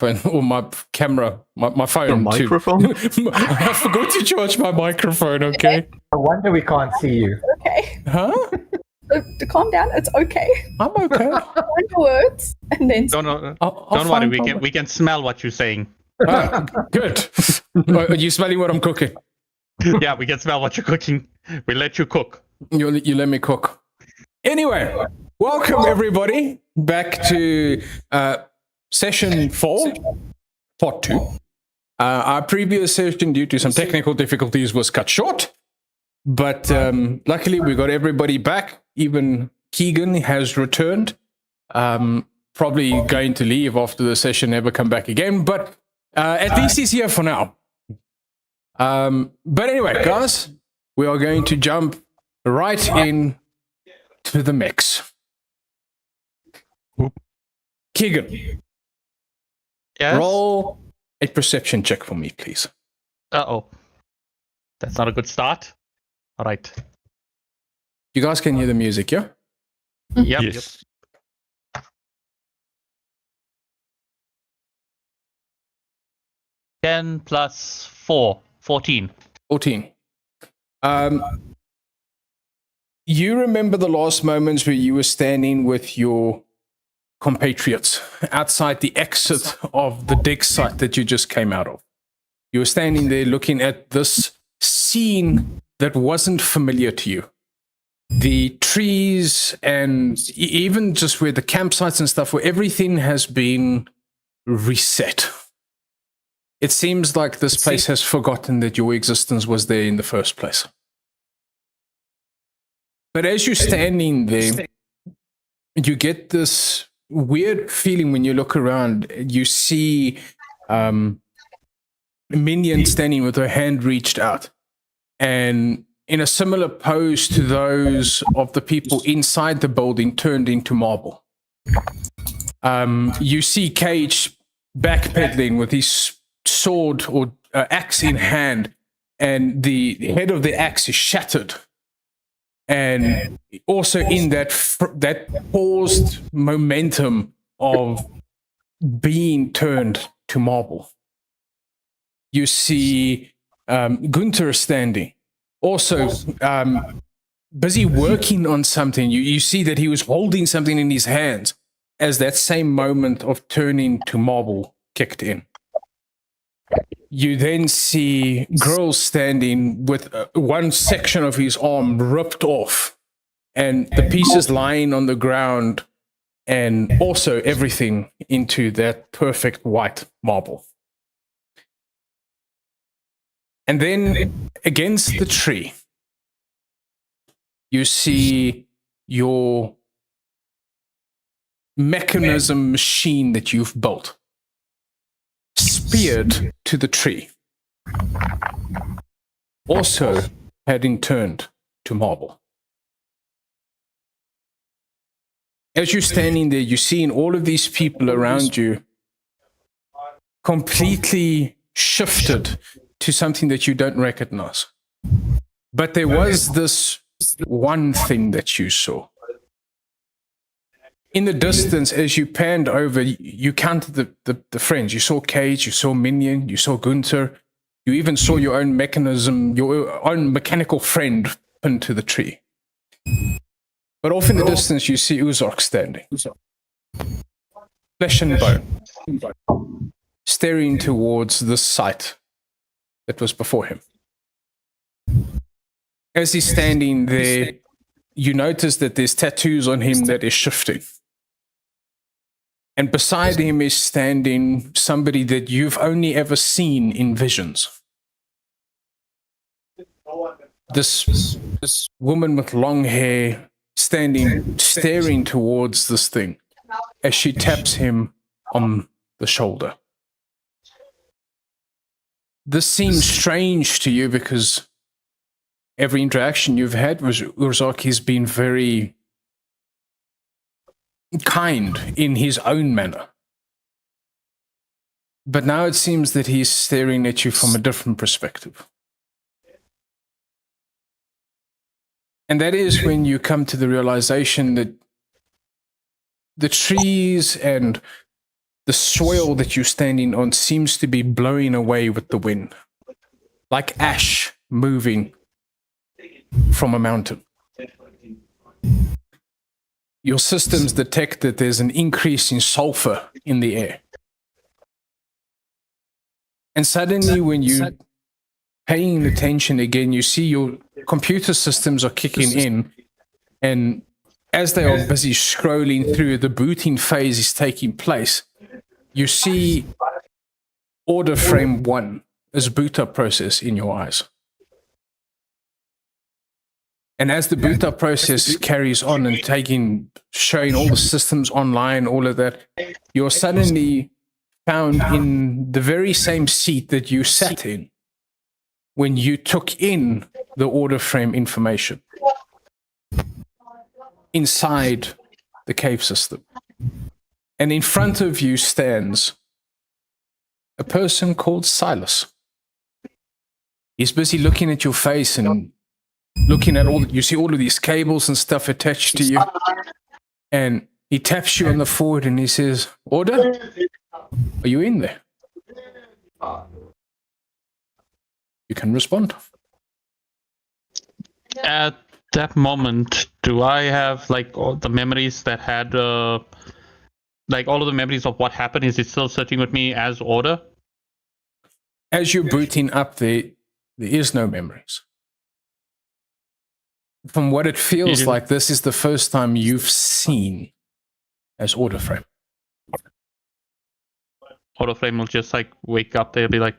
or my camera, my phone. Your microphone? I forgot to charge my microphone. Okay. No wonder we can't see you. Okay. Huh? To calm down. It's okay. I'm okay. Find the words and then. Don't worry. find We can smell what you're saying. Good. Are you smelling what I'm cooking? Yeah, we can smell what you're cooking. We let you cook. You let me cook. Anyway, welcome everybody back to session 4, part 2. Our previous session, due to some technical difficulties, was cut short. But luckily, we got everybody back. Even Keegan has returned. Probably going to leave after the session, never come back again. But at least he's here for now. But anyway, guys, we are going to jump right in to the mix. Keegan, Yes. roll a perception check for me, please. Uh-oh. That's not a good start. All right. You guys can hear the music, yeah? Yep. Yes. 10 plus 4. 14. 14. You remember the last moments where you were standing with your compatriots outside the exit of the dig site that you just came out of. You were standing there looking at this scene that wasn't familiar to you. The trees and even just where the campsites and stuff, where everything has been reset. It seems like this place has forgotten that your existence was there in the first place. But as you're standing there, you get this weird feeling when you look around. You see Minion standing with her hand reached out. And in a similar pose to those of the people inside the building turned into marble. You see Cage backpedaling with his sword or axe in hand, and the head of the axe is shattered. And also in that paused momentum of being turned to marble, you see Gunther standing, also busy working on something. You see that he was holding something in his hands as that same moment of turning to marble kicked in. You then see Girl standing with one section of his arm ripped off and the pieces lying on the ground, and also everything into that perfect white marble. And then against the tree, you see your mechanism machine that you've built speared to the tree, also having turned to marble. As you're standing there, you're seeing all of these people around you completely shifted to something that you don't recognize. But there was this one thing that you saw. In the distance, as you panned over, you counted the friends. You saw Cage, you saw Minion, you saw Gunther. You even saw your own mechanism, your own mechanical friend pinned to the tree. But off in the distance, you see Uzark standing. Flesh and bone. Staring towards the sight that was before him. As he's standing there, you notice that there's tattoos on him that is shifting. And beside him is standing somebody that you've only ever seen in visions. This woman with long hair standing, staring towards this thing as she taps him on the shoulder. This seems strange to you because every interaction you've had with Urzak, he's been very kind in his own manner. But now it seems that he's staring at you from a different perspective. And that is when you come to the realization that the trees and the soil that you're standing on seems to be blowing away with the wind, like ash moving from a mountain. Your systems detect that there's an increase in sulfur in the air. And suddenly, when you're paying attention again, you see your computer systems are kicking in, and as they are busy scrolling through, the booting phase is taking place. You see order frame 1 as boot up process in your eyes. And as the boot up process carries on and showing all the systems online, all of that, you're suddenly found in the very same seat that you sat in when you took in the order frame information inside the cave system. And in front of you stands a person called Silas. He's busy looking at your face and looking at you see all of these cables and stuff attached to you. And he taps you on the forehead and he says, "Order? Are you in there?" You can respond. At that moment, do I have like all the memories that had like all of the memories of what happened? Is it still sitting with me as order? As you're booting up there is no memories. From what it feels like, this is the first time you've seen as order frame. Order frame will just like wake up there, be like,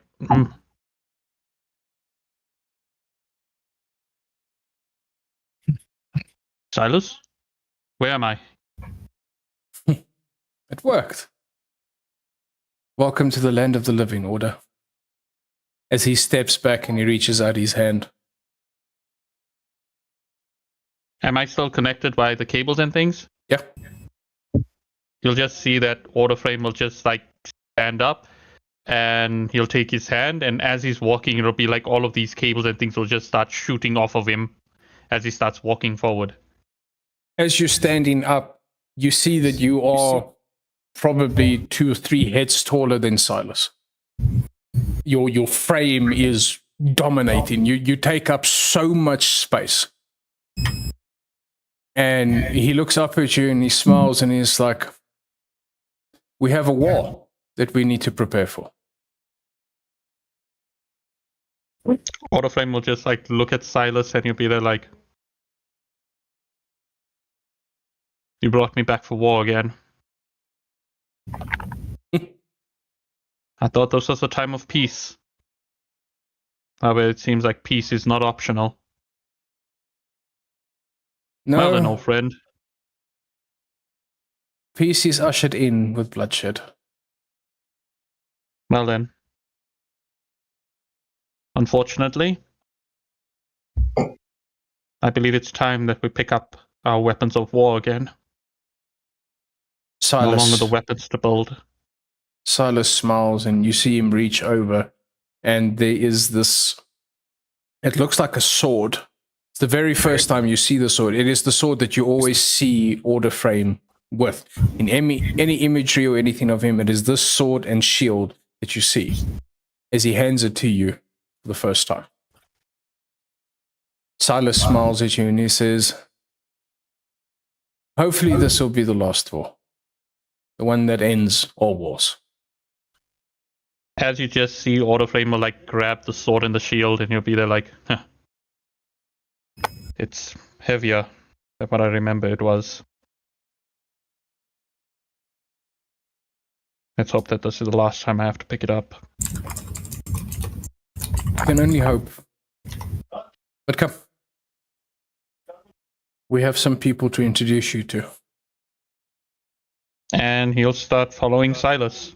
Silas, where am I? It worked. Welcome to the land of the living, Order. As he steps back and he reaches out his hand. Am I still connected by the cables and things? Yeah. You'll just see that order frame will just like stand up and he'll take his hand, and as he's walking, it'll be like all of these cables and things will just start shooting off of him as he starts walking forward. As you're standing up, you see that you are probably 2 or 3 heads taller than Silas. Your frame is dominating. You take up so much space. And he looks up at you and he smiles and he's like, "We have a war that we need to prepare for." Order frame will just like look at Silas and he'll be there like, "You brought me back for war again." I thought this was a time of peace. However, it seems like peace is not optional. No, Well then, old friend. peace is ushered in with bloodshed. Well then. Unfortunately, I believe it's time that we pick up our weapons of war again. No longer Silas, the weapons to build. Silas smiles and you see him reach over and there is this, it looks like a sword. It's the very first time you see the sword. It is the sword that you always see order frame with. In any imagery or anything of him, it is this sword and shield that you see as he hands it to you for the first time. Silas smiles at you and he says, "Hopefully this will be the last war. The one that ends all wars." As you just see, order frame will like grab the sword and the shield, and you'll be there like, huh. It's heavier than what I remember it was. Let's hope that this is the last time I have to pick it up. I can only hope. But come. We have some people to introduce you to. And he'll start following Silas.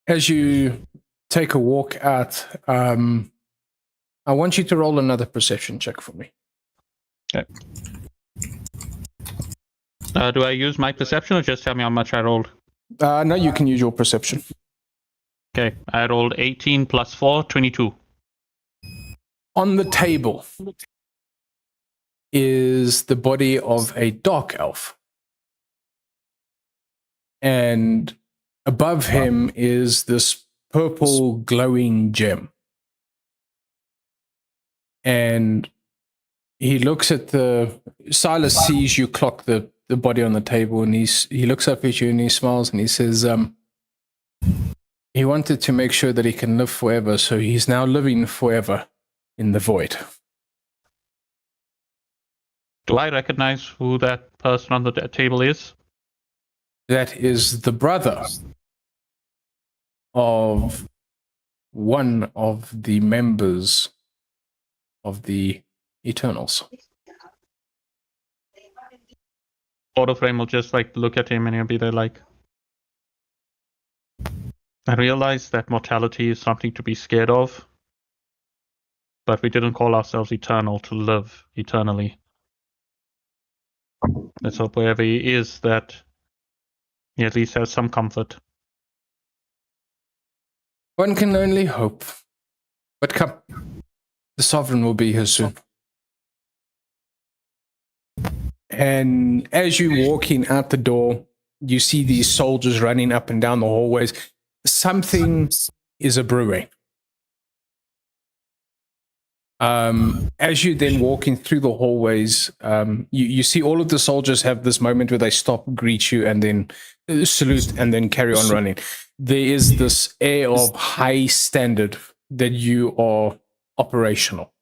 As you take a walk out, I want you to roll another perception check for me. Okay. Do I use my perception or just tell me how much I rolled? No, you can use your perception. Okay, I rolled 18 plus 4, 22. On the table is the body of a dark elf. and above him is this purple glowing gem. And he looks at Silas sees you clock the body on the table, and he looks up at you and he smiles and he says, he wanted to make sure that he can live forever, so he's now living forever in the void. Do I recognize who that person on the table is? That is the brother of one of the members of the Eternals. Autoframe will just like look at him and he'll be there like, I realize that mortality is something to be scared of, but we didn't call ourselves eternal to live eternally. Let's hope wherever he is that he at least has some comfort. One can only hope. But come, the Sovereign will be here soon. And as you're walking out the door, you see these soldiers running up and down the hallways. Something is a brewing. As you're then walking through the hallways, you see all of the soldiers have this moment where they stop, greet you, and then salute, and then carry on running. There is this air of high standard that you are operational.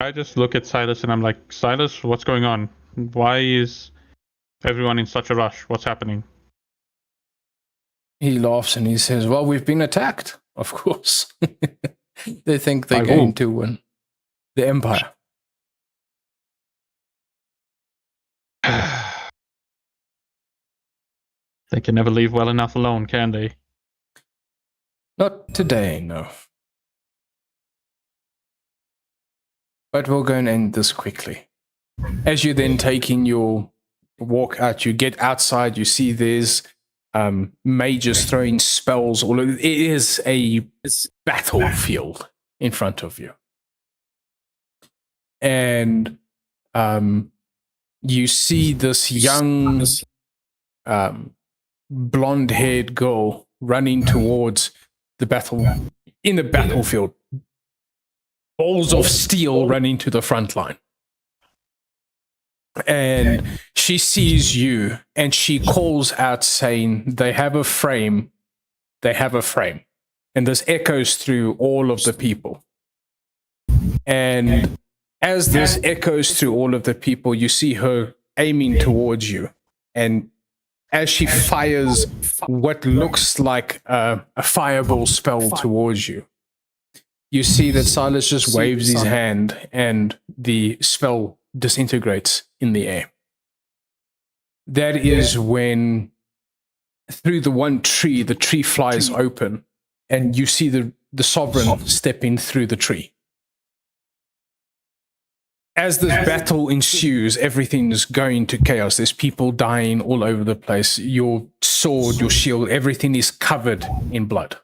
I just look at Silas and I'm like, Silas, what's going on? Why is everyone in such a rush? What's happening? He laughs and he says, well, we've been attacked, of course. They think they're By going who? to win. The Empire. They can never leave well enough alone, can they? Not today, no. But we'll go and end this quickly. As you're then taking your walk out, you get outside, you see there's mages throwing spells all over. It is a battlefield in front of you. And you see this young blonde-haired girl running towards the battle in the battlefield. Balls of steel running to the front line. And she sees you and she calls out saying, they have a frame. They have a frame. And this echoes through all of the people. And as this echoes through all of the people, you see her aiming towards you. And as she fires what looks like a fireball spell towards you, you see that Silas just waves his hand and the spell disintegrates in the air. That is when, through the one tree, the tree flies open and you see the Sovereign stepping through the tree. As this battle ensues, everything is going to chaos. There's people dying all over the place. Your sword, your shield, everything is covered in blood.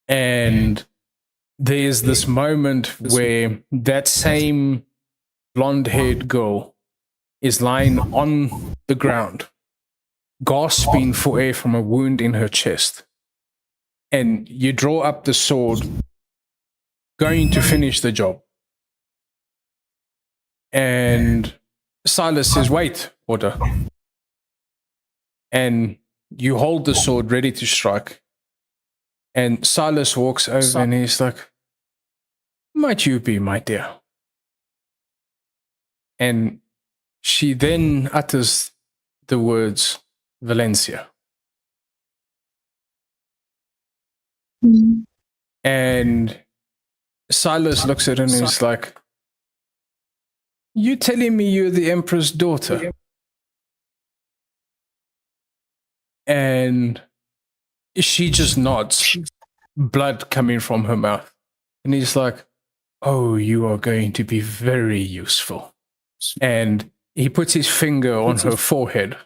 And there's this moment where that same blonde-haired girl is lying on the ground, gasping for air from a wound in her chest. And you draw up the sword, going to finish the job. And Silas says, wait, order. And you hold the sword ready to strike. And Silas walks over and he's like, might you be, my dear? And she then utters the words, Valencia. And Silas looks at her and he's like, you telling me you're the Emperor's daughter? And she just nods, blood coming from her mouth. And he's like, oh, you are going to be very useful. And he puts his finger on her forehead.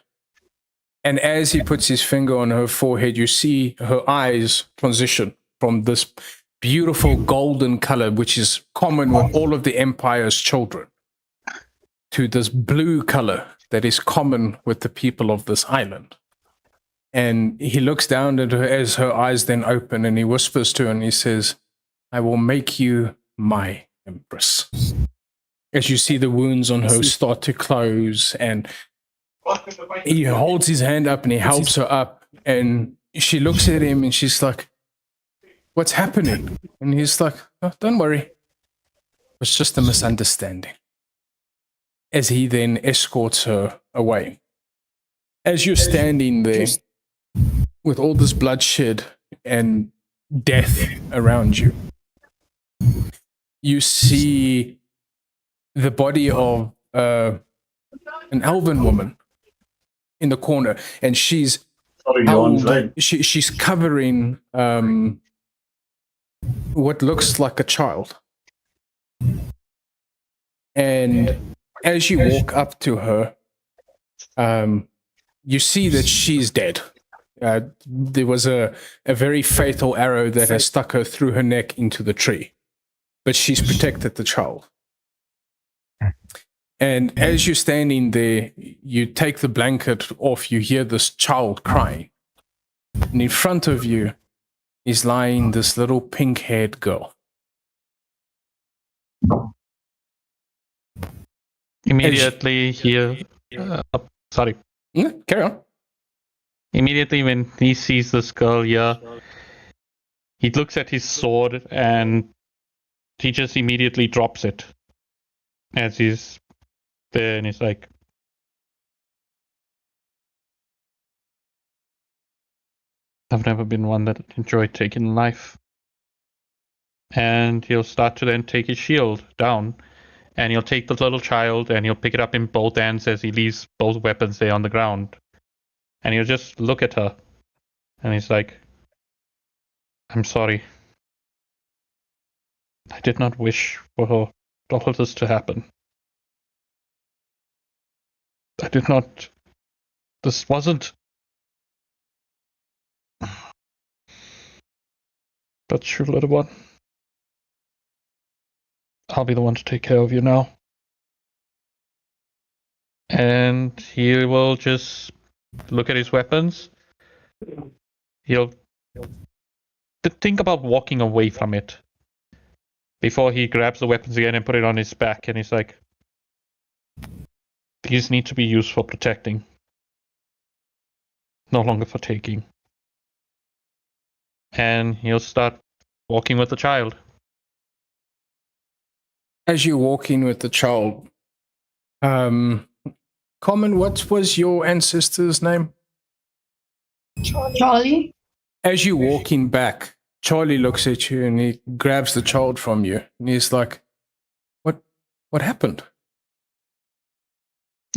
And as he puts his finger on her forehead, you see her eyes transition from this beautiful golden color, which is common with all of the Empire's children, to this blue color that is common with the people of this island. And he looks down at her as her eyes then open, and he whispers to her and he says, I will make you my empress. As you see the wounds on her start to close, and he holds his hand up and he helps her up, and she looks at him and she's like, what's happening? And he's like, oh, don't worry. It's just a misunderstanding. As he then escorts her away. As you're standing there with all this bloodshed and death around you, you see the body of an elven woman in the corner, and she's she's covering what looks like a child. And as you walk up to her, you see that she's dead. There was a very fatal arrow that has stuck her through her neck into the tree, but she's protected the child. And as you're standing there, you take the blanket off, you hear this child crying. And in front of you is lying this little pink-haired girl. Immediately sorry. Carry on. Immediately when he sees this girl here, he looks at his sword and he just immediately drops it as he's there, and he's like, I've never been one that enjoyed taking life. And he'll start to then take his shield down, and he'll take the little child and he'll pick it up in both hands as he leaves both weapons there on the ground. And he'll just look at her and he's like, I'm sorry. I did not wish for all of this to happen. I did not. This wasn't. But you, little one, I'll be the one to take care of you now. And he will just look at his weapons. He'll think about walking away from it before he grabs the weapons again and put it on his back, and he's like, these need to be used for protecting, no longer for taking. And he'll start walking with the child. As you walk in with the child, Common, what was your ancestor's name? Charlie? As you walk in back, Charlie looks at you and he grabs the child from you, and he's like, what happened?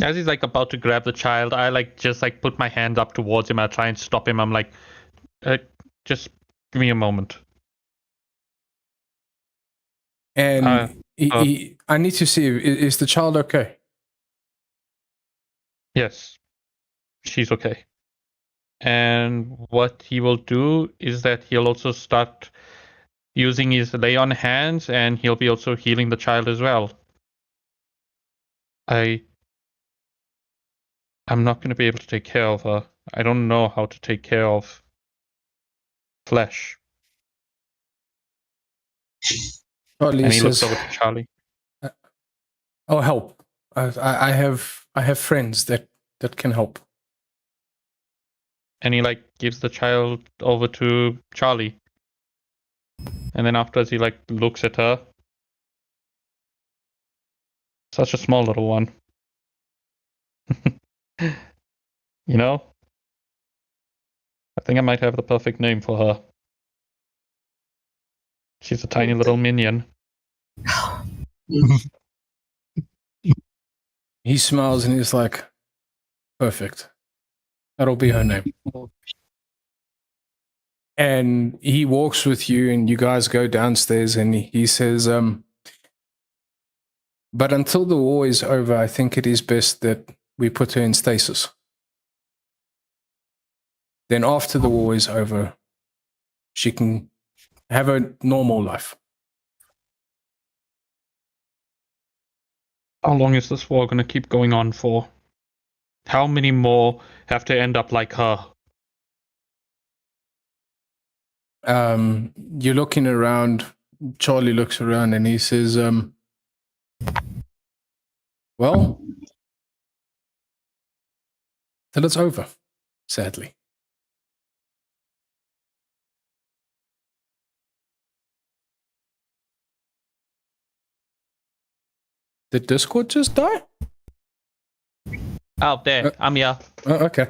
As he's like about to grab the child, I just put my hand up towards him. I try and stop him. I'm like, just give me a moment. And I need to see, is the child okay? Yes, she's okay. And what he will do is that he'll also start using his lay on hands, and he'll be also healing the child as well. I'm not going to be able to take care of her. I don't know how to take care of flesh. Charlie And he says, looks over to Charlie. "Oh, help! I have friends that can help." And he gives the child over to Charlie. And then afterwards he looks at her. Such a small little one. You know? I think I might have the perfect name for her. She's a tiny little minion. He smiles and he's like, "Perfect. That'll be her name." And he walks with you, and you guys go downstairs, and he says, "But until the war is over, I think it is best that we put her in stasis. Then after the war is over, she can have a normal life." How long is this war gonna keep going on for? How many more have to end up like her? You're looking around. Charlie looks around and he says, well, till it's over, sadly. Did Discord just die? Oh, there. I'm here. Oh, okay.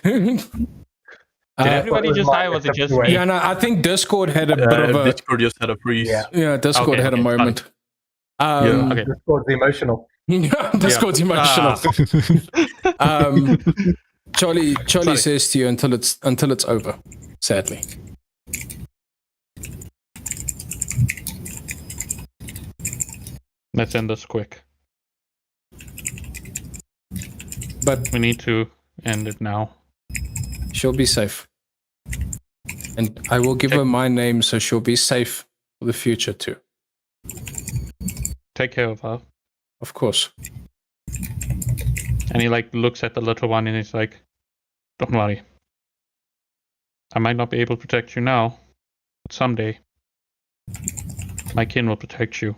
Did everybody just die, or was it just me? Yeah, no, I think Discord had a bit of a... Discord just had a freeze. Yeah, Discord Okay, had a okay, moment. Yeah. Okay. Discord's emotional. Discord's emotional. Charlie Sorry. says to you until it's over, sadly. Let's end this quick. But We need to end it now. she'll be safe. And I will give her my name so she'll be safe for the future too. Take care of her. Of course. And he like looks at the little one and he's like, "Don't worry. I might not be able to protect you now, but someday my kin will protect you.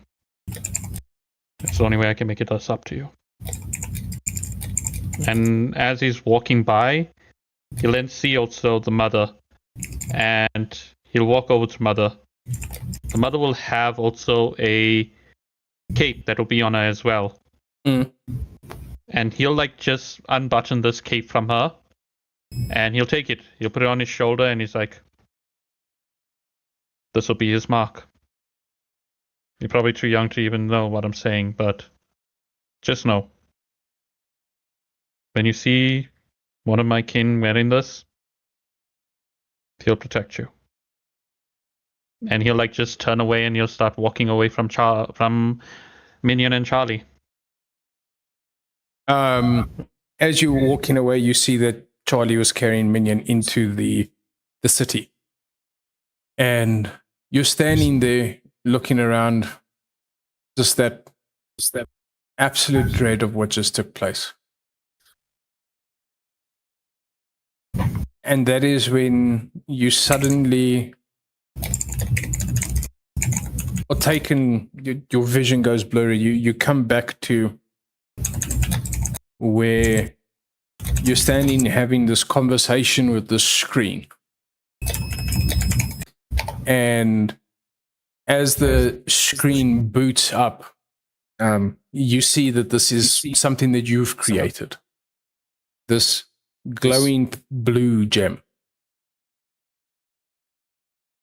It's the only way I can make it us up to you." And as he's walking by, he'll then see also the mother, and he'll walk over to mother. The mother will have also a cape that will be on her as well. Mm. And he'll like just unbutton this cape from her, and he'll take it. He'll put it on his shoulder, and he's like, "This will be his mark." You're probably too young to even know what I'm saying, but just know, when you see one of my kin wearing this, he'll protect you. And he'll like just turn away, and he'll start walking away from Minion and Charlie. As you're walking away, you see that Charlie was carrying Minion into the city. And you're standing there looking around, just that absolute dread of what just took place. And that is when you suddenly are taken, your vision goes blurry. You come back to where you're standing having this conversation with the screen. And as the screen boots up, you see that this is something that you've created. This glowing blue gem.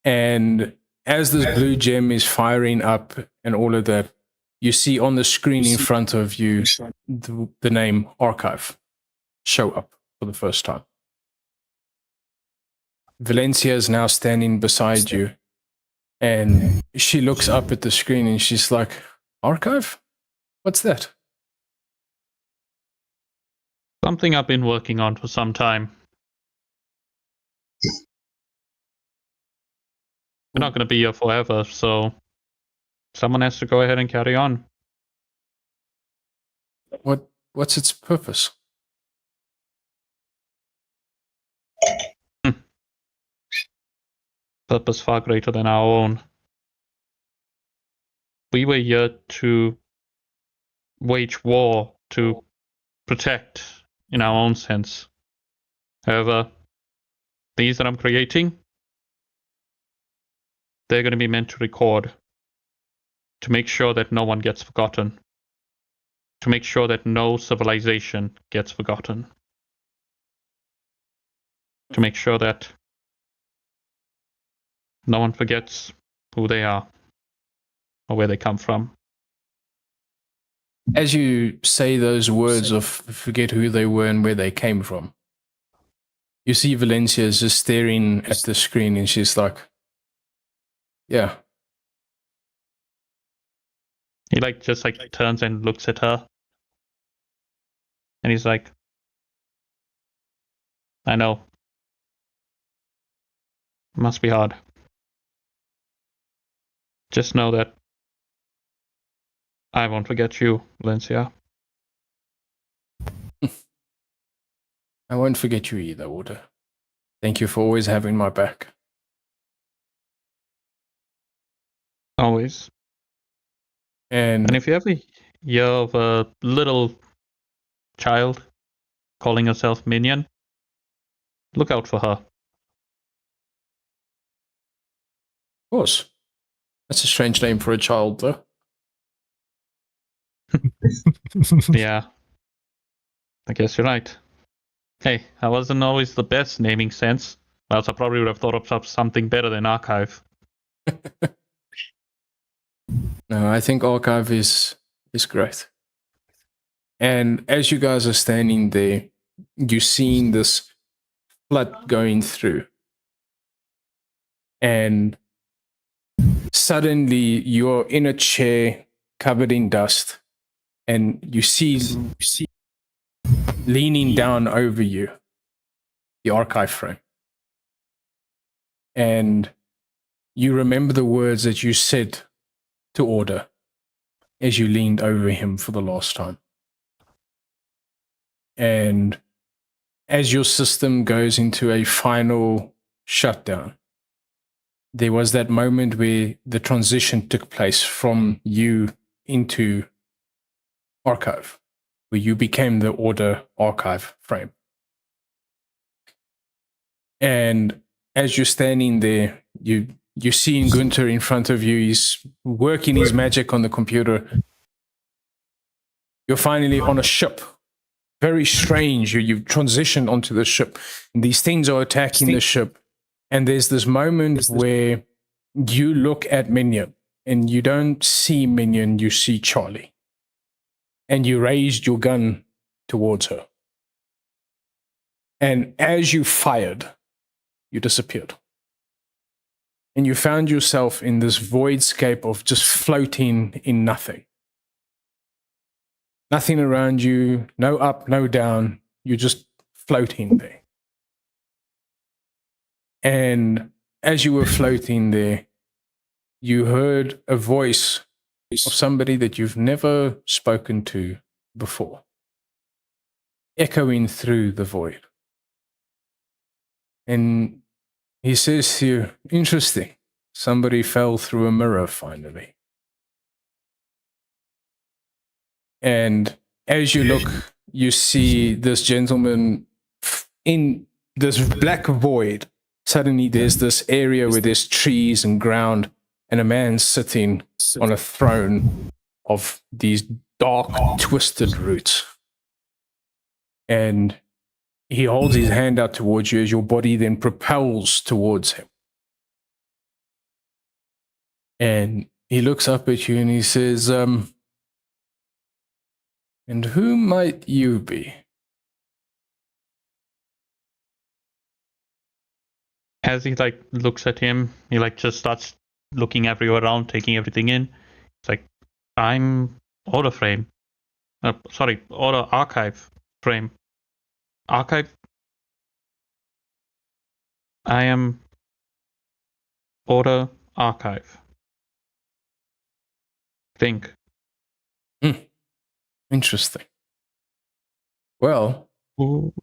And as this blue gem is firing up and all of that, you see on the screen in front of you the name Archive show up for the first time. Valencia is now standing beside you, and she looks up at the screen and she's like, "Archive? What's that?" Something I've been working on for some time. We're not going to be here forever, so someone has to go ahead and carry on. What's its purpose? Purpose far greater than our own. We were here to wage war, to protect in our own sense. However, these that I'm creating, they're going to be meant to record, to make sure that no one gets forgotten, to make sure that no civilization gets forgotten, to make sure that no one forgets who they are or where they come from. As you say those words of forget who they were and where they came from, you see Valencia is just staring at the screen and she's like, yeah. He just turns and looks at her. And he's like, I know. It must be hard. Just know that I won't forget you, Valencia. I won't forget you either, Order. Thank you for always having my back. Always. And And if you ever hear of a little child calling herself Minion, look out for her. of course, that's a strange name for a child, though. Yeah. I guess you're right. Hey, I wasn't always the best naming sense. Else I probably would have thought of something better than Archive. No, I think Archive is great. And as you guys are standing there, you're seeing this flood going through. And suddenly you're in a chair covered in dust, and you see leaning down over you the archive frame. And you remember the words that you said to Order as you leaned over him for the last time. And as your system goes into a final shutdown, there was that moment where the transition took place from you into Archive, where you became the Order archive frame. And as you're standing there, you're seeing Gunther in front of you. He's working his magic on the computer. You're finally on a ship. Very strange. You've transitioned onto the ship. And these things are attacking the ship. And there's this moment where you look at Minion, and you don't see Minion, you see Charlie. And you raised your gun towards her. And as you fired, you disappeared. And you found yourself in this voidscape of just floating in nothing. Nothing around you, no up, no down. You're just floating there. And as you were floating there, you heard a voice of somebody that you've never spoken to before, echoing through the void. And he says to you, interesting, somebody fell through a mirror finally. And as you look, you see this gentleman in this black void. Suddenly there's this area where there's trees and ground, and a man sitting on a throne of these dark, twisted roots. And he holds his hand out towards you as your body then propels towards him. And he looks up at you and he says, and who might you be? As he looks at him, he just starts looking everywhere around, taking everything in. It's like, I'm Order Frame. Order Archive Frame. Archive. I am Order Archive. Think. Interesting. Well, Who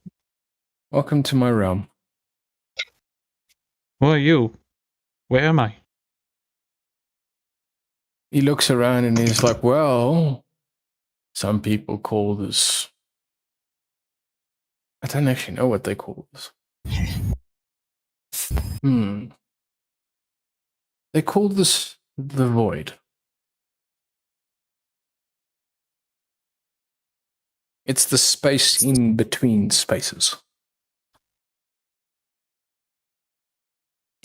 welcome to my realm. are you? Where am I? He looks around and he's like, well, some people call this... I don't actually know what they call this. They call this the void. It's the space in between spaces.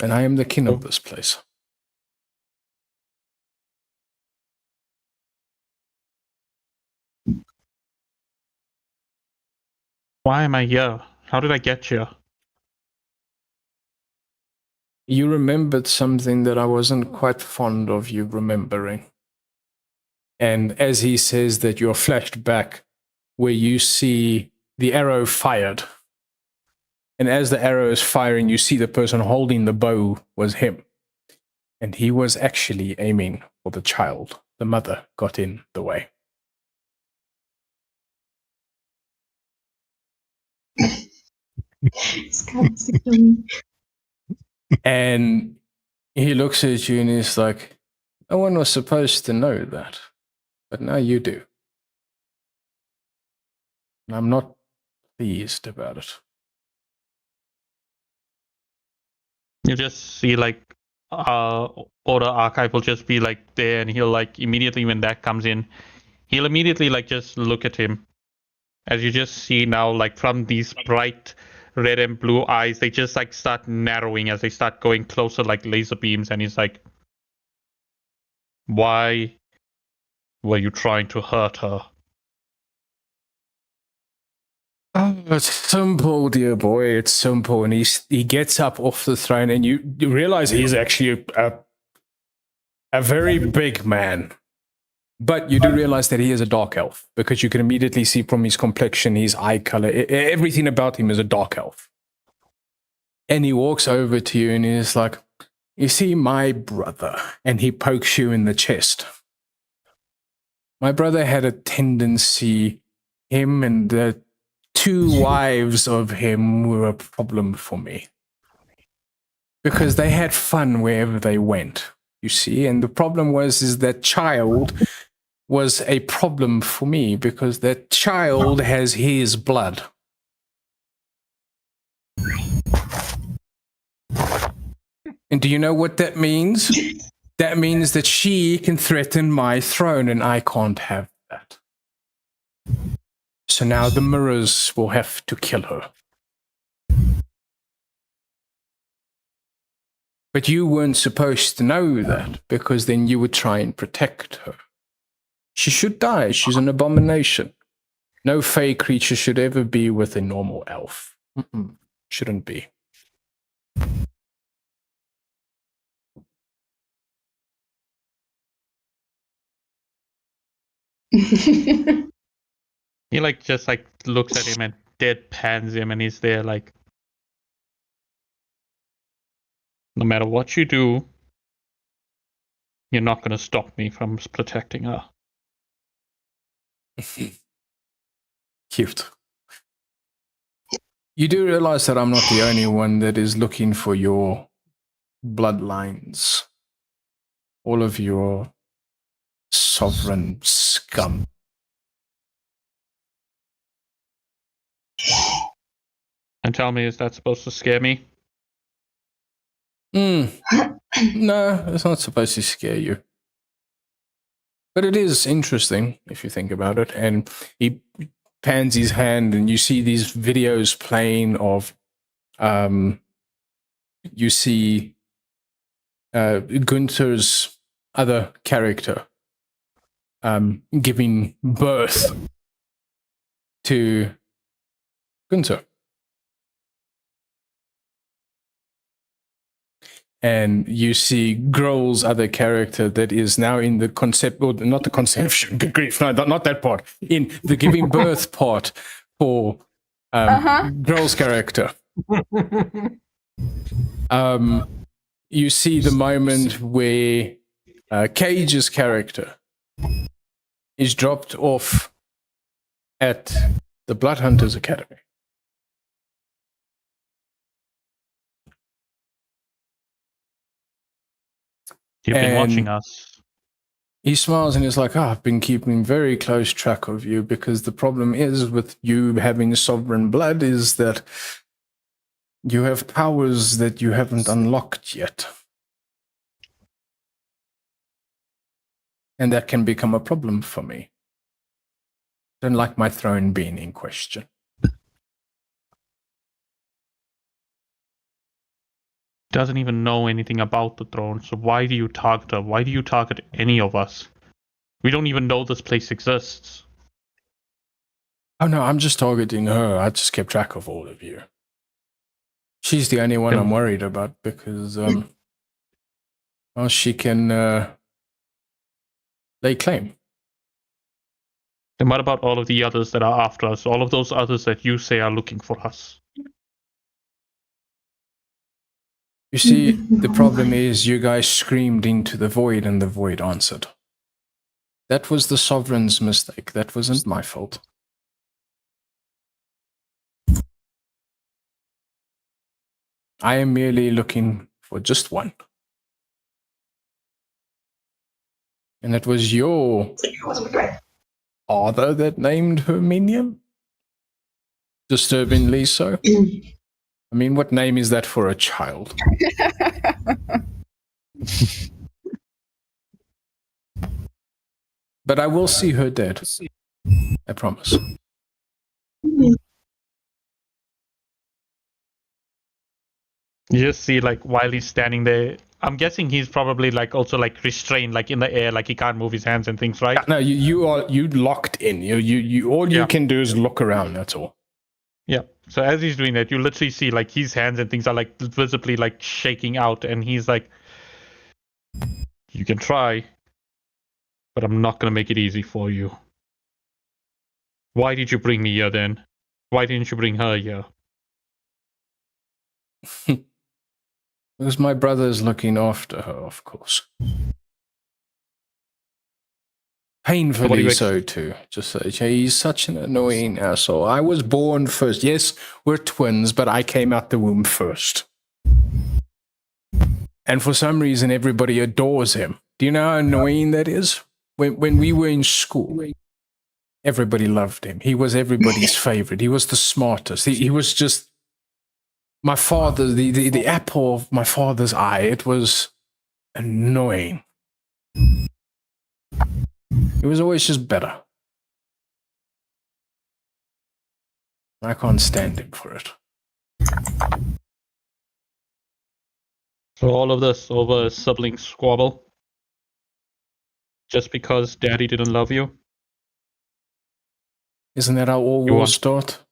And I am the king of this place. Why am I here? How did I get here? You remembered something that I wasn't quite fond of you remembering. And as he says that, you're flashed back where you see the arrow fired. And as the arrow is firing, you see the person holding the bow was him. And he was actually aiming for the child. The mother got in the way. Scout's to kill me. And he looks at you and he's like, no one was supposed to know that, but now you do. And I'm not pleased about it. You just see like Order Archive will just be like there, and he'll like immediately when that comes in, he'll immediately like just look at him. As you just see now, like from these bright red and blue eyes, they just like start narrowing as they start going closer like laser beams, and he's like, why were you trying to hurt her? Oh, it's simple, dear boy. It's simple. And he gets up off the throne, and you realize he's actually a very big man. But you do realize that he is a dark elf, because you can immediately see from his complexion, his eye color, everything about him is a dark elf. And he walks over to you and he's like, you see, my brother, and he pokes you in the chest. My brother had a tendency, him and the 2 wives of him were a problem for me. Because they had fun wherever they went, you see. And the problem is that child was a problem for me, because that child has his blood. And do you know what that means? That means that she can threaten my throne, and I can't have that. So now the mirrors will have to kill her. But you weren't supposed to know that, because then you would try and protect her. She should die. She's an abomination. No fey creature should ever be with a normal elf. Shouldn't be. He like just like looks at him and deadpans him, and he's there like, no matter what you do, you're not going to stop me from protecting her. Cute. You do realize that I'm not the only one that is looking for your bloodlines. All of your sovereign scum. And tell me, is that supposed to scare me? No, it's not supposed to scare you. But it is interesting if you think about it. And he pans his hand, and you see these videos playing of, you see Gunther's other character giving birth to Gunther. And you see Grohl's other character that is now in the concept, or not the conception, good grief, no, not that part, in the giving birth part for Grohl's character. You see the moment where Cage's character is dropped off at the Bloodhunters Academy. You've been watching us. He smiles and is like, I've been keeping very close track of you, because the problem is with you having sovereign blood is that you have powers that you haven't unlocked yet. And that can become a problem for me. Don't like my throne being in question. Doesn't even know anything about the throne, so why do you target her? Why do you target any of us? We don't even know this place exists. Oh no, I'm just targeting her. I just kept track of all of you. She's the only one I'm worried about, because well, she can lay claim. Then what about all of the others that are after us? All of those others that you say are looking for us? You see, the problem is you guys screamed into the void and the void answered. That was the Sovereign's mistake. That wasn't my fault. I am merely looking for just one. And it was your father that named her minion? Disturbingly so. I mean, what name is that for a child? But I will see her dead. I promise. You just see, like, while he's standing there, I'm guessing he's probably, like, also, like, restrained, like, in the air, like, he can't move his hands and things, right? No, you are locked in. You all you can do is look around, that's all. Yeah. So as he's doing that, you literally see, like, his hands and things are, like, visibly, like, shaking out, and he's like, you can try, but I'm not gonna make it easy for you. Why did you bring me here then? Why didn't you bring her here? Because my brother's looking after her, of course. Painfully so, too. Just so, he's such an annoying asshole. I was born first. Yes, we're twins, but I came out the womb first. And for some reason, everybody adores him. Do you know how annoying that is? When we were in school, everybody loved him. He was everybody's favorite. He was the smartest. He was just my father, the apple of my father's eye. It was annoying. It was always just better. I can't stand him for it. So all of this over a sibling squabble? Just because daddy didn't love you? Isn't that how all wars start?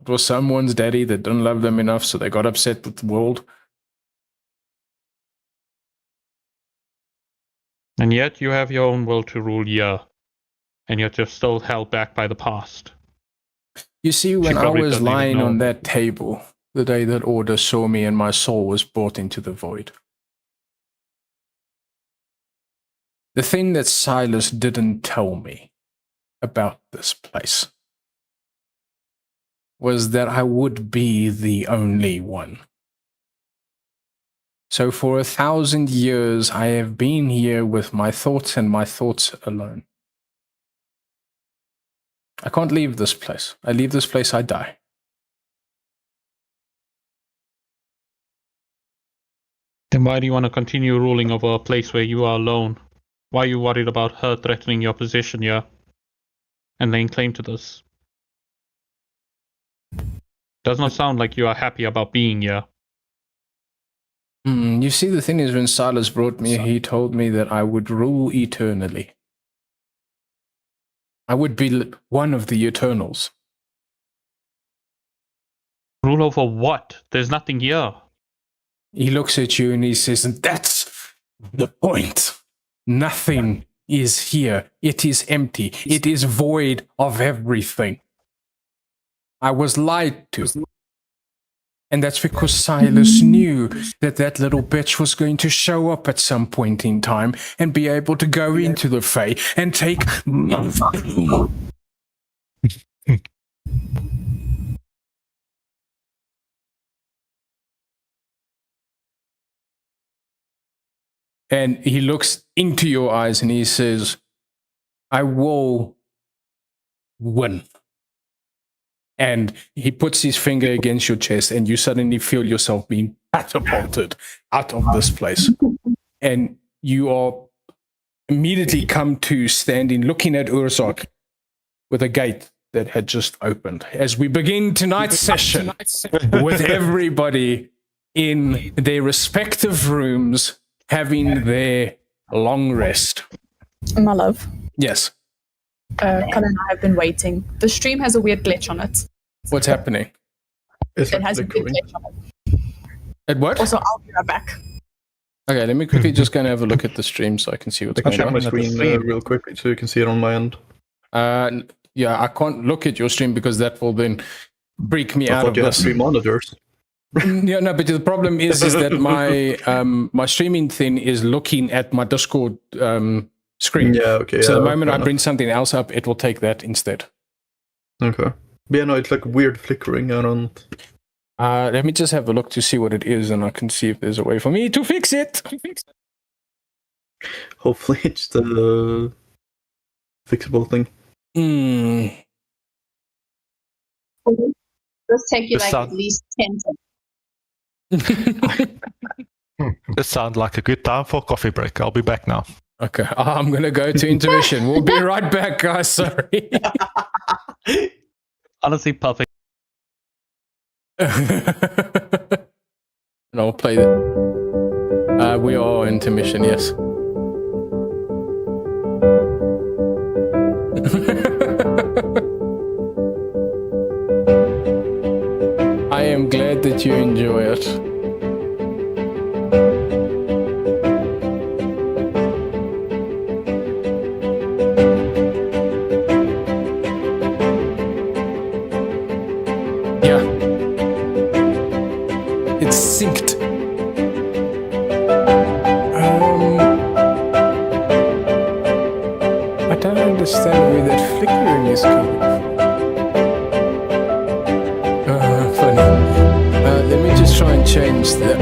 It was someone's daddy that didn't love them enough, so they got upset with the world. And yet you have your own will to rule here. And yet you're still held back by the past. You see, when I was lying on that table, the day that Order saw me and my soul was brought into the void, the thing that Silas didn't tell me about this place was that I would be the only one. So for 1,000 years, I have been here with my thoughts and my thoughts alone. I can't leave this place. I leave this place, I die. Then why do you want to continue ruling over a place where you are alone? Why are you worried about her threatening your position here and laying claim to this? Does not sound like you are happy about being here. You see, the thing is, when Silas brought me, he told me that I would rule eternally. I would be one of the Eternals. Rule over what? There's nothing here. He looks at you and he says, and that's the point. Nothing is here. It is empty. It is void of everything. I was lied to. And that's because Silas knew that that little bitch was going to show up at some point in time and be able to go into the Fae and take... And he looks into your eyes and he says, I will win. And he puts his finger against your chest and you suddenly feel yourself being catapulted out of this place. And you are immediately come to standing, looking at Urzok with a gate that had just opened. As we begin tonight's session with everybody in their respective rooms having their long rest. My love. Yes. Colin and I have been waiting. The stream has a weird glitch on it. What's happening? It has a weird glitch on it. At what? Also, I'll be right back. Okay, let me quickly just go and have a look at the stream so I can see what's going on. I can check my screen real quickly so you can see it on my end. Yeah, I can't look at your stream because that will then freak me out of you this. have 3 monitors. Yeah, no, but the problem is that my my streaming thing is looking at my Discord screen. Yeah, okay. So the moment I bring something else up, it will take that instead. Okay. But yeah, no, it's like weird flickering. I don't... Let me just have a look to see what it is, and I can see if there's a way for me to fix it. Hopefully, it's the fixable thing. Hmm. This take you This like sound- at least 10 seconds. This sounds like a good time for a coffee break. I'll be back now. Okay, I'm gonna go to intermission. We'll be right back, guys. Sorry. Honestly, perfect. And I'll play it. We are intermission, yes. I am glad that you enjoy it. Yeah. It's synced. I don't understand where that flickering is coming from. Funny. Let me just try and change that.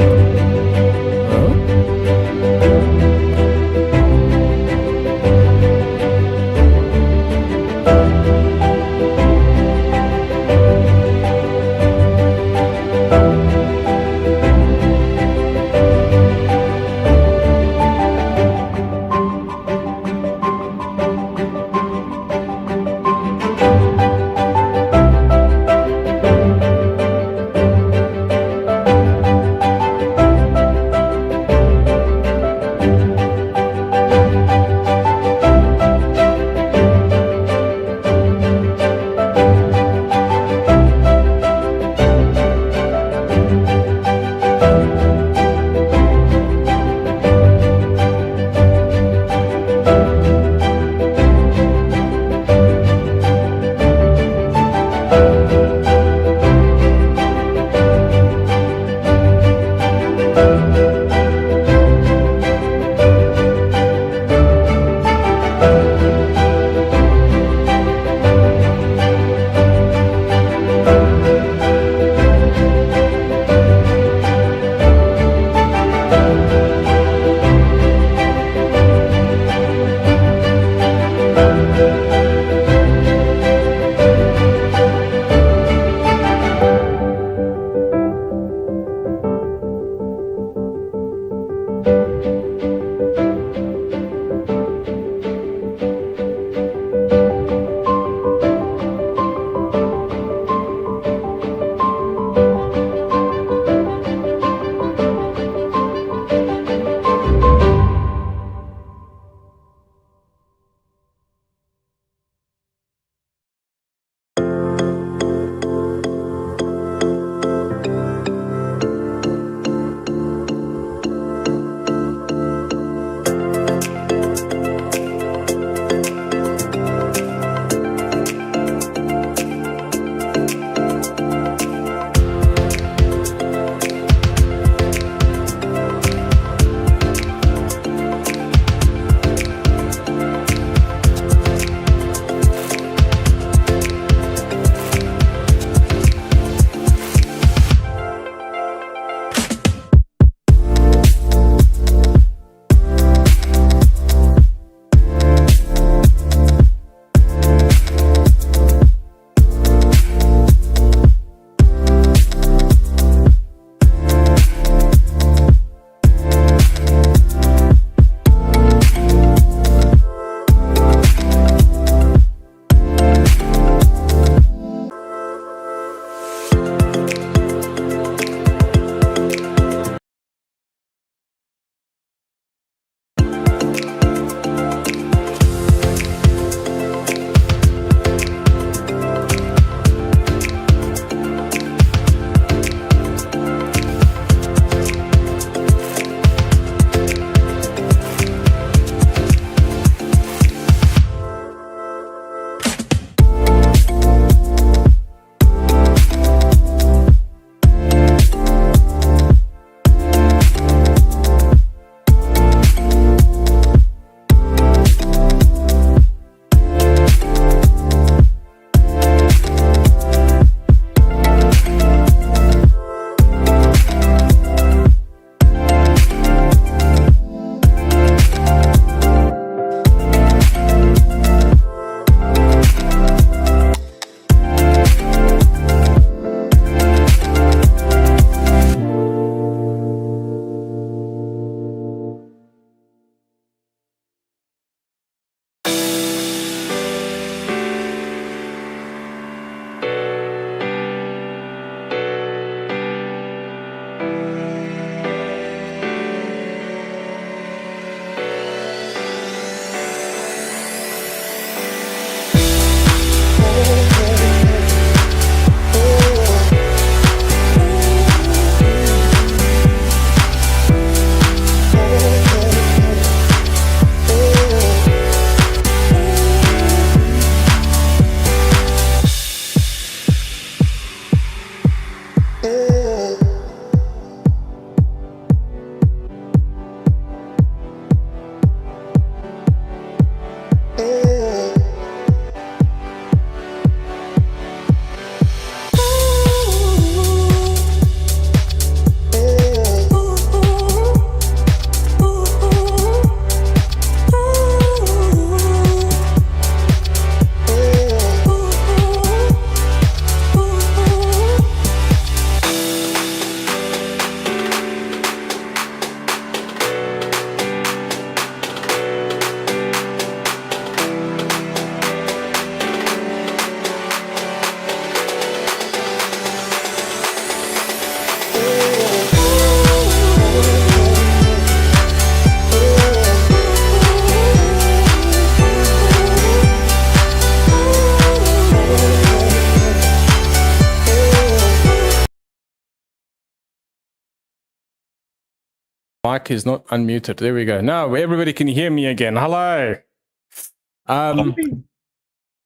Mic is not unmuted. There we go. Now everybody can hear me again. Hello.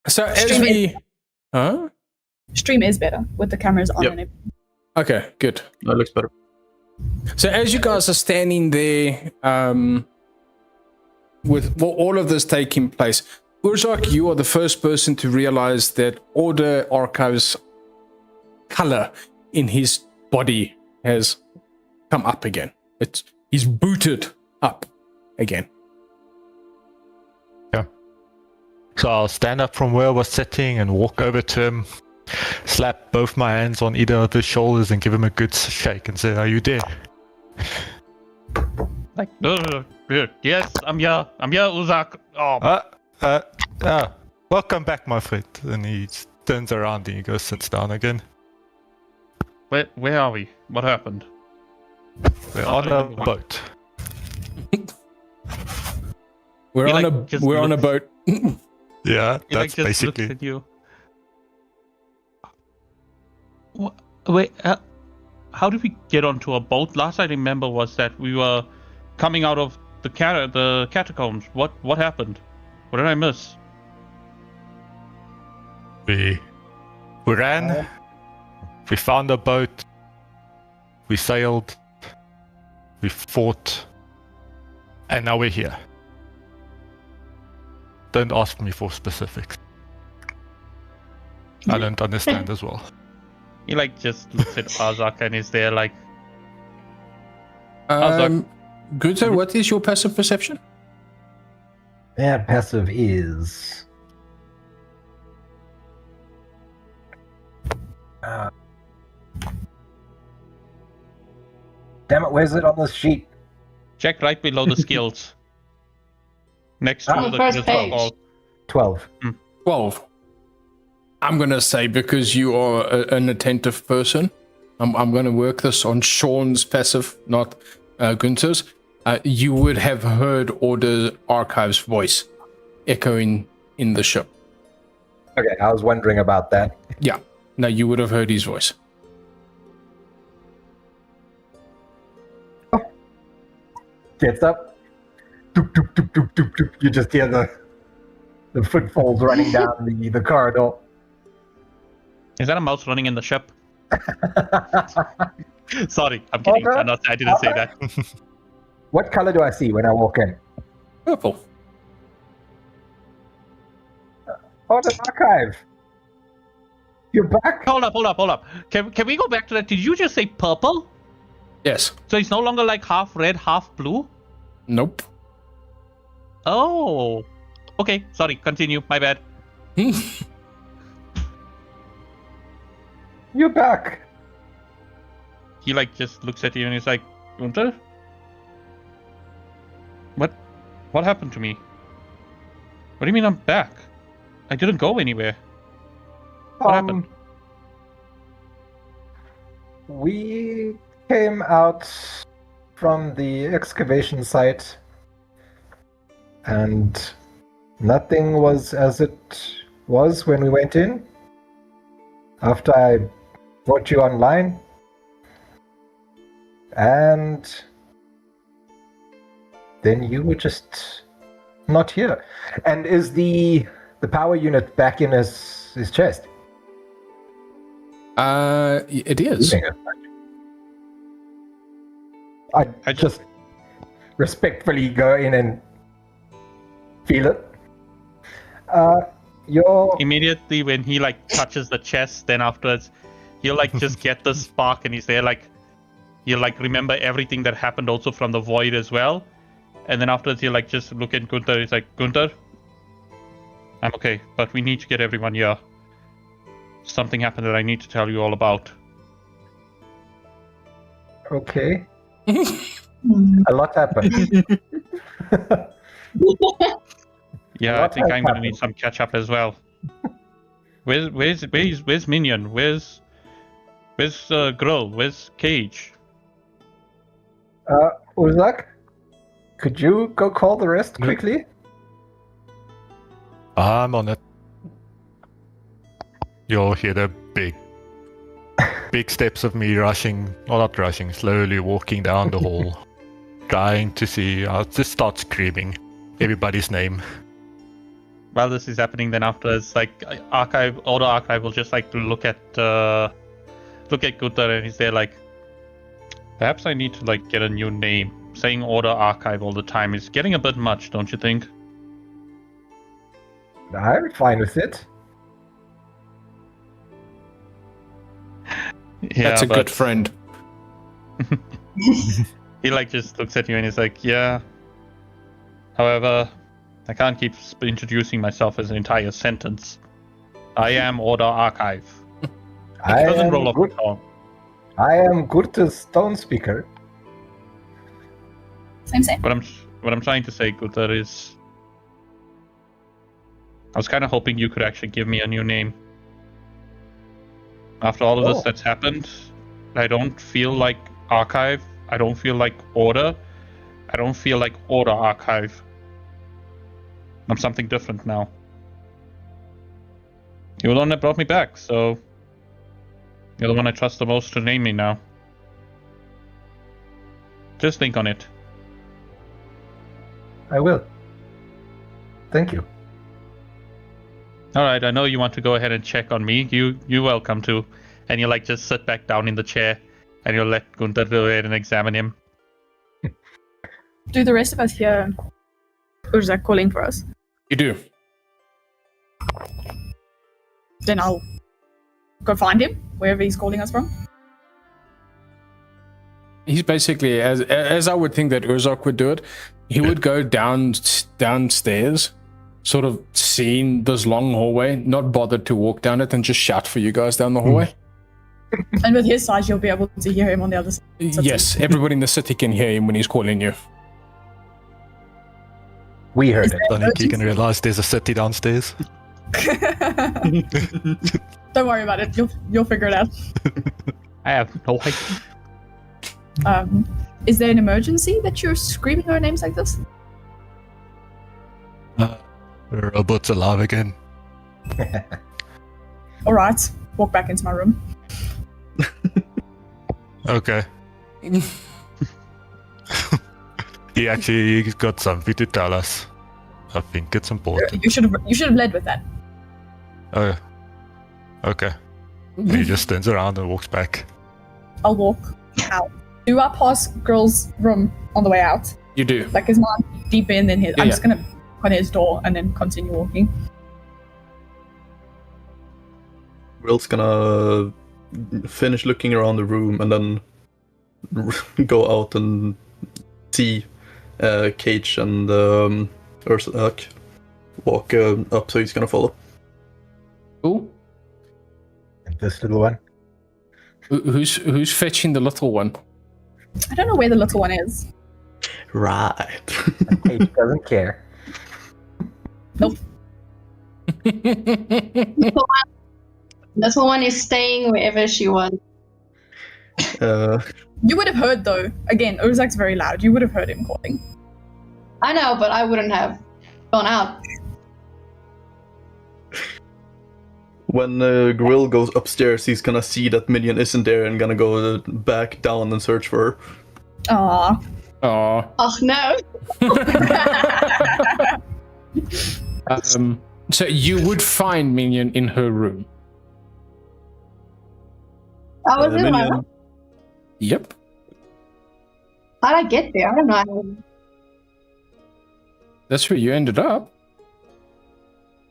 So as Stream we, huh? Stream is better with the cameras on Yep. and everything. Okay, good. That looks better. So as you guys are standing there, with all of this taking place, Urzak, you are the first person to realize that Order Archive's color in his body has come up again. He's booted up again. So I'll stand up from where I was sitting and walk over to him, slap both my hands on either of his shoulders and give him a good shake and say, "Are you there?" Like, yes, I'm here, Uzak. Oh, Welcome back, my friend. And he turns around and he goes, sits down again. where are we? What happened? We're on a boat. We're He, on like, a just we're on a looks- boat. Yeah, He like that's just basically. looks at you. Wait, how did we get onto a boat? Last I remember was that we were coming out of the catacombs. What happened? What did I miss? We ran. We found a boat. We sailed. We fought. And now we're here. Don't ask me for specifics. I don't understand as well. He like just looks at Arzak and is there like, Gunther, what is your passive perception? Yeah, passive is. Damn it, where's it on this sheet? check right below the skills. Next to On the the first skills page. all. 12. 12. I'm going to say, because you are an attentive person, I'm going to work this on Sean's passive, not Gunther's. You would have heard Order Archive's voice echoing in the ship. Okay, I was wondering about that. Yeah. No, you would have heard his voice. Gets up. Doop, doop, doop, doop, doop, doop. You just hear the footfalls running down the corridor. Is that a mouse running in the ship? Sorry, I'm kidding. Okay. I didn't say that. What color do I see when I walk in? Purple. Oh, the archive. You're back? Hold up. Can we go back to that? Did you just say purple? Yes. So it's no longer like half red, half blue? Nope. Oh. Okay, sorry, continue. My bad. You're back. He like just looks at you and he's like, Gunther? What happened to me? What do you mean I'm back? I didn't go anywhere. What happened? We came out from the excavation site and nothing was as it was when we went in. After I brought you online. And then you were just not here. And is the power unit back in his chest? It is. I just respectfully go in and feel it. Your Immediately when he like touches the chest, then afterwards he'll like just get the spark and he's there like he'll like remember everything that happened also from the void as well. And then afterwards he'll like just look at Gunther. He's like, Gunther, I'm okay, but we need to get everyone here. Something happened that I need to tell you all about. okay? A lot happened. Yeah, I What think has I'm gonna need happened? some catch up as well. Where's Minion? Where's Grill? Where's Cage? Urzak, could you go call the rest Yep. quickly? I'm on it. You'll hear the big steps of me rushing, or not rushing, slowly walking down the hall. trying to see. I'll just start screaming everybody's name. While this is happening, then afterwards, like Order Archive will just like look at Gunther, and he's there like, perhaps I need to like get a new name. Saying Order Archive all the time is getting a bit much, don't you think? I'm fine with it. Yeah, That's a good friend. He like just looks at you and he's like, yeah. However, I can't keep introducing myself as an entire sentence. I am Order Archive. It doesn't roll off the tongue. I am Gurta's Stone Speaker. Same. What I'm trying to say, Gunther, is I was kind of hoping you could actually give me a new name. After all of this that's happened, I don't feel like Archive. I don't feel like Order. I don't feel like Order Archive. I'm something different now. You're the one that brought me back, so you're the one I trust the most to name me now. Just think on it. I will. Thank you. Alright, I know you want to go ahead and check on me. You're welcome to. And you like just sit back down in the chair and you'll let Gunther go ahead and examine him. Do the rest of us hear Urzak calling for us? You do. Then I'll go find him, wherever he's calling us from. He's basically, as I would think that Urzak would do it, he would go downstairs, sort of seeing this long hallway, not bothered to walk down it, and just shout for you guys down the hallway. And with his size, you'll be able to hear him on the other side. Yes, everybody in the city can hear him when he's calling you. We heard it. Don't think you can realize there's a city downstairs. Don't worry about it. You'll figure it out. I have no idea. Is there an emergency that you're screaming our names like this? Robot's alive again. All right. Walk back into my room. Okay. He's got something to tell us. I think it's important. You should have led with that. Oh, okay. He just turns around and walks back. I'll walk out. Do I pass girl's room on the way out? You do. Like, is mine deeper in than his? Yeah, I'm just gonna on his door and then continue walking. Will's gonna finish looking around the room and then go out and see Cage and Urzak walk up, so he's gonna follow. Cool. And this little one. Who's fetching the little one? I don't know where the little one is. Right. And Paige doesn't care. Nope. Little one is staying wherever she wants. You would have heard though. Again, Urzak's very loud. You would have heard him calling. I know, but I wouldn't have gone out. When Grill goes upstairs, he's gonna see that Minion isn't there and gonna go back down and search for her. Aww. Aw. Oh no! So you would find Minion in her room. I was in my Minion, room. Yep. How'd I get there? I don't know. That's where you ended up.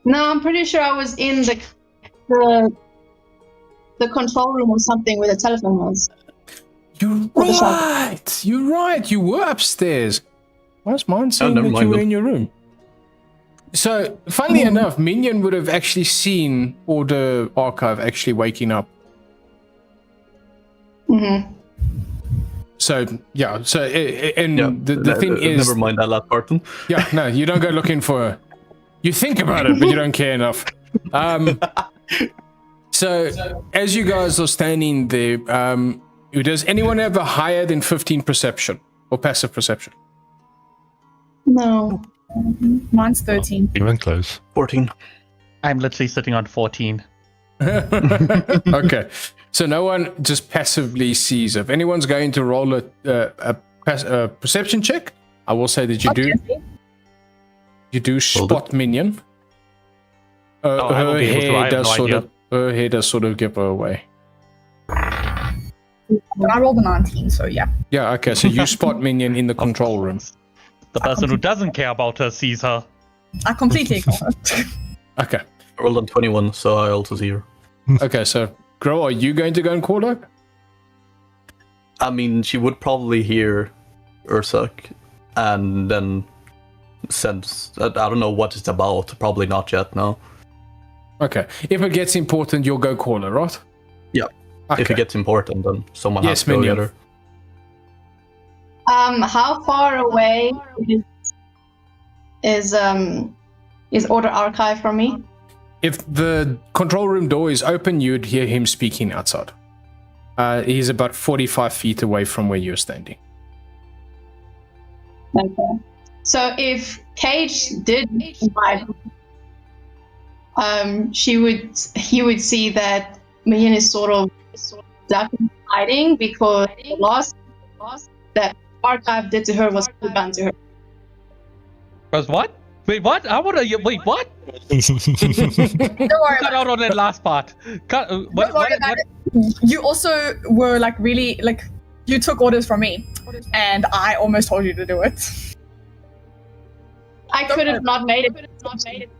No, I'm pretty sure I was in the control room or something where the telephone was. You're Or the shop. right. You're right. You were upstairs. Why's mine saying never that mind you were then. in your room? So, funnily enough, Minion would have actually seen Order Archive actually waking up. Mm-hmm. So, yeah. So, and yeah, the thing is... never mind that last part. Then. Yeah, no, you don't go looking for her. You think about it, but you don't care enough. So, as you guys are standing there, does anyone have a higher than 15 perception or passive perception? No. Mine's 13. Even close. 14. I'm literally sitting on 14. Okay, so no one just passively sees. If anyone's going to roll a perception check. I will say that you do. Obviously. You do spot minion. I won't Her be able to. I hair have does no sort idea. of. Her hair does sort of give her away. But I rolled a 19, so yeah. Yeah. Okay. So you spot minion in the control room. The person who doesn't care about her sees her. I completely ignore it. Okay. I rolled on 21, so I also see her. Okay. So Grow, are you going to go and call her? I mean, she would probably hear Ursak and then sense. I don't know what it's about. Probably not yet, no. Okay. If it gets important, you'll go call her, right? Yeah. Okay. If it gets important, then someone Yes, has to go minion. get her. How far away is Order Archive from me? If the control room door is open, you'd hear him speaking outside. He's about 45 feet away from where you're standing. Okay. So if Cage did invite, he would see that Minion is sort of ducking, hiding, because the loss that Archive did to her was done to her. Was what? Wait, what? I want to. Wait, what? Don't worry Cut about out on that last part. Cut. it. Don't worry about it. You also were like really like you took orders from me, and I almost told you to do it. I could have not made it.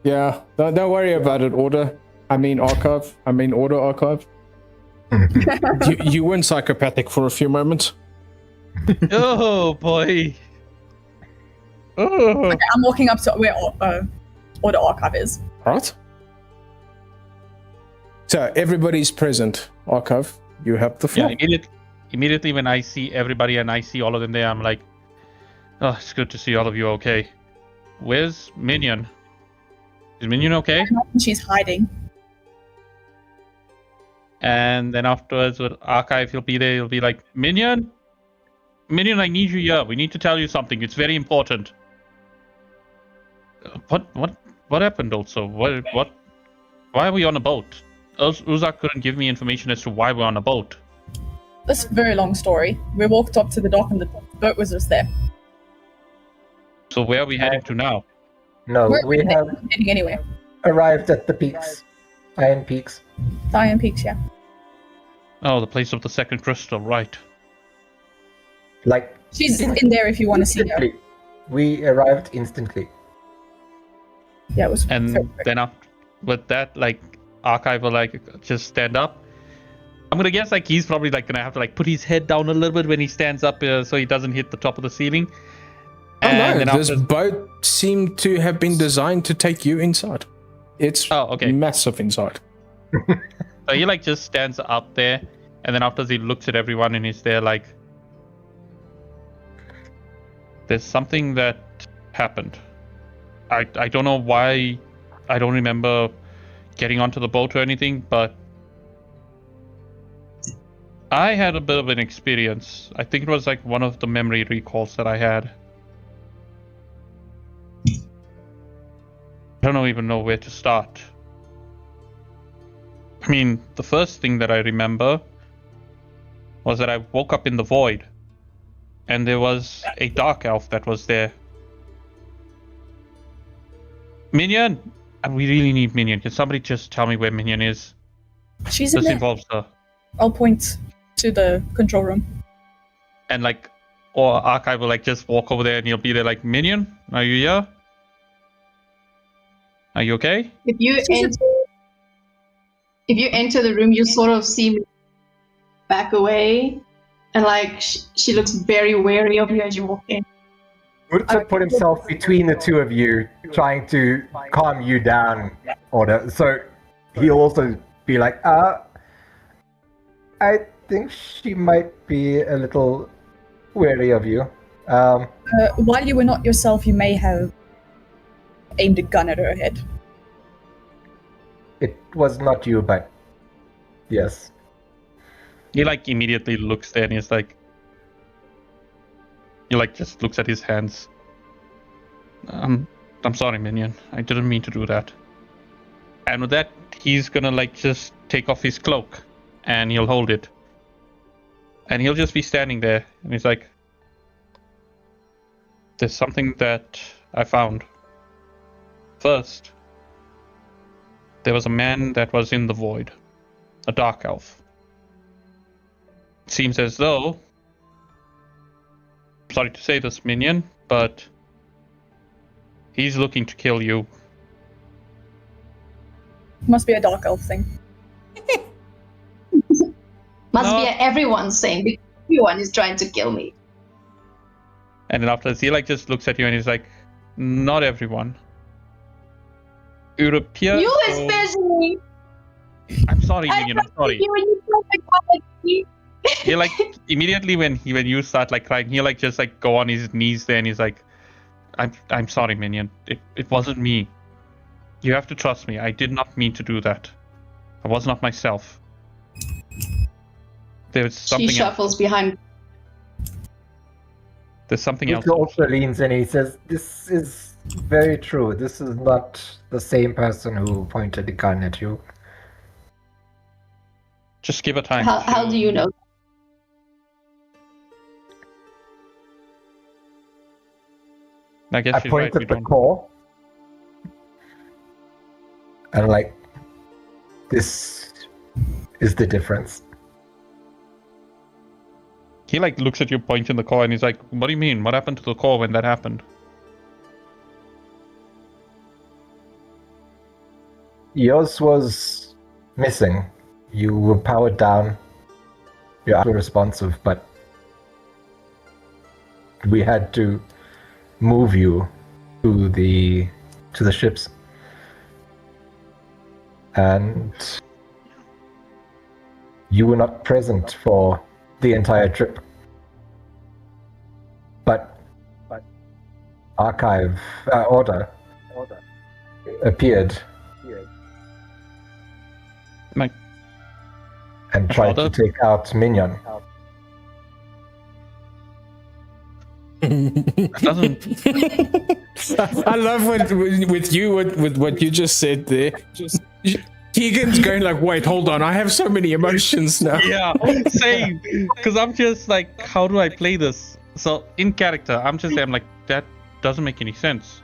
Yeah, don't worry about it, Order. Order Archive. you weren't psychopathic for a few moments. Oh boy. Oh. Okay, I'm walking up to where Order Archive is. Right? So everybody's present. Archive, you have the floor. Yeah, immediately when I see everybody and I see all of them there, I'm like, oh, it's good to see all of you okay. Where's Minion? Is Minion okay? She's hiding. And then afterwards with Archive, he'll be there, he'll be like, Minion, I need you here. We need to tell you something. It's very important. What happened also? What? Why are we on a boat? Uzak couldn't give me information as to why we're on a boat. This is a very long story. We walked up to the dock and the boat was just there. So where are we heading to now? No, we have heading anywhere. arrived at the peaks. Iron Peaks. Iron Peaks, yeah. Oh, the place of the second crystal, right. Like, She's in there if you want to see her. instantly. We arrived instantly. Yeah, it was. And very quick. then after with that, like Archive will like just stand up. I'm gonna guess like he's probably like gonna have to like put his head down a little bit when he stands up so he doesn't hit the top of the ceiling. Oh And no, then this after- boat seemed to have been designed to take you inside. It's Oh, okay. massive inside. So he like just stands up there, and then after he looks at everyone and he's there like, there's something that happened. I don't know why. I don't remember getting onto the boat or anything, but I had a bit of an experience. I think it was like one of the memory recalls that I had. I don't even know where to start. I mean, the first thing that I remember was that I woke up in the void, and there was a dark elf that was there. Minion! We really need Minion. Can somebody just tell me where Minion is? She's in This there. involves her. I'll point to the control room. And like, or Archive will like just walk over there and he'll be there like, Minion, are you here? Are you okay? If you enter the room, you sort of see me back away, and like she looks very wary of you as you walk in. Urza put himself between the two of you, trying to calm you down, Order. So he'll also be like, I think she might be a little wary of you. While you were not yourself, you may have aimed a gun at her head. It was not you, but yes. He like immediately looks there and he's like, he like just looks at his hands. I'm sorry, Minion. I didn't mean to do that. And with that, he's gonna like just take off his cloak and he'll hold it. And he'll just be standing there, and he's like, "There's something that I found. First, there was a man that was in the void, a dark elf. It seems as though, sorry to say this, minion, but he's looking to kill you." Must be a dark elf thing. Must No. be everyone's saying because everyone is trying to kill me. And then after this, he like just looks at you and he's like, "Not everyone. European." You especially. I'm sorry, minion. I'm sorry. You when you talk like me. He like immediately when you start like crying, he like just like go on his knees there and he's like, I'm sorry, minion. It wasn't me. You have to trust me. I did not mean to do that. I was not myself. There's She something else. shuffles behind. There's something else. He also leans in. He says, "This is very true. This is not the same person who pointed the gun at you." Just give her time. How do you know? I guess I she's right. point We at the don't. core. And like, this is the difference. He like looks at you, point in the core, and he's like, "What do you mean? What happened to the core when that happened?" Yours was missing. You were powered down. You're responsive, but we had to move you to the ships. And you were not present for the entire trip. But Archive Order appeared Like, and tried to Order? take out Minion. doesn't. I love with what you just said there. Keegan's going like, wait, hold on, I have so many emotions now. Yeah, same. Because I'm just like, how do I play this? So in character, I'm like, that doesn't make any sense.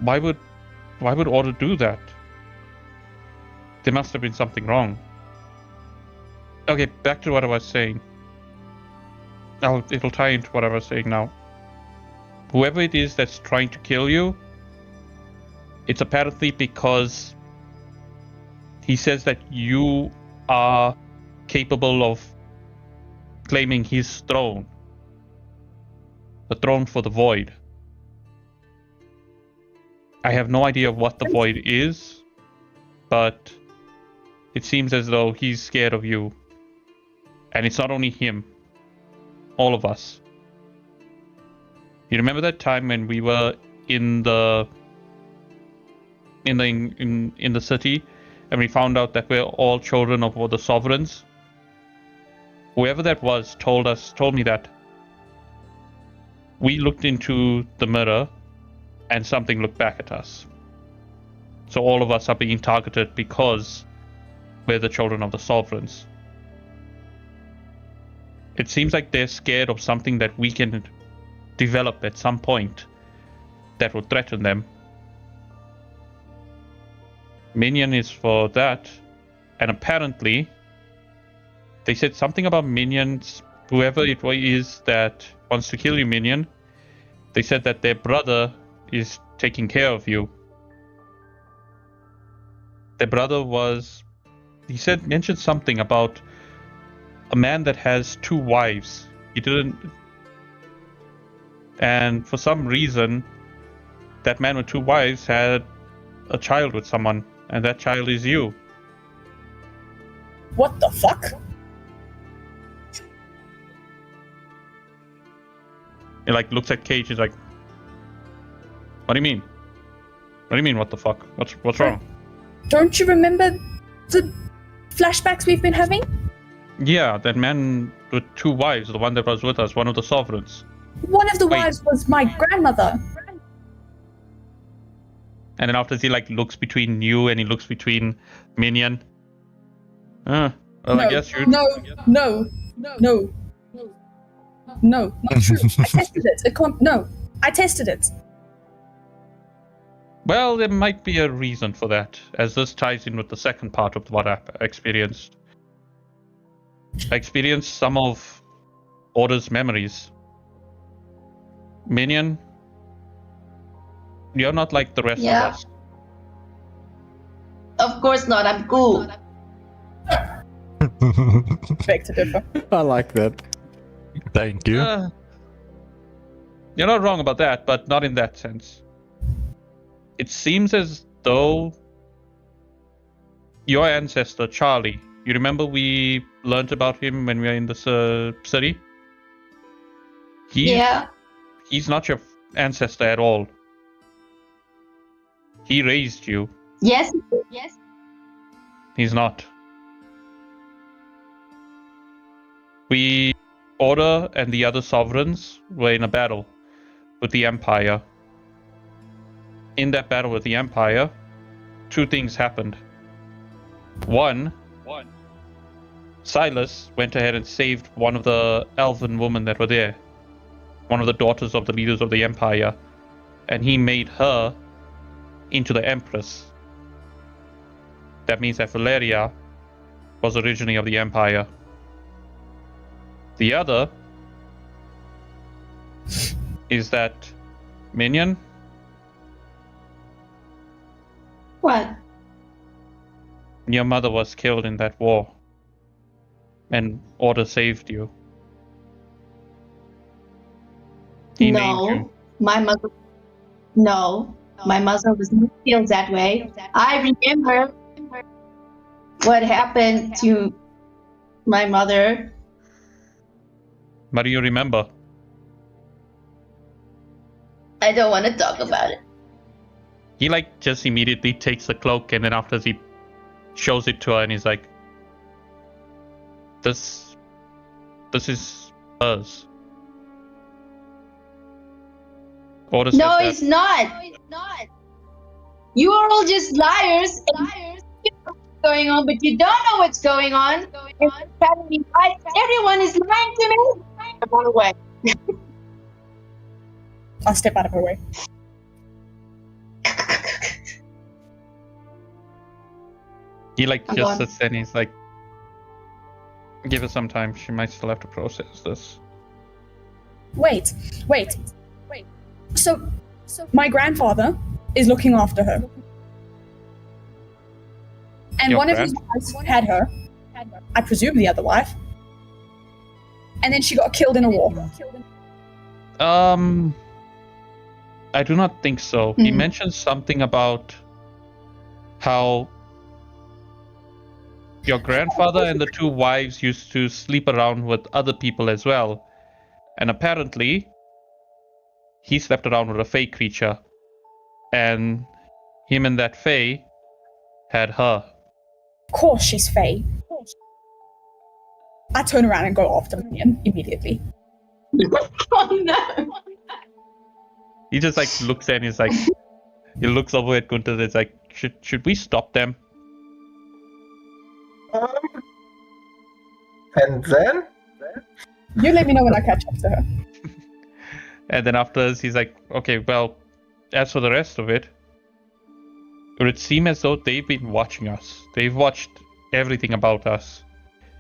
Why would Order do that? There must have been something wrong. Okay, back to what I was saying. It'll tie into what I was saying now. Whoever it is that's trying to kill you, it's apparently because he says that you are capable of claiming his throne. The throne for the Void. I have no idea what the Void is, but it seems as though he's scared of you. And it's not only him. All of us. You remember that time when we were in the city and we found out that we're all children of the sovereigns? Whoever that was told me that. We looked into the mirror and something looked back at us. So all of us are being targeted because we're the children of the sovereigns. It seems like they're scared of something that we can develop at some point that will threaten them. Minion is for that, and apparently they said something about minions. Whoever it is that wants to kill you, Minion, they said that their brother is taking care of you. Their brother mentioned something about a man that has 2 wives. He didn't. And for some reason, that man with 2 wives had a child with someone, and that child is you. What the fuck? He like looks at Cage. He's like, "What do you mean? What do you mean? What the fuck? What's wrong?" Don't you remember the flashbacks we've been having? Yeah, that man with 2 wives, the one that was with us, one of the sovereigns. One of the Wait. wives was my grandmother. And then after he like looks between you and he looks between Minion. Well, I guess you. No. No. No, not true. I tested it. It can't. No, I tested it. Well, there might be a reason for that, as this ties in with the second part of what I experienced. I experienced some of Order's memories. Minion, you're not like the rest Yeah. of us. Of course not. I'm cool. Beg to differ. I like that. Thank you. You're not wrong about that, but not in that sense. It seems as though your ancestor, Charlie, you remember we learned about him when we were in the city? Yeah. He's not your ancestor at all. He raised you. Yes. He's not. We, Order and the other sovereigns, were in a battle with the Empire. In that battle with the Empire, two things happened. One, Silas went ahead and saved one of the elven women that were there, one of the daughters of the leaders of the Empire, and he made her into the Empress. That means that Valeria was originally of the Empire. The other is that Minion, What? your mother was killed in that war, and Order saved you. He named you. My mother. No, my mother was not killed that way. I remember what happened to my mother. But do you remember? I don't want to talk about it. He just immediately takes the cloak, and then after he shows it to her, and he's like, This is hers. Order says No, that. it's not. You are all just liars. You know what's going on, but you don't know what's going on. And telling me, everyone is lying to me. Run away. I'll step out of her way. He I'm just gone. sits there and he's like, give her some time. She might still have to process this. Wait. So my grandfather is looking after her. And Your one of his wives had her. I presume the other wife. And then she got killed in a war. I do not think so. He Mhm. mentioned something about how your grandfather and the two wives used to sleep around with other people as well. And apparently, he slept around with a Fae creature. And him and that Fae had her. Of course she's Faye. I turn around and go after Minion immediately. Oh no. He just looks at and he's like, he looks over at Gunther and it's like, should we stop them? And then? You let me know when I catch up to her. And then afterwards, he's like, okay, well, as for the rest of it, it would seem as though they've been watching us. They've watched everything about us.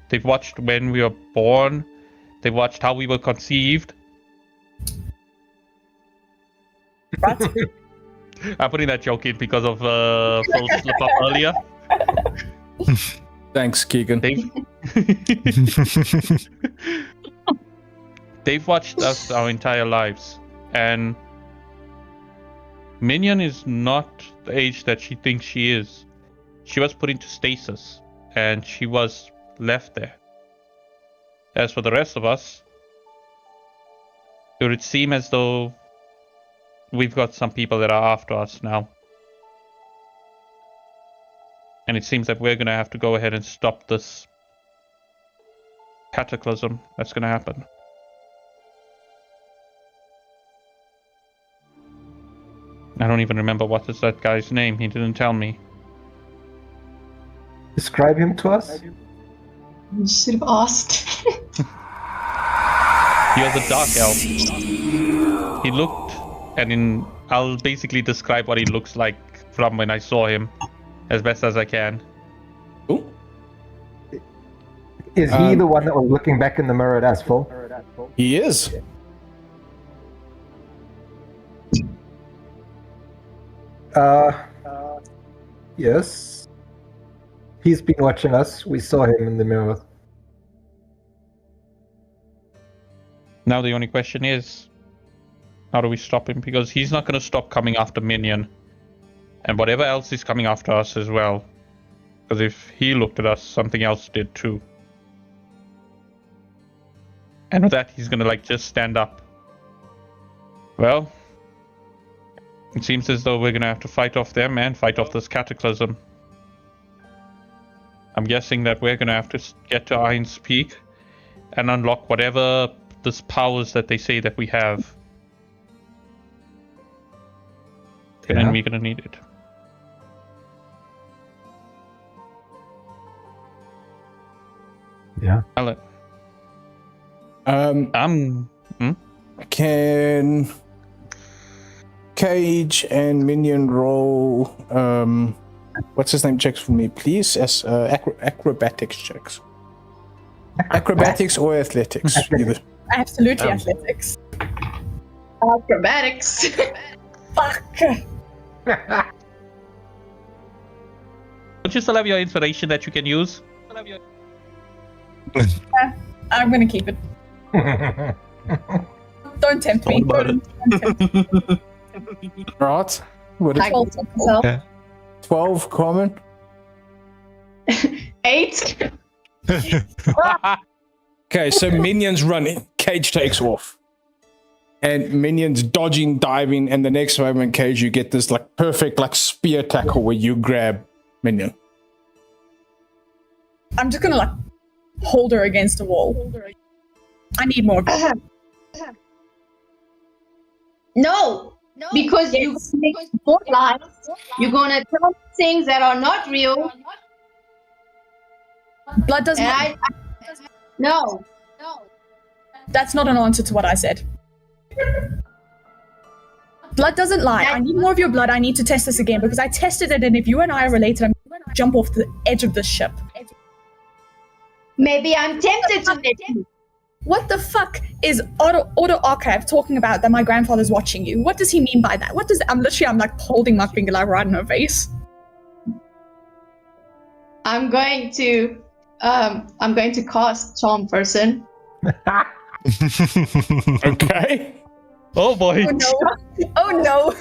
They've watched when we were born. They've watched how we were conceived. What? I'm putting that joke in because of Phil's slip up earlier. Thanks, Keegan. They've watched us our entire lives, and Minion is not the age that she thinks she is. She was put into stasis, and she was left there. As for the rest of us, it would seem as though we've got some people that are after us now. And it seems that we're going to have to go ahead and stop this cataclysm that's going to happen. I don't even remember what is that guy's name. He didn't tell me. Describe him to us. You should have asked. He was a dark elf. He looked, and I'll basically describe what he looks like from when I saw him, as best as I can. Ooh. Is he the one that was looking back in the mirror at Asphalt? He is. Yes. He's been watching us. We saw him in the mirror. Now the only question is, how do we stop him? Because he's not going to stop coming after Minion. And whatever else is coming after us as well. Because if he looked at us, something else did too. And with that, he's going to just stand up. Well, it seems as though we're going to have to fight off them and fight off this cataclysm. I'm guessing that we're going to have to get to Iron's Peak and unlock whatever this powers that they say that we have. And then we're going to need it. Yeah. Alan. Can Cage and Minion roll what's his name checks for me, please? As acrobatics checks. Acrobatics or athletics, either. Absolutely athletics. Acrobatics. Fuck. Don't you still have your inspiration that you can use? I'm gonna keep it. Don't tempt me. Don't tempt me. Right. What is I can tell myself. 12 common? 8. Okay, so Minion's running. Cage takes off. And Minion's dodging, diving, and the next moment, Cage, you get this perfect spear tackle where you grab Minion. I'm just gonna hold her against the wall. I need more. No, because you make more lies. You're gonna tell things that are not real. Blood does And not. No. That's not an answer to what I said. Blood doesn't lie. I need more of your blood. I need to test this again because I tested it, and if you and I are related, I'm gonna jump off the edge of this ship. Maybe I'm tempted to let you. What the fuck is Auto Archive talking about that my grandfather's watching you? What does he mean by that? I'm holding my finger right in her face. I'm going to cast Charm Person. Okay. Oh boy. Oh no. Oh no.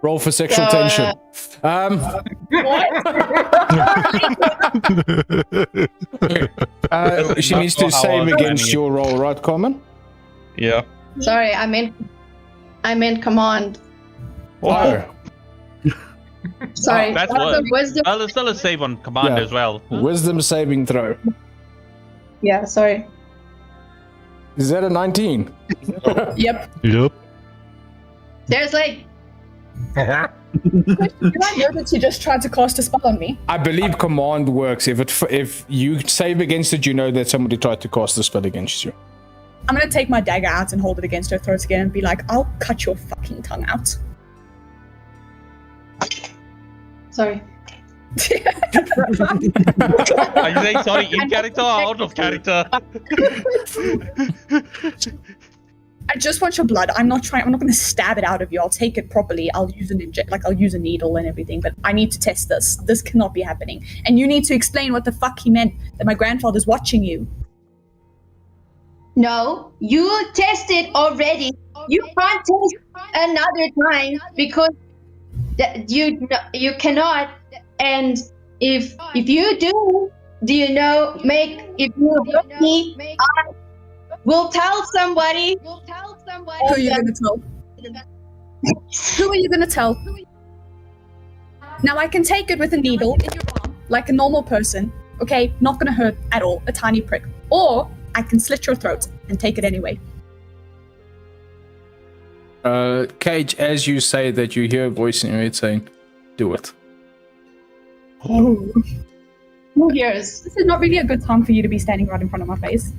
Roll for sexual tension. She needs to save against your roll, right, Common? Yeah. Sorry, I meant command. Oh. Sorry. That's that was what. a wisdom. Well, it's still a save on command Yeah. as well. Wisdom saving throw. Yeah, sorry. Is that a 19? Yep. Yep. There's Did I know that you just tried to cast a spell on me? I believe command works. If you save against it, you know that somebody tried to cast the spell against you. I'm gonna take my dagger out and hold it against her throat again and be like, I'll cut your fucking tongue out. sorry. Are you saying sorry in character or out of character? I just want your blood. I'm not gonna stab it out of you. I'll take it properly. I'll use I'll use a needle and everything, but I need to test this. This cannot be happening. And you need to explain what the fuck he meant that my grandfather's watching you. No, you tested already. You can't test another time because you cannot. And if you do you know? If you hurt me, I will tell somebody. Who are you gonna tell? Who are you gonna tell? Now I can take it with a needle in your arm, like a normal person. Okay, not gonna hurt at all, a tiny prick. Or I can slit your throat and take it anyway. Cage, as you say that, you hear a voice in your head saying, "Do it." Oh. Who hears? This is not really a good time for you to be standing right in front of my face.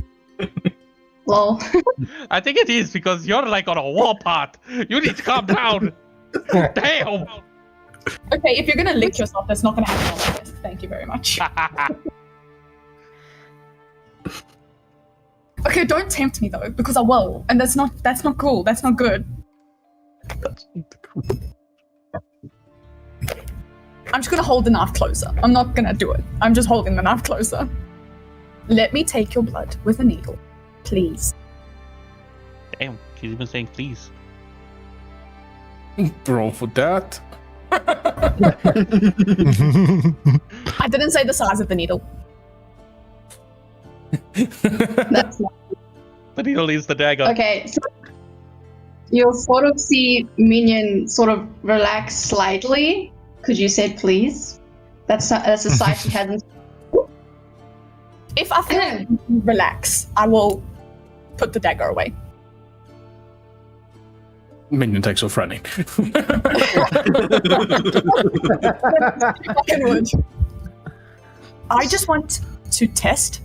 Lol. I think it is because you're like on a warpath. You need to calm down. Damn. Okay, if you're gonna lick yourself, that's not gonna happen on my desk. Thank you very much. Okay, don't tempt me though, because I will, and that's not cool. That's not good. I'm just gonna hold the knife closer. I'm not gonna do it. I'm just holding the knife closer. Let me take your blood with a needle, please. Damn, she's even saying please. Roll for that. I didn't say the size of the needle. That's not. The needle is the dagger. Okay, so you'll sort of see Minion sort of relax slightly. Could you say please? That's a sight she hasn't. If I feel relax, I will put the dagger away. Minion takes off running. Fucking would. I just want to test.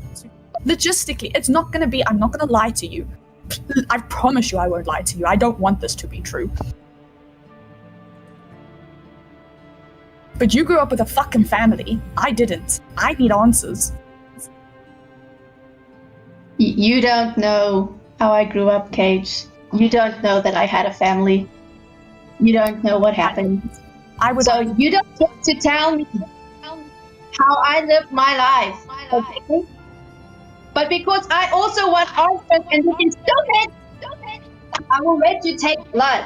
Logistically, it's not gonna be. I'm not gonna lie to you. I promise you, I won't lie to you. I don't want this to be true. But you grew up with a fucking family. I didn't. I need answers. You don't know how I grew up, Cage. You don't know that I had a family. You don't know what happened. I would. So you don't get to tell me how I lived my life. Okay? But because I also want answers and you can stop it, I will let you take blood.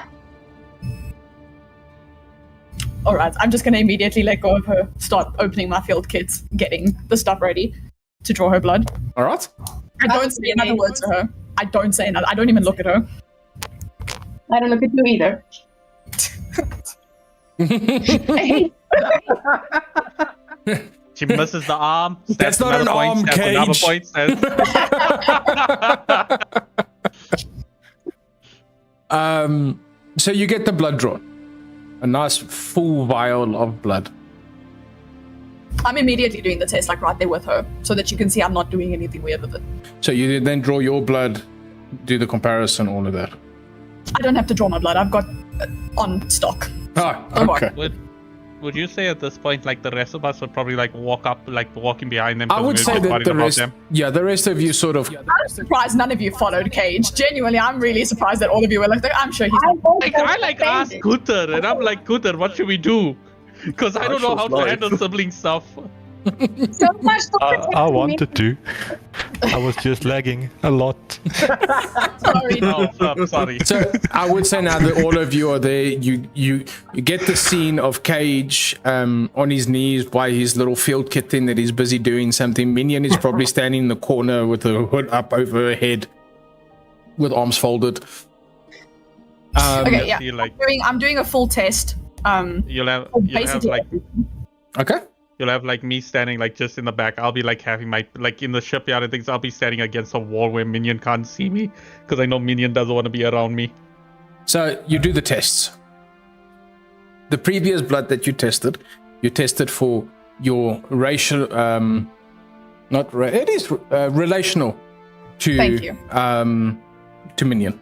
All right, I'm just gonna immediately let go of her. Start opening my field kits, getting the stuff ready to draw her blood. All right. I don't say another word to her. I don't say another. I don't even look at her. I don't look at you either. She misses the arm. That's not an arm, Another Cage. point. So you get the blood drawn. A nice full vial of blood. I'm immediately doing the test, like right there with her, so that you can see I'm not doing anything weird with it. So you then draw your blood, do the comparison, all of that. I don't have to draw my blood. I've got on stock. Oh, Don't worry. okay. Would you say at this point, like the rest of us would probably like walk up, like walking behind them? I would say that the rest, the rest of you sort of. I'm surprised none of you followed Cage. Genuinely, I'm really surprised that all of you were like, I'm sure he's not. I asked Gunther, and I'm like, Gunther, what should we do? Because I don't know how to handle sibling stuff. So much for I protecting me. wanted to. I was just lagging a lot. Sorry. No, I'm sorry. So I would say now that all of you are there, you get the scene of Cage on his knees by his little field kit thing that he's busy doing something. Minion is probably standing in the corner with the hood up over her head, with arms folded. Okay, yeah. Feel like I'm doing a full test. you'll have Basically, like Okay. you'll have like me standing like just in the back. I'll be like having my like in the shipyard and things. I'll be standing against a wall where Minion can't see me because I know Minion doesn't want to be around me. So you do the tests. The previous blood that you tested for your racial, relational to Thank you. To Minion.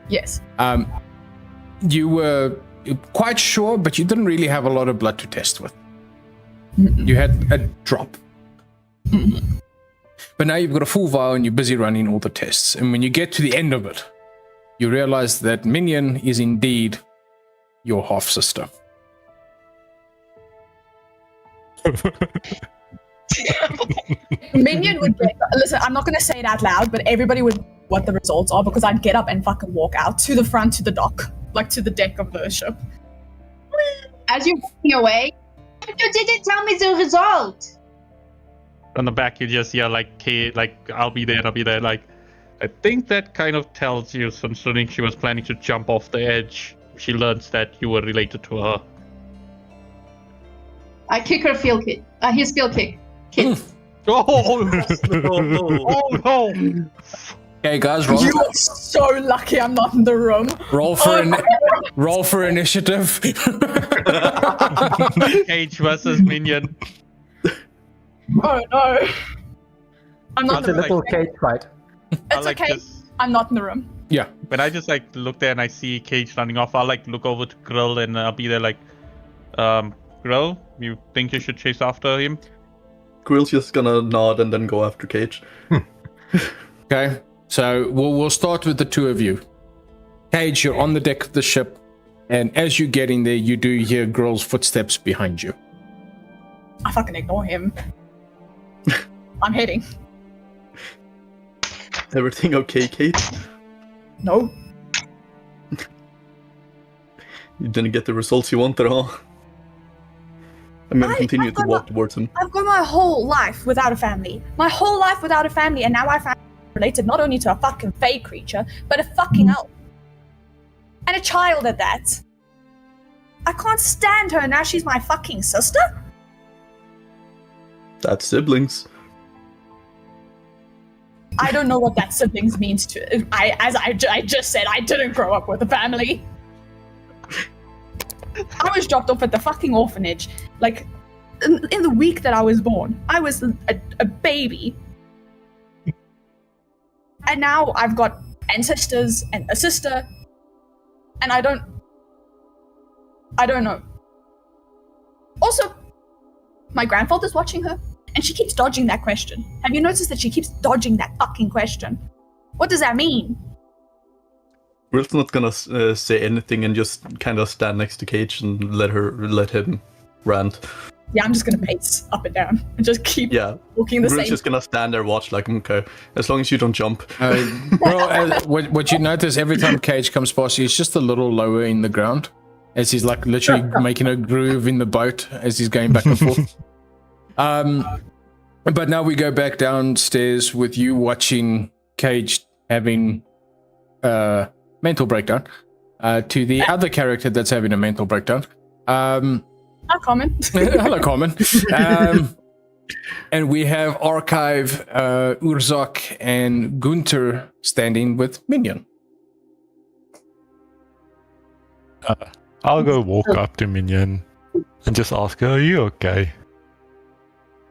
Yes. You were quite sure, but you didn't really have a lot of blood to test with. You had a drop. But now you've got a full vial and you're busy running all the tests. And when you get to the end of it, you realize that Minion is indeed your half sister. Minion would get, listen, I'm not going to say it out loud, but everybody would know what the results are because I'd get up and fucking walk out to the front, to the dock, like to the deck of the ship. As you're walking away, you didn't tell me the result. On the back, you just hear like, "K, like I'll be there." Like, I think that kind of tells you, considering she was planning to jump off the edge, she learns that you were related to her. I kick her field kick. His field kick. Oh no! Okay, guys, You are so lucky I'm not in the room. roll for initiative. Cage versus Minion. Oh no. I'm not It's a in the little room. cage fight. It's like okay. just I'm not in the room. Yeah. when I just like look there and I see Cage running off, I'll like look over to Grill and I'll be there like, Grill, you think you should chase after him? Grill's just gonna nod and then go after Cage. Okay. So we'll start with the two of you. Cage, you're on the deck of the ship, and as you get in there, you do hear Grill's footsteps behind you. I fucking ignore him. I'm heading. Everything okay, Cage? No. You didn't get the results you wanted, huh? I'm gonna continue I've to got walk towards him. I've gone my whole life without a family. My whole life without a family, and now I find related not only to a fucking fey creature, but a fucking elf. And a child at that. I can't stand her, now she's my fucking sister? That's siblings. I don't know what that siblings means to. I just said, I didn't grow up with a family. I was dropped off at the fucking orphanage, like, in the week that I was born. I was a baby. And now I've got ancestors and a sister, and I don't know. Also, my grandfather's watching her, and she keeps dodging that question. Have you noticed that she keeps dodging that fucking question? What does that mean? Grill's not gonna say anything and just kind of stand next to Cage and let him rant. Yeah, I'm just gonna pace up and down and just keep Yeah, walking the Grill's same. just gonna stand there, watch like, okay, as long as you don't jump. What you notice every time Cage comes past you, he's just a little lower in the ground, as he's like literally making a groove in the boat as he's going back and forth. But now we go back downstairs with you watching Cage having mental breakdown to the other character that's having a mental breakdown. Not common. Hello, Carmen. And we have Archive, Urzak, and Gunter standing with Minion. I'll go walk up to Minion and just ask her, are you okay?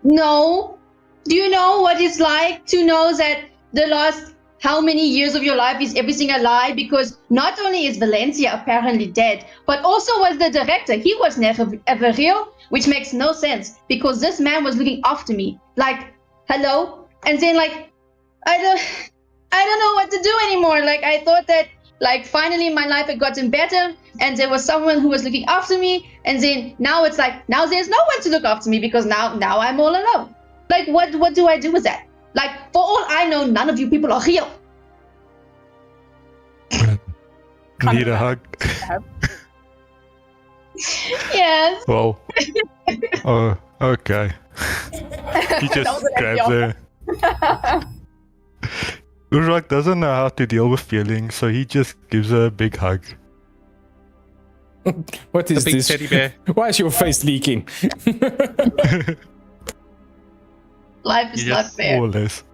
No. Do you know what it's like to know that the last how many years of your life is everything a lie? Because not only is Valencia apparently dead, but also was the director. He was never ever real, which makes no sense because this man was looking after me. Like, hello? And then like, I don't know what to do anymore. Like, I thought that like finally my life had gotten better and there was someone who was looking after me. And then now it's like, now there's no one to look after me because now I'm all alone. Like, what do I do with that? Like, for all I know, none of you people are real. Need a hug? Yes. Well, oh, okay. He just grabs her. Urzak doesn't know how to deal with feelings, so he just gives her a big hug. What is The big this? teddy bear. Why is your face leaking? Life is You not just- fair. More or less.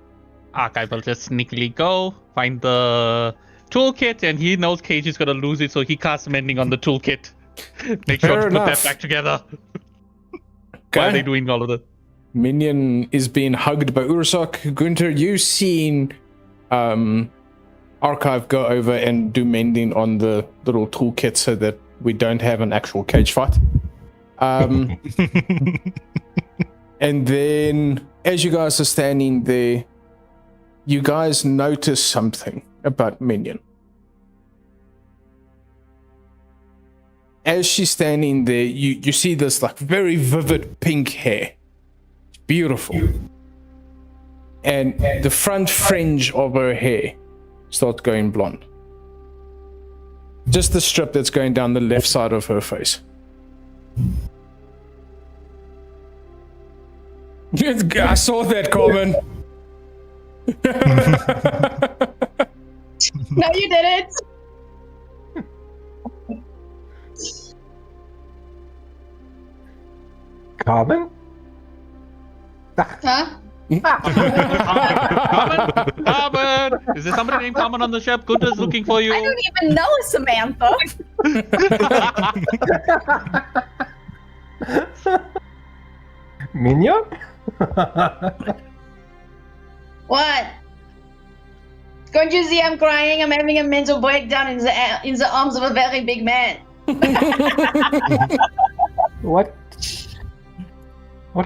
Archive will just sneakily go, find the toolkit, and he knows Cage is gonna lose it, so he casts mending on the toolkit. Make sure Fair to put enough. that back together. Okay. While they're doing all of that. Minion is being hugged by Urzak. Gunter, you've seen Archive go over and do mending on the little toolkit so that we don't have an actual cage fight. And then, as you guys are standing there, you guys notice something about Minion. As she's standing there, you see this like very vivid pink hair. It's beautiful. And the front fringe of her hair starts going blonde. Just the strip that's going down the left side of her face. I saw that, Corbin. No, you didn't. Carbon? Huh? Carmen! Is there somebody named Carmen on the ship? Gunter's looking for you. I don't even know Samantha. Minion? What? Can't you see I'm crying? I'm having a mental breakdown in the arms of a very big man. What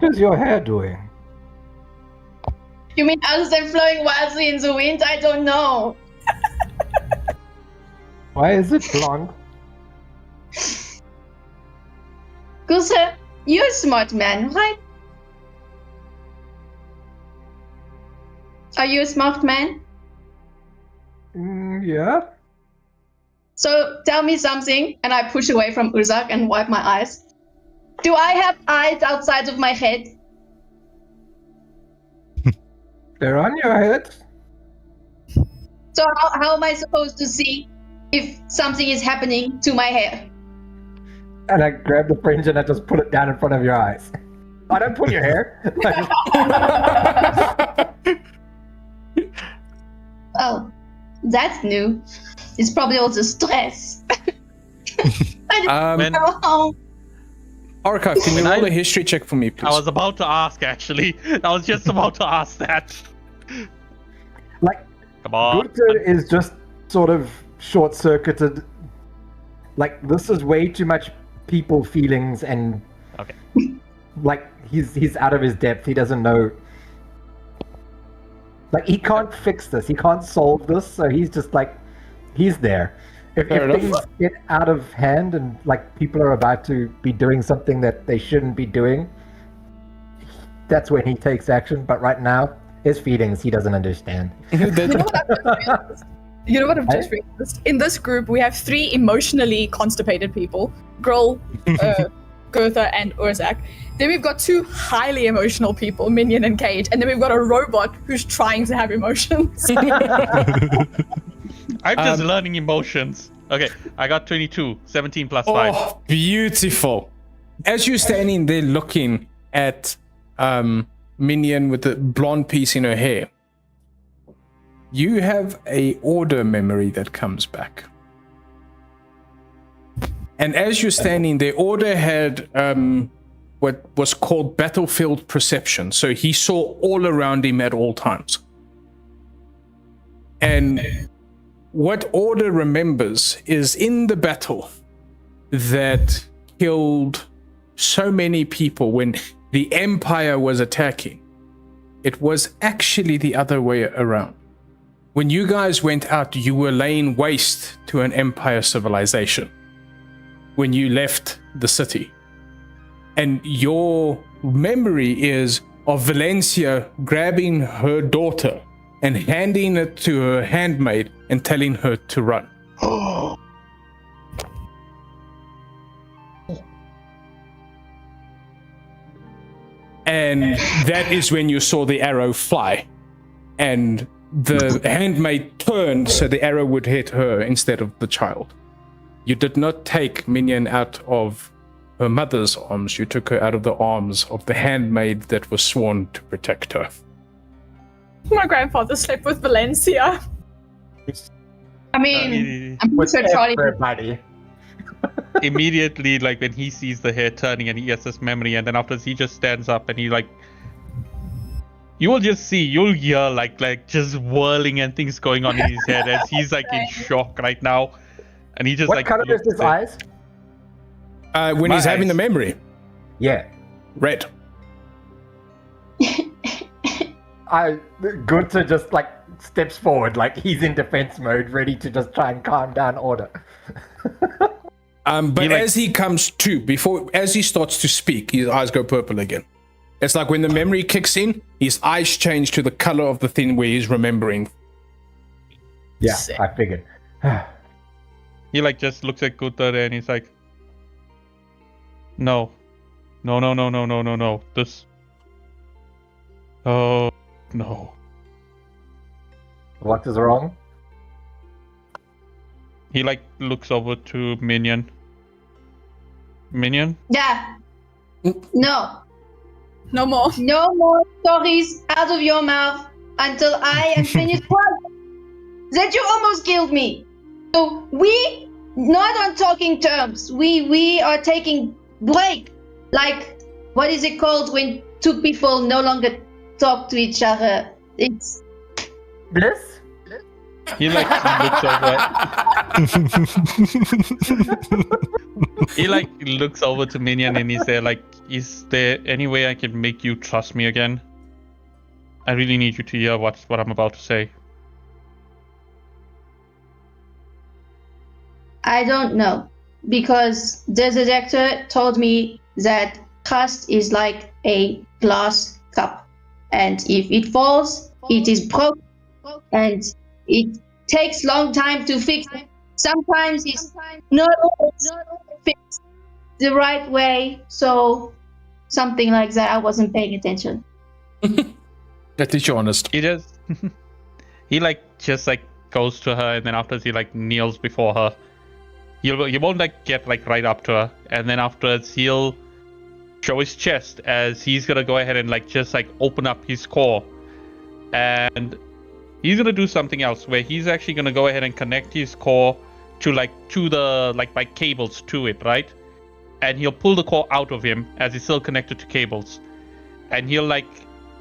is your hair doing? You mean other than flowing wildly in the wind? I don't know. Why is it blonde? Because you're a smart man, right? Are you a smart man? Yeah. So tell me something, and I push away from Urzak and wipe my eyes. Do I have eyes outside of my head? They're on your head. So how am I supposed to see if something is happening to my hair? And I grab the fringe and I just put it down in front of your eyes. I don't pull your hair. Oh, that's new. It's probably all the stress. I just go home. Archive, can you roll a history check for me, please? I was about to ask, actually. I was just about to ask that. Like, Come on. Gunther is just sort of short-circuited. Like, this is way too much people feelings and... Okay. Like, he's out of his depth. He doesn't know... Like, he can't fix this. He can't solve this, so he's just like... He's there. If things get out of hand and, like, people are about to be doing something that they shouldn't be doing, that's when he takes action. But right now, his feelings, he doesn't understand. You know what I've just realized? In this group, we have 3 emotionally constipated people. Grull, Gotha, and Urzak. Then we've got 2 highly emotional people, Minion and Cage. And then we've got a robot who's trying to have emotions. I'm just learning emotions. Okay, I got 22. 17 plus 5. Oh, beautiful. As you're standing there looking at Minion with the blonde piece in her hair, you have a order memory that comes back. And as you're standing there, Order had what was called battlefield perception. So he saw all around him at all times. And what Order remembers is in the battle that killed so many people when the Empire was attacking, it was actually the other way around. When you guys went out, you were laying waste to an Empire civilization when you left the city. And your memory is of Valencia grabbing her daughter and handing it to her handmaid and telling her to run. And that is when you saw the arrow fly. And the handmaid turned so the arrow would hit her instead of the child. You did not take Minion out of her mother's arms. You took her out of the arms of the handmaid that was sworn to protect her. My grandfather slept with Valencia. I mean, I'm With so sorry. everybody. Immediately, like when he sees the hair turning and he has this memory, and then after this, he just stands up and he like, you will just see, you'll hear like just whirling and things going on in his head as he's like in shock right now, and he just What like. color is his eyes? When My he's having the eyes. memory, Yeah. red. Gunther just like steps forward, like he's in defense mode, ready to just try and calm down Order. But as he comes to, as he starts to speak, his eyes go purple again. It's like when the memory kicks in, his eyes change to the color of the thing where he's remembering. Yeah, Sick. I figured. He like just looks at Gunther and he's like, no, this. Oh no. What is wrong? He like looks over to Minion. Minion? Yeah. No. No more. No more stories out of your mouth until I am finished. That you almost killed me. So we not on talking terms. We are taking break. Like, what is it called when 2 people no longer talk to each other? It's Bliss? He like looks over. He like looks over to Minion and he's there like, is there any way I can make you trust me again? I really need you to hear what I'm about to say. I don't know, because the detector told me that trust is like a glass cup, and if it falls, it is broken, and it takes long time to fix it. Sometimes it's not always fixed the right way, so something like that. I wasn't paying attention. That is honest. He just he just goes to her, and then afterwards he kneels before her. He won't get right up to her, and then afterwards he'll show his chest as he's gonna go ahead and just open up his core, and he's gonna do something else where he's actually gonna go ahead and connect his core to the by cables to it, right? And he'll pull the core out of him as it's still connected to cables, and he'll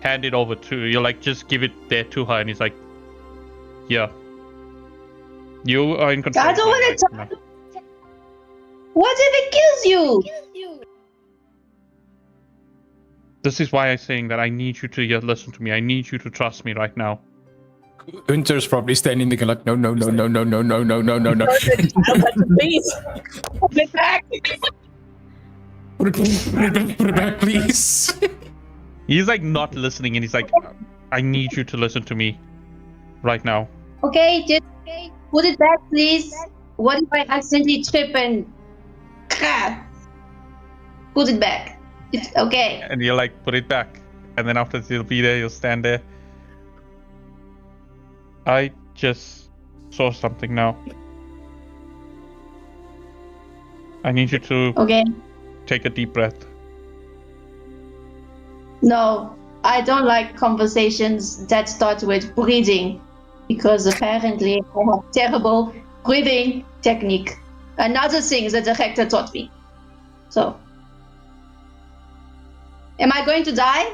hand it over to you'll just give it there to her, and he's like, yeah, you are in control. I don't want to talk. What if it kills you? This is why I'm saying that I need you to listen to me. I need you to trust me right now. Hunter's probably standing there like, no. Please. Put it back. Put it back, please. He's not listening, and he's like, I need you to listen to me right now. Okay, just put it back, please. What if I accidentally trip and put it back? It's okay. And you'll put it back, and then after you'll be there, you'll stand there. I just saw something now. I need you to take a deep breath. No, I don't like conversations that start with breathing, because apparently I have terrible breathing technique. Another thing the director taught me. So, am I going to die?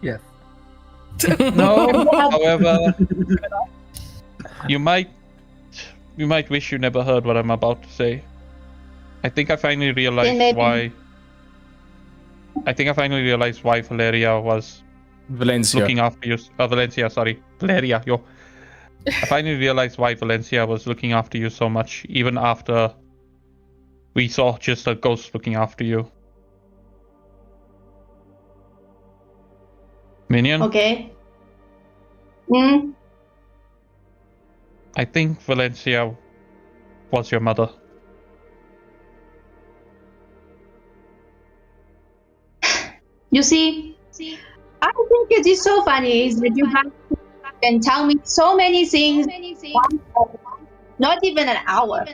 Yes. No, however, you might wish you never heard what I'm about to say. I think I finally realized why. I think I finally realized why Valeria was looking after you. Valencia, sorry, Valeria. Yo. I finally realized why Valencia was looking after you so much, even after we saw just a ghost looking after you. Minion? Okay. I think Valencia was your mother. You see, I think it is so funny is that you can tell me so many things, not even an hour,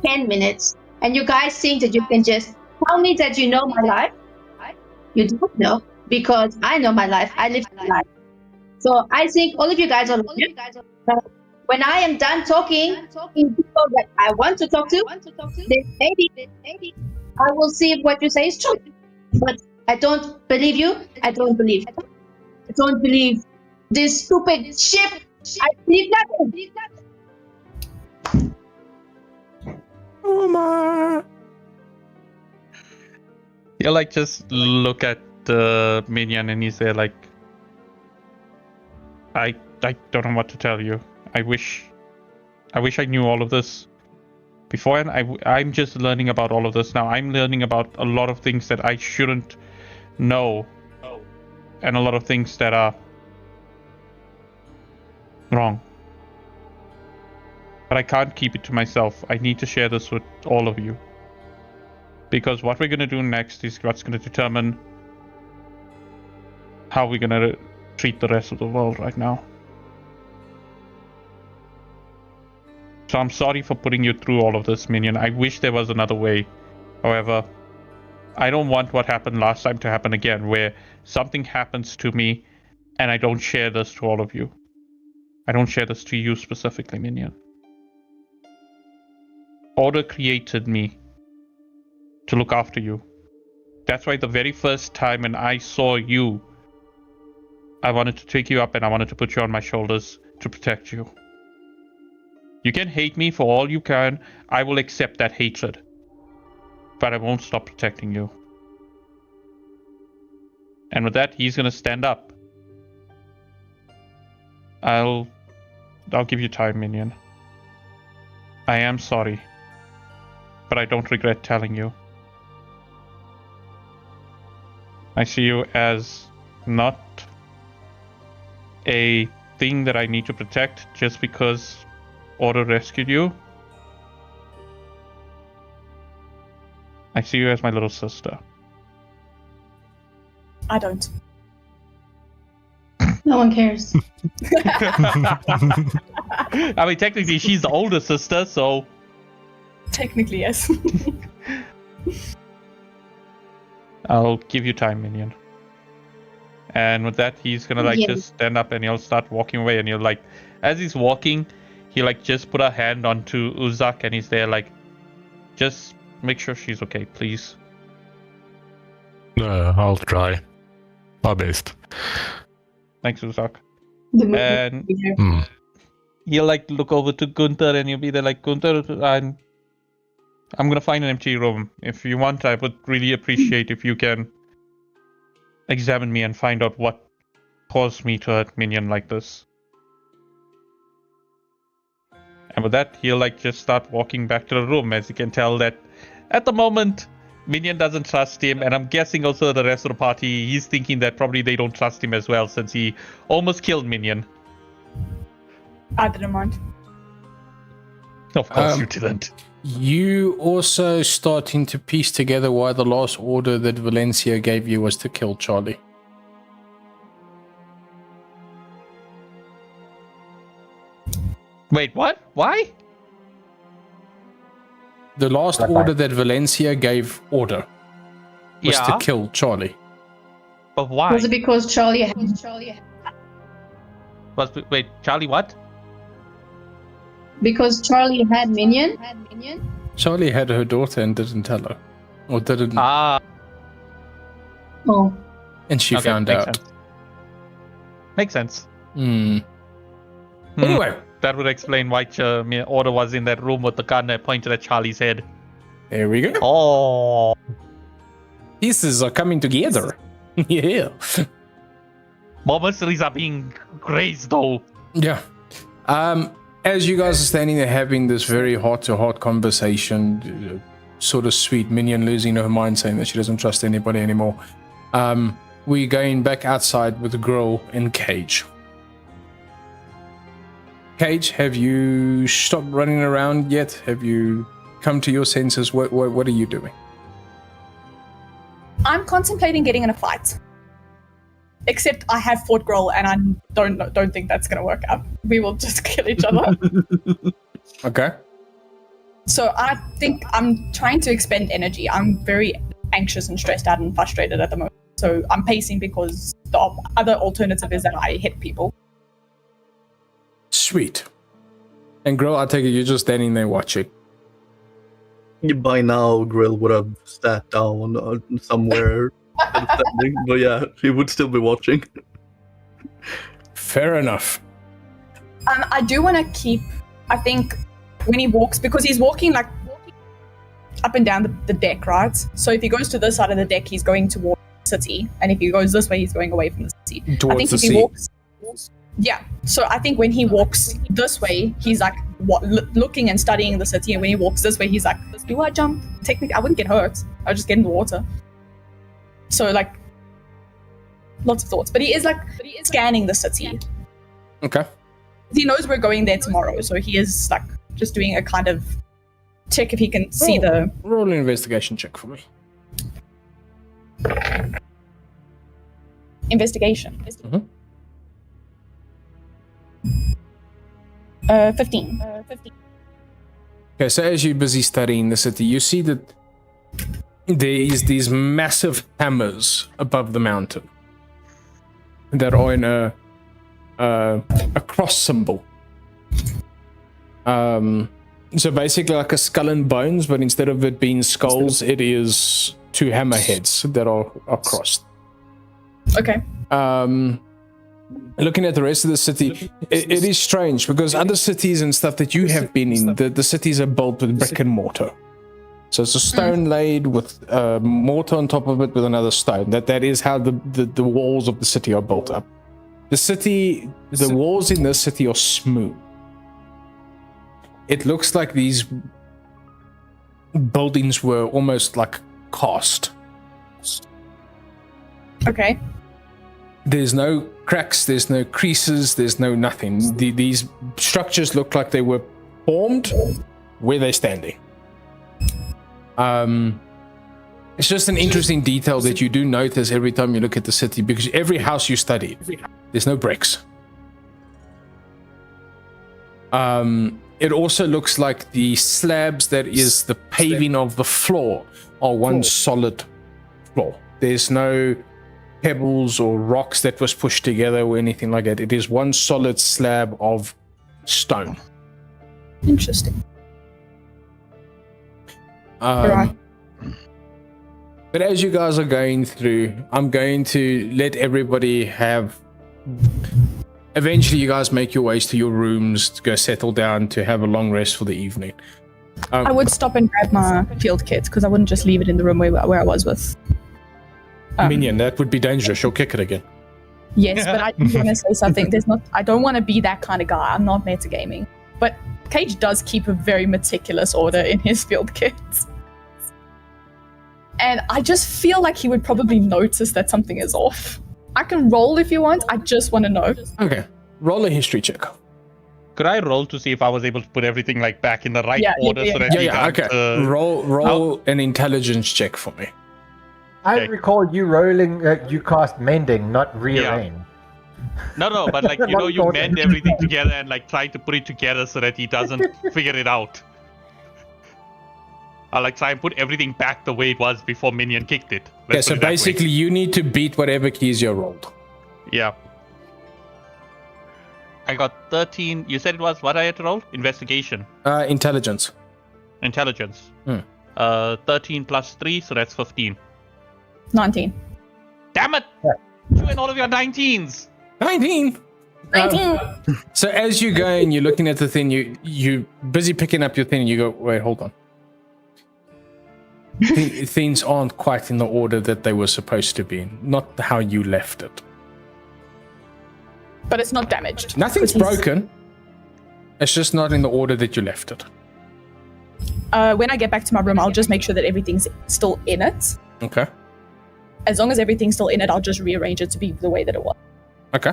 10 minutes, and you guys think that you can just tell me that you know my life. You don't know, because I know my life. I live my life. So I think all of you guys are liars. When I am done talking to people that I want to talk to, then maybe I will see if what you say is true. But I don't believe you. I don't believe this stupid ship. I believe nothing. You just look at the Minion, and he's there I don't know what to tell you. I wish I knew all of this beforehand. I'm just learning about all of this now. I'm learning about a lot of things that I shouldn't know, and a lot of things that are wrong. But I can't keep it to myself. I need to share this with all of you, because what we're going to do next is what's going to determine how we're going to treat the rest of the world right now. So I'm sorry for putting you through all of this, Minion. I wish there was another way. However, I don't want what happened last time to happen again, where something happens to me and I don't share this to all of you. I don't share this to you specifically, Minion. Order created me to look after you. That's why the very first time when I saw you, I wanted to take you up and I wanted to put you on my shoulders to protect you. You can hate me for all you can. I will accept that hatred. But I won't stop protecting you. And with that, he's gonna stand up. I'll give you time, minion. I am sorry. But I don't regret telling you. I see you as not a thing that I need to protect just because Order rescued you. I see you as my little sister. I don't. No one cares. I mean, technically, she's the older sister, so... Technically, yes. I'll give you time, minion. And with that, he's gonna just stand up and he'll start walking away. And he'll as he's walking, he just put a hand onto Uzak and he's there just make sure she's okay, please. I'll try my best. Thanks, Uzak. The movie And here. he'll look over to Gunther and he'll be there Gunther, I'm gonna find an empty room. If you want, I would really appreciate if you can examine me and find out what caused me to hurt Minion like this. And with that, he'll just start walking back to the room, as you can tell that at the moment, Minion doesn't trust him, and I'm guessing also the rest of the party, he's thinking that probably they don't trust him as well, since he almost killed Minion. I didn't mind. Of course you didn't. You also starting to piece together why the last order that Valencia gave you was to kill Charlie. Wait, what? Why? The last Right. order that Valencia gave order was to kill Charlie. But why? Was it because Charlie had Wait, Charlie what? because Charlie had Minion? Charlie had her daughter and didn't tell her. Or didn't. Ah, Oh, And she okay, found makes out. sense. Makes sense. Hmm. Hmm. Anyway, That would explain why Order was in that room with the gun that pointed at Charlie's head. there we go. Oh. Pieces are coming together. Yeah. More mysteries are being grazed, though. Yeah. As you guys are standing there having this very heart-to-heart conversation, sort of sweet, Minion losing her mind, saying that she doesn't trust anybody anymore. We're going back outside with Grohl and Cage. Cage, have you stopped running around yet? Have you come to your senses? What are you doing? I'm contemplating getting in a fight. Except I have fought Grohl and I don't think that's gonna work out. We will just kill each other. Okay. So I think I'm trying to expend energy. I'm very anxious and stressed out and frustrated at the moment. So I'm pacing because the other alternative is that I hit people. Sweet. And Grohl, I take it you're just standing there watching. By now, Grill would have sat down somewhere. But yeah, he would still be watching. Fair enough. I do want to keep, I think, when he walks, because he's walking up and down the deck, right? So if he goes to this side of the deck, he's going towards the city. And if he goes this way, he's going away from the city. Towards I think the if he sea. walks... Yeah. So I think when he walks this way, he's looking and studying the city. And when he walks this way, he's like, do I jump? Technically, I wouldn't get hurt. I'll just get in the water. So lots of thoughts. But he is scanning the city. Okay. He knows we're going there tomorrow. So he is just doing a kind of check if he can see the... Roll an investigation check for me. Investigation. Mhm. 15. Okay, so as you're busy studying the city, you see that there is these massive hammers above the mountain that are in a cross symbol. So basically like a skull and bones, but instead of it being skulls, it is two hammerheads that are crossed. Okay. looking at the rest of the city, it is strange because other cities and stuff that you have been in, the cities are built with brick and mortar. So it's a stone laid with mortar on top of it with another stone. That is how the walls of the city are built up. The walls in this city are smooth. It looks like these buildings were almost like cast. Okay. There's no cracks, there's no creases, there's no nothing. These structures look like they were formed where they're standing. It's just an interesting detail that you do notice every time you look at the city, because every house you study, there's no bricks. It also looks like the slabs that is the paving of the floor are one solid floor. There's no pebbles or rocks that was pushed together or anything like that. It is one solid slab of stone. Interesting. But as you guys are going through, I'm going to let everybody have... Eventually you guys make your ways to your rooms to go settle down to have a long rest for the evening. I would stop and grab my field kit because I wouldn't just leave it in the room where I was with. Minion, that would be dangerous. You'll kick it again. Yes, but I do want to say something. I don't want to be that kind of guy. I'm not metagaming. But Cage does keep a very meticulous order in his field kits. And I just feel like he would probably notice that something is off. I can roll if you want. I just want to know. Okay. Roll a history check. Could I roll to see if I was able to put everything like back in the right order? So that Okay. Roll an intelligence check for me. I recall you rolling, you cast mending, not rearrange. No, but like, you mend everything together and like try to put it together so that he doesn't figure it out. I like try and put everything back the way it was before Minion kicked it. Okay, so basically you need to beat whatever keys you rolled. Yeah. I got 13. You said it was what I had to roll? Investigation. Intelligence. Intelligence. 13 plus 3, so that's 15. 19. Damn it! You and all of your 19s! 19! 19! So as you go and you're looking at the thing, you busy picking up your thing and you go, wait, hold on. Things aren't quite in the order that they were supposed to be in. Not how you left it. But it's not damaged. Nothing's broken. It's just not in the order that you left it. When I get back to my room, I'll just make sure that everything's still in it. Okay. As long as everything's still in it, I'll just rearrange it to be the way that it was. Okay.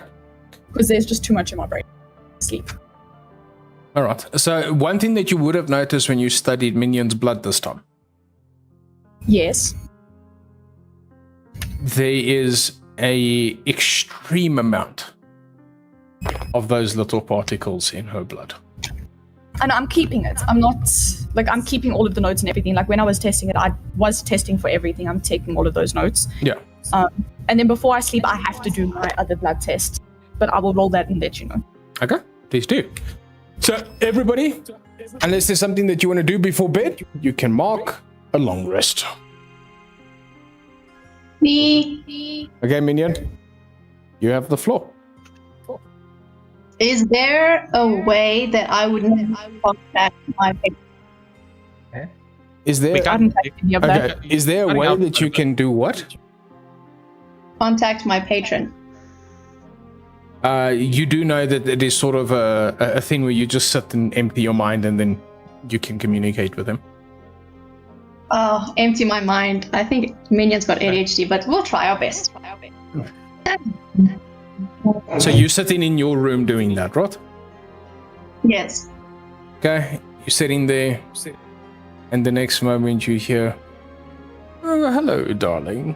Because there's just too much in my brain. Sleep. All right. So one thing that you would have noticed when you studied Minion's blood this time. Yes. There is a extreme amount of those little particles in her blood. And I'm keeping it. I'm not, I'm keeping all of the notes and everything. Like when I was testing it, I was testing for everything. I'm taking all of those notes. Yeah. And then before I sleep, I have to do my other blood test. But I will roll that and let you know. Okay, please do. So everybody, unless there's something that you want to do before bed, you can mark a long rest. Me. Okay, Minion, you have the floor. Is there a way that I would contact my patron? Is there? We I can't- haven't taken any of that. Okay. Is there a way that you can do what? Contact my patron. You do know that it is sort of a thing where you just sit and empty your mind and then you can communicate with him. Oh, empty my mind. I think Minion's got ADHD, but we'll try our best. So you're sitting in your room doing that, right? Yes. Okay, you're sitting there, and the next moment you hear, "Oh, hello, darling."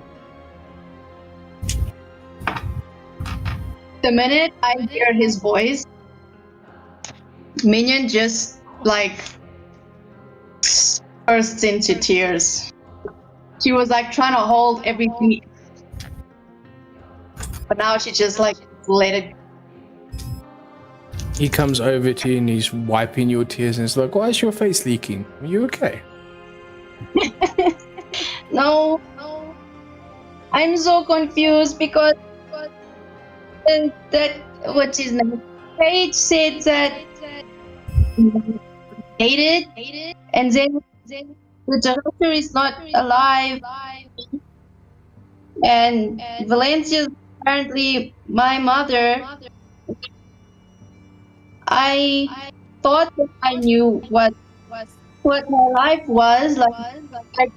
The minute I hear his voice, Minion just bursts into tears. She was trying to hold everything, but now she just let it. He comes over to you and he's wiping your tears and it's like, "Why is your face leaking? Are you okay?" No, I'm so confused because that what's his name? Page said that hated, and then the director is not alive, and Valencia is apparently my mother. I thought that I knew what my life was like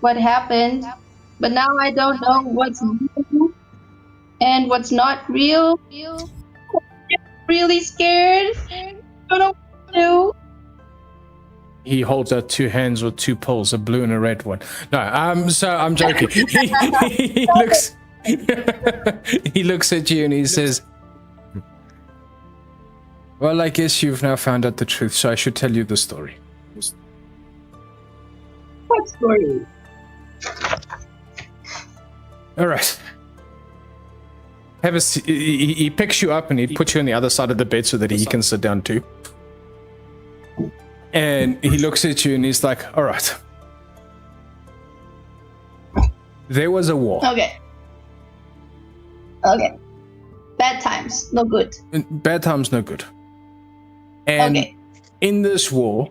what happened, but now I don't know what's real and what's not real. Really scared. I don't know what to do. He holds out two hands with two poles, a blue and a red one. No, so I'm joking. He looks he looks at you and he says, well, I guess you've now found out the truth, so I should tell you the story. What story? All right. Have a he picks you up and he puts you on the other side of the bed so that he can sit down too. And he looks at you and he's like, all right. There was a war. Okay. Bad times, no good. Bad times, no good. And Okay. in this war,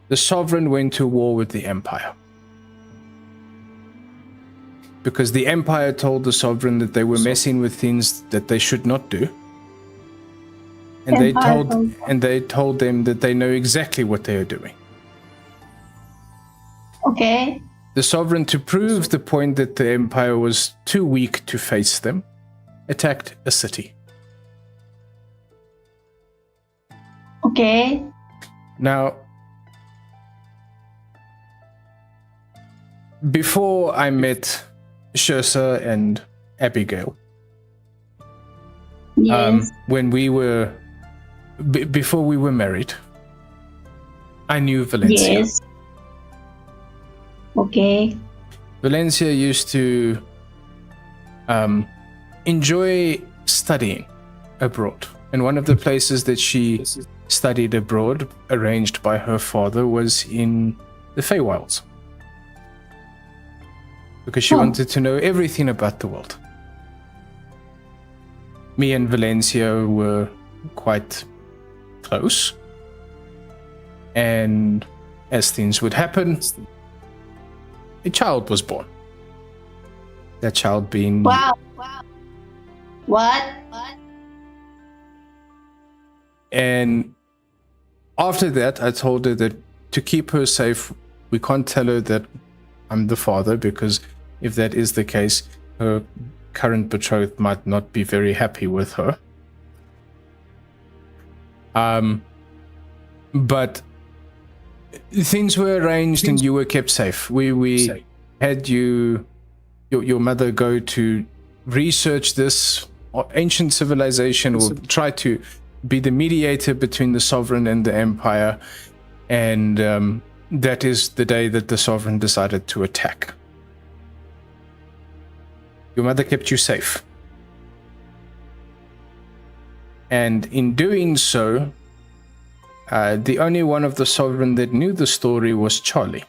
the sovereign went to war with the empire. Because the empire told the sovereign that they were messing with things that they should not do. And they told them that they know exactly what they are doing. Okay. The sovereign, to prove the point that the empire was too weak to face them, attacked a city. Okay. Now, before I met Shursa and Abigail, Yes. when we were, before we were married, I knew Valencia. Yes. Okay. Valencia used to enjoy studying abroad. And one of the places that she studied abroad, arranged by her father, was in the Feywilds. Because she wanted to know everything about the world. Me and Valencia were quite close. And as things would happen, a child was born. That child being... Wow. What? And after that, I told her that to keep her safe, we can't tell her that I'm the father, because if that is the case, her current betrothed might not be very happy with her. But things were arranged and you were kept safe. We had your mother go to research this ancient civilization, or try to be the mediator between the sovereign and the empire, and that is the day that the sovereign decided to attack. Your mother kept you safe. And in doing so, the only one of the sovereign that knew the story was Charlie.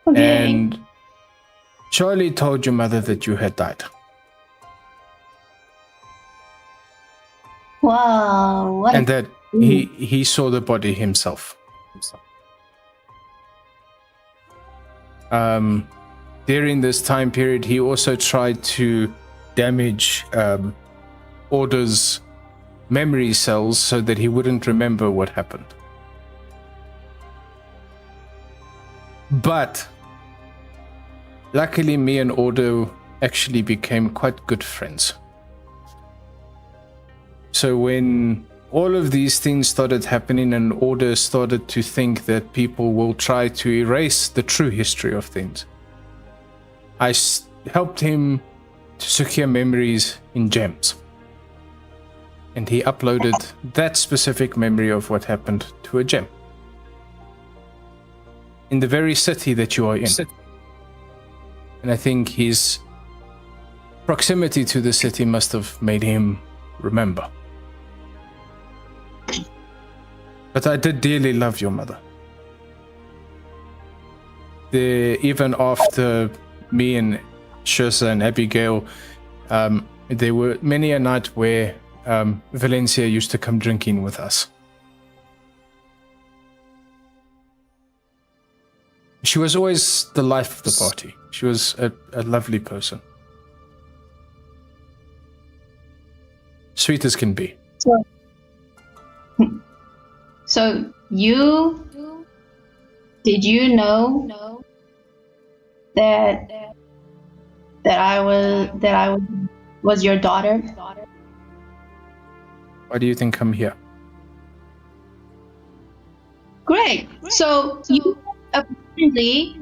Okay. And Charlie told your mother that you had died. Wow. What? And that he saw the body himself. During this time period, he also tried to damage Order's memory cells so that he wouldn't remember what happened. But luckily, me and Order actually became quite good friends. So when all of these things started happening and Order started to think that people will try to erase the true history of things, I helped him to secure memories in gems. And he uploaded that specific memory of what happened to a gem. In the very city that you are in. And I think his proximity to the city must have made him remember. But I did dearly love your mother. Even after me and Shirza and Abigail, there were many a night where Valencia used to come drinking with us. She was always the life of the party. She was a lovely person. Sweet as can be. So did you know that I was your daughter? Why do you think I'm here? Great. So you apparently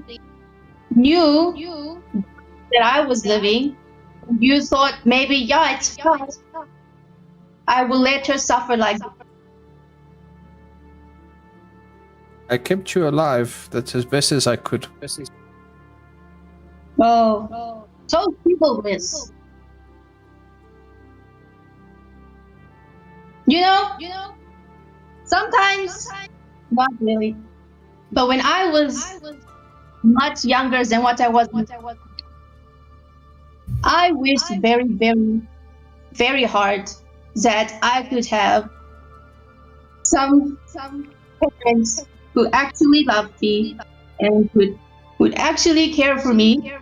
knew that I was living. You thought maybe, yeah, it's fine. I will let her suffer like that. I kept you alive. That's as best as I could. Oh, so chivalrous. You know, sometimes, not really. But when I was much younger than what I was, I wished very, very, very hard that I could have some parents who actually loved me and would actually care for me.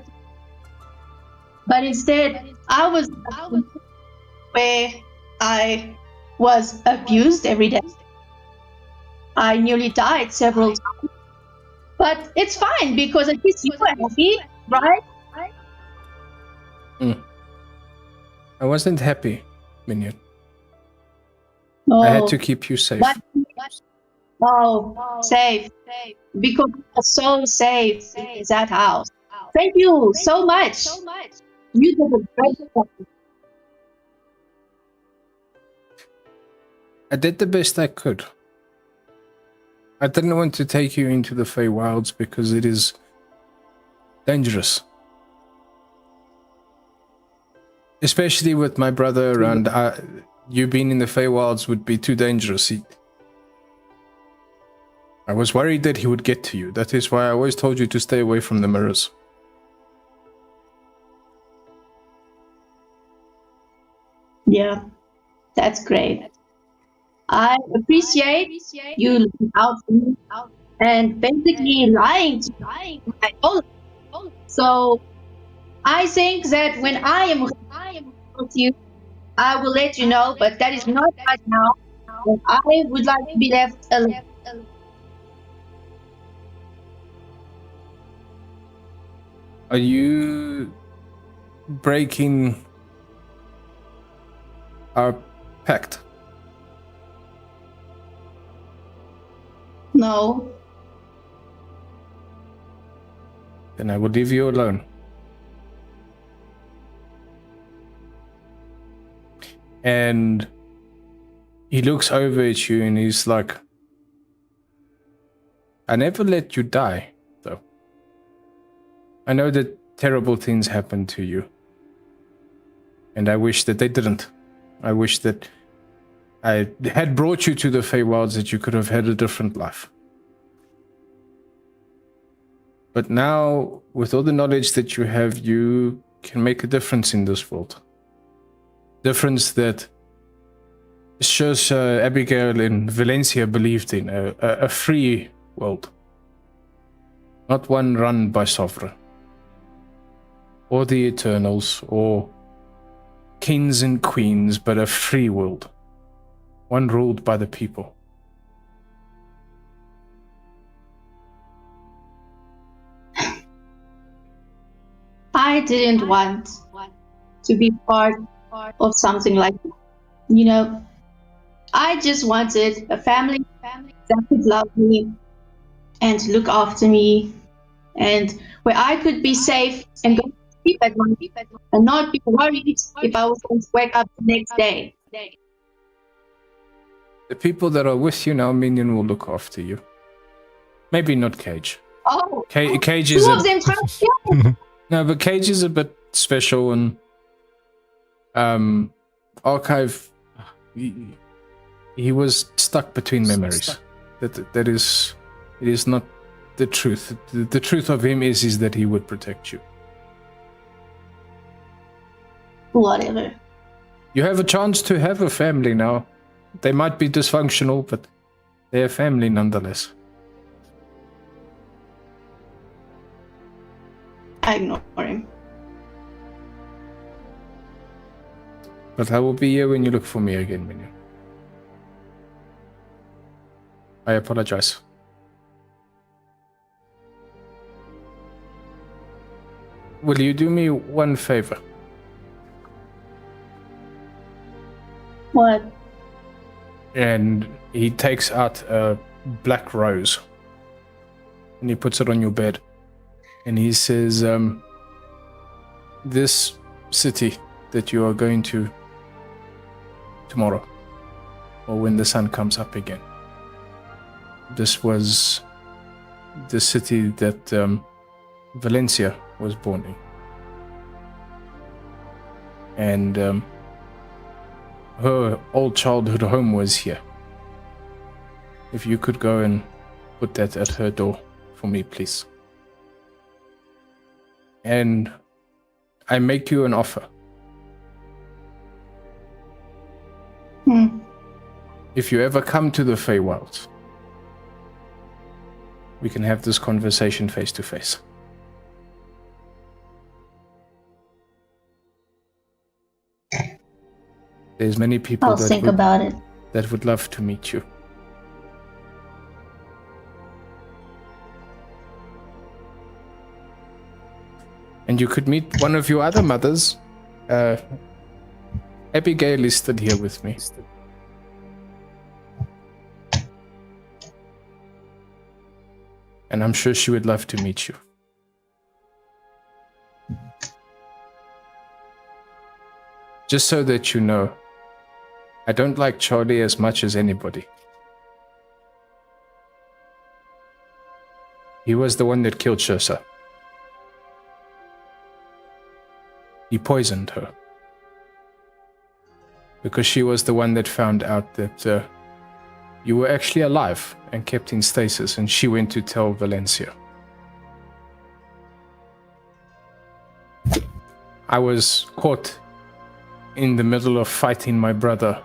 But instead, I was where I was abused every day. I nearly died several times. But it's fine because at least you were happy, right? I wasn't happy, Minion. No. I had to keep you safe. Safe. Because you are so safe in that house. Thank you so much. You did a great job. I did the best I could. I didn't want to take you into the Feywilds because it is dangerous. Especially with my brother around, you being in the Feywilds would be too dangerous. I was worried that he would get to you. That is why I always told you to stay away from the mirrors. Yeah, that's great. I appreciate you looking out for me and basically lying to my own. So I think that when I am with you, I will let you know, but that is not right now. I would like to be left alone. Are you breaking our pact? No. Then I will leave you alone. And he looks over at you and he's like, I never let you die, though. I know that terrible things happened to you. And I wish that they didn't. I wish that I had brought you to the Feywilds, that you could have had a different life. But now, with all the knowledge that you have, you can make a difference in this world. Difference that shows Abigail and Valencia believed in, a free world. Not one run by Sovereign. Or the Eternals, or kings and queens, but a free world. One ruled by the people. I didn't want to be part of something like that. You know, I just wanted a family that could love me and look after me, and where I could be safe and go to sleep at night and not be worried if I was going to wake up the next day. The people that are with you now, Minion, will look after you. Maybe not Cage. Oh, Cage two is of them trying to kill me. No, but Cage is a bit special, and Archive, he was stuck between memories. That is, it is not the truth. The truth of him is that he would protect you. Whatever. You have a chance to have a family now. They might be dysfunctional, but they're family nonetheless. I ignore him. But I will be here when you look for me again, Minion. I apologize. Will you do me one favor? What? And he takes out a black rose and he puts it on your bed. And he says, this city that you are going to tomorrow, or when the sun comes up again, this was the city that Valencia was born in. And her old childhood home was here. If you could go and put that at her door for me, please. And I make you an offer. If you ever come to the Feywilds, we can have this conversation face to face. There's many people I'll think about it. that would love to meet you. And you could meet one of your other mothers. Abigail is still here with me. And I'm sure she would love to meet you. Just so that you know, I don't like Charlie as much as anybody. He was the one that killed Shursa. He poisoned her. Because she was the one that found out that you were actually alive and kept in stasis, and she went to tell Valencia. I was caught in the middle of fighting my brother.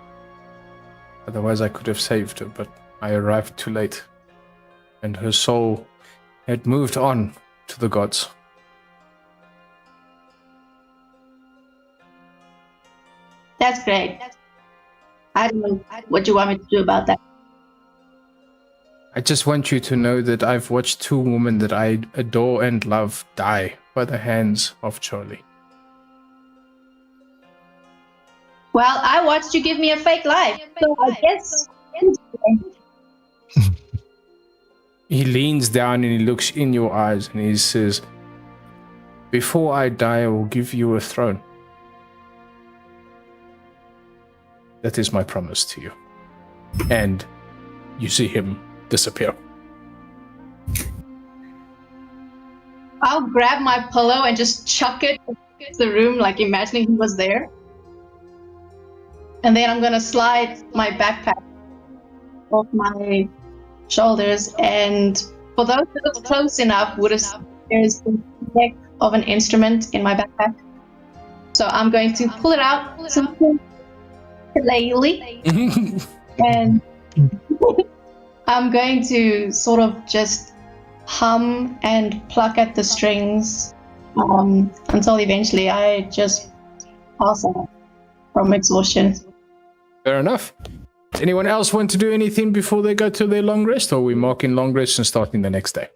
Otherwise I could have saved her, but I arrived too late. And her soul had moved on to the gods. That's great. I don't know what you want me to do about that. I just want you to know that I've watched two women that I adore and love die by the hands of Charlie. Well, I watched you give me a fake life, so I guess. He leans down and he looks in your eyes and he says, "Before I die, I will give you a throne." That is my promise to you. And you see him disappear. I'll grab my pillow and just chuck it across the room, like imagining he was there. And then I'm gonna slide my backpack off my shoulders, and for those that are close enough would have seen there's the neck of an instrument in my backpack. So I'm going to pull it out simply, and I'm going to sort of just hum and pluck at the strings until eventually I just pass out from exhaustion. Fair enough. Does anyone else want to do anything before they go to their long rest, or are we marking long rest and starting the next day?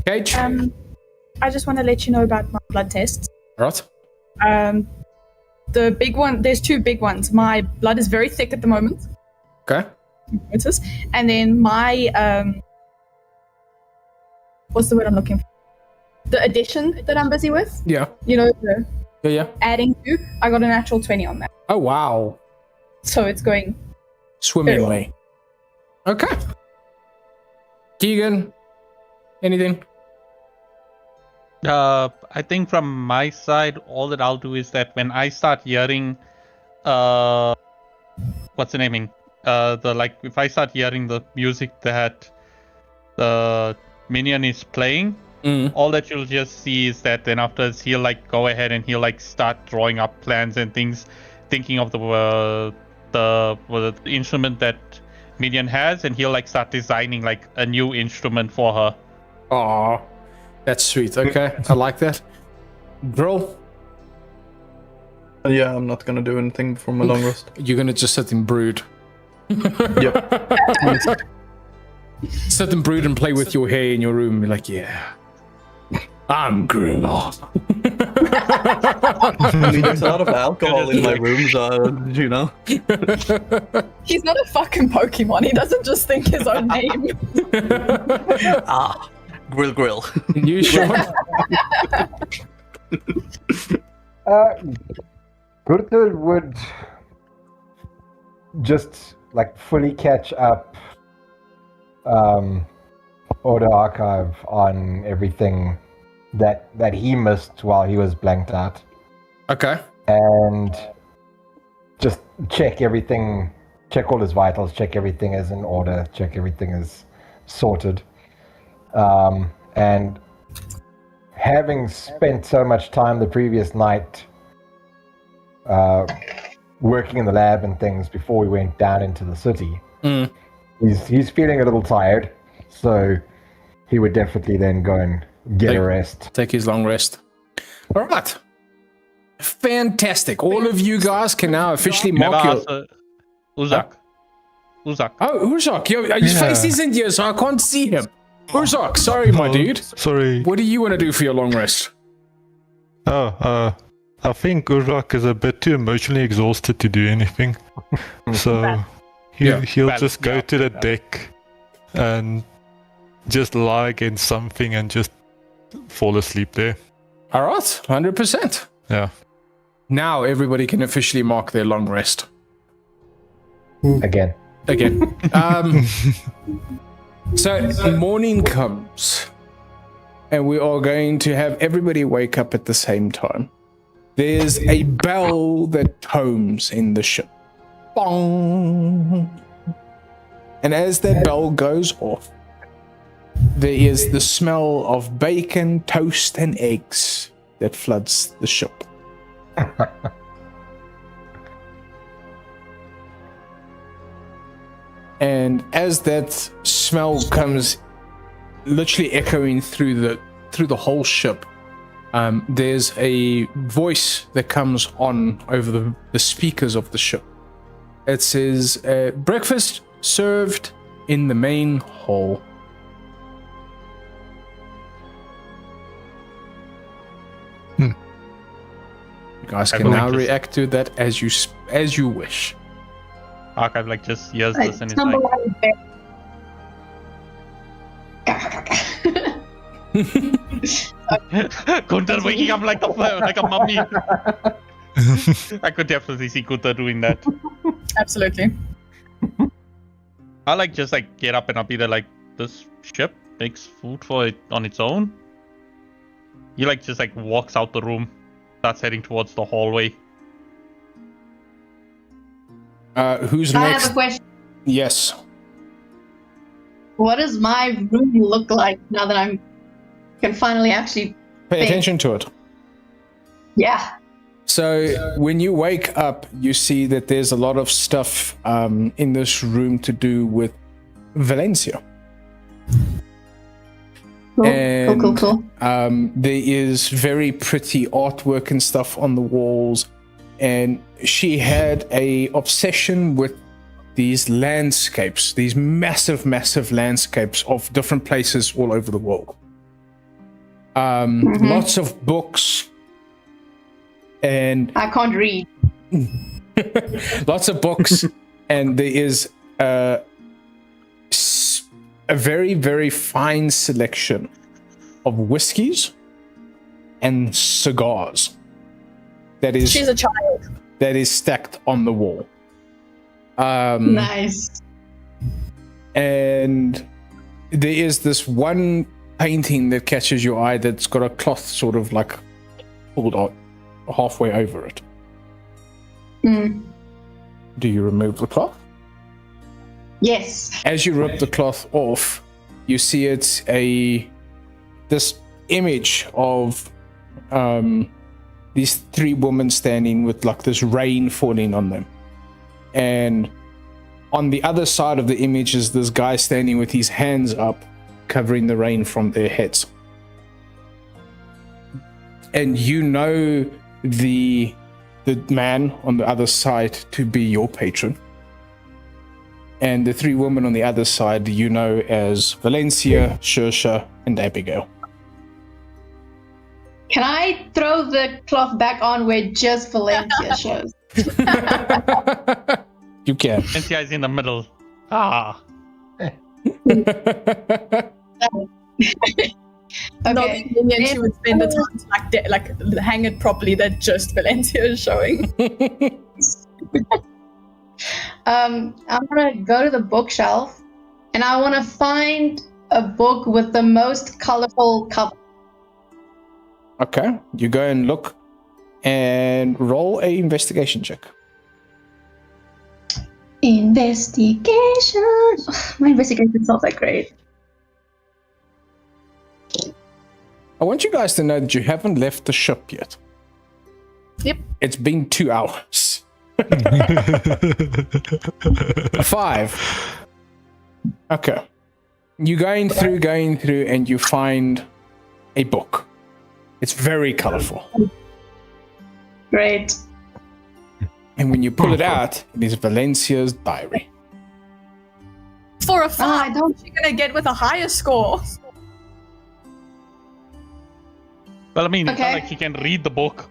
Cage? I just want to let you know about my blood tests. Right. The big one, there's two big ones. My blood is very thick at the moment. Okay. Notice. And then my, what's the word I'm looking for? The addition that I'm busy with. Yeah. You know, the Yeah. adding to, I got a natural 20 on that. Oh, wow. So it's going Swimmingly. Okay. Keegan, anything? I think from my side, all that I'll do is that when I start hearing, what's the naming? If I start hearing the music that the minion is playing, All that you'll just see is that then afterwards he'll like go ahead and he'll like start drawing up plans and things, thinking of the instrument that Minion has, and he'll like start designing like a new instrument for her. Aw, that's sweet. Okay, I like that. Grill, Yeah, I'm not gonna do anything for my long rest. you're gonna just sit and brood. Yep. Sit and brood and play with your hair in your room. Be like, yeah, I'm Grill. I mean, there's a lot of alcohol in my room, so, you know. He's not a fucking Pokemon. He doesn't just think his own name. Grill. You sure? Gurtur would just like fully catch up Order Archive on everything that he missed while he was blanked out, Okay. and just check everything, check all his vitals, check everything is in order, check everything is sorted. And having spent so much time the previous night working in the lab and things before we went down into the city, he's feeling a little tired, so he would definitely then go and get a rest. Take his long rest. All right. Fantastic. All of you guys can now officially mark your... Uzak. Uzak. Oh, Urzak. His face isn't here, so I can't see him. Urzak, sorry, my dude. Sorry. What do you want to do for your long rest? I think Urrak is a bit too emotionally exhausted to do anything. So he'll just go to the deck and just lie against something and just fall asleep there. All right, 100%. Yeah. Now everybody can officially mark their long rest. Again. So morning comes, and we are going to have everybody wake up at the same time. There's a bell that tones in the ship. Bong! And as that bell goes off, there is the smell of bacon, toast, and eggs that floods the ship. And as that smell comes literally echoing through the whole ship, there's a voice that comes on over the speakers of the ship. It says, breakfast served in the main hall. You guys can now react to that as you wish. Archive like just hears I this and is stumble like, out of bed. Gunther waking up like a mummy. I could definitely see Gunther doing that. Absolutely. I like just like get up and I'll be there like, this ship makes food for it on its own. He like just like walks out the room, starts heading towards the hallway. Who's I next? have a question. Yes. What does my room look like now that I can finally actually Pay think? attention to it. Yeah. So when you wake up, you see that there's a lot of stuff in this room to do with Valencia. Cool. And Cool. there is very pretty artwork and stuff on the walls, and she had a obsession with these landscapes, these massive landscapes of different places all over the world. Lots of books, and I can't read. lots of books, and there is a very, very fine selection of whiskeys and cigars She's a child. that is stacked on the wall. Nice. And there is this one painting that catches your eye that's got a cloth sort of like pulled out halfway over it. Do you remove the cloth? Yes. As you rip the cloth off, you see it's this image of these three women standing with like this rain falling on them, and on the other side of the image is this guy standing with his hands up, covering the rain from their heads. And you know the man on the other side to be your patron. And the three women on the other side you know as Valencia, Shersha, and Abigail. Can I throw the cloth back on where just Valencia shows? You can. Valencia is in the middle. Ah. Not Okay. convenient, she would spend the time to like hang it properly that just Valencia is showing. I'm gonna go to the bookshelf, and I want to find a book with the most colorful cover. Okay, you go and look and roll a investigation check. Investigation. Ugh, my investigation is not that great. I want you guys to know that you haven't left the ship yet. Yep. It's been 2 hours. 5. Okay. You're going through, and you find a book. It's very colorful. Great. And when you pull it out, it is Valencia's diary. For a I five, don't. you're gonna get with a higher score. Well, I mean, it's not Okay. like she can read the book.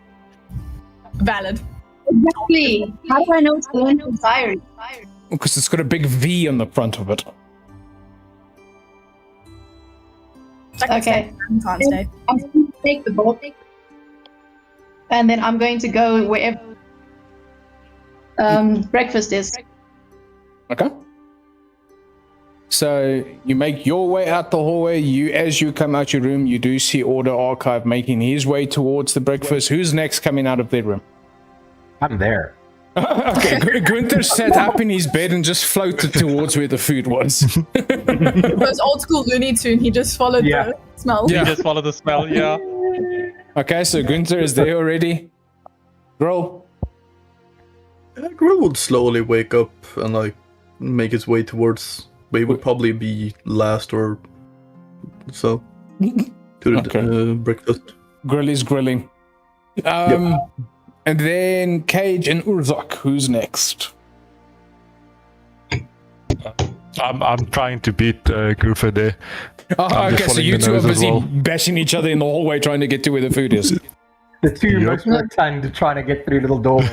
Valid. Exactly. How do I know it's Valencia's diary? Because it's got a big V on the front of it. Okay. Valentine's Day. I'm going to take the book, and then I'm going to go wherever breakfast is. Okay. So you make your way out the hallway. As you come out your room, you do see Order Archive making his way towards the breakfast. Who's next coming out of their room? I'm there. Okay, Gunther sat up in his bed and just floated towards where the food was. Those old school Looney Tune, he just followed the smell. Yeah. You just follow the smell, yeah. Okay, so Gunther is there already. Roll. Grill would slowly wake up and like make his way towards where he would probably be last or so to the Okay. breakfast. Grill is grilling. And then Cage and Urzok. Who's next? I'm trying to beat Grufa there. Oh, I'm just okay, so following you the two are nose as busy well. bashing each other in the hallway trying to get to where the food is. The two Yep. most rotund trying to get through little doorways.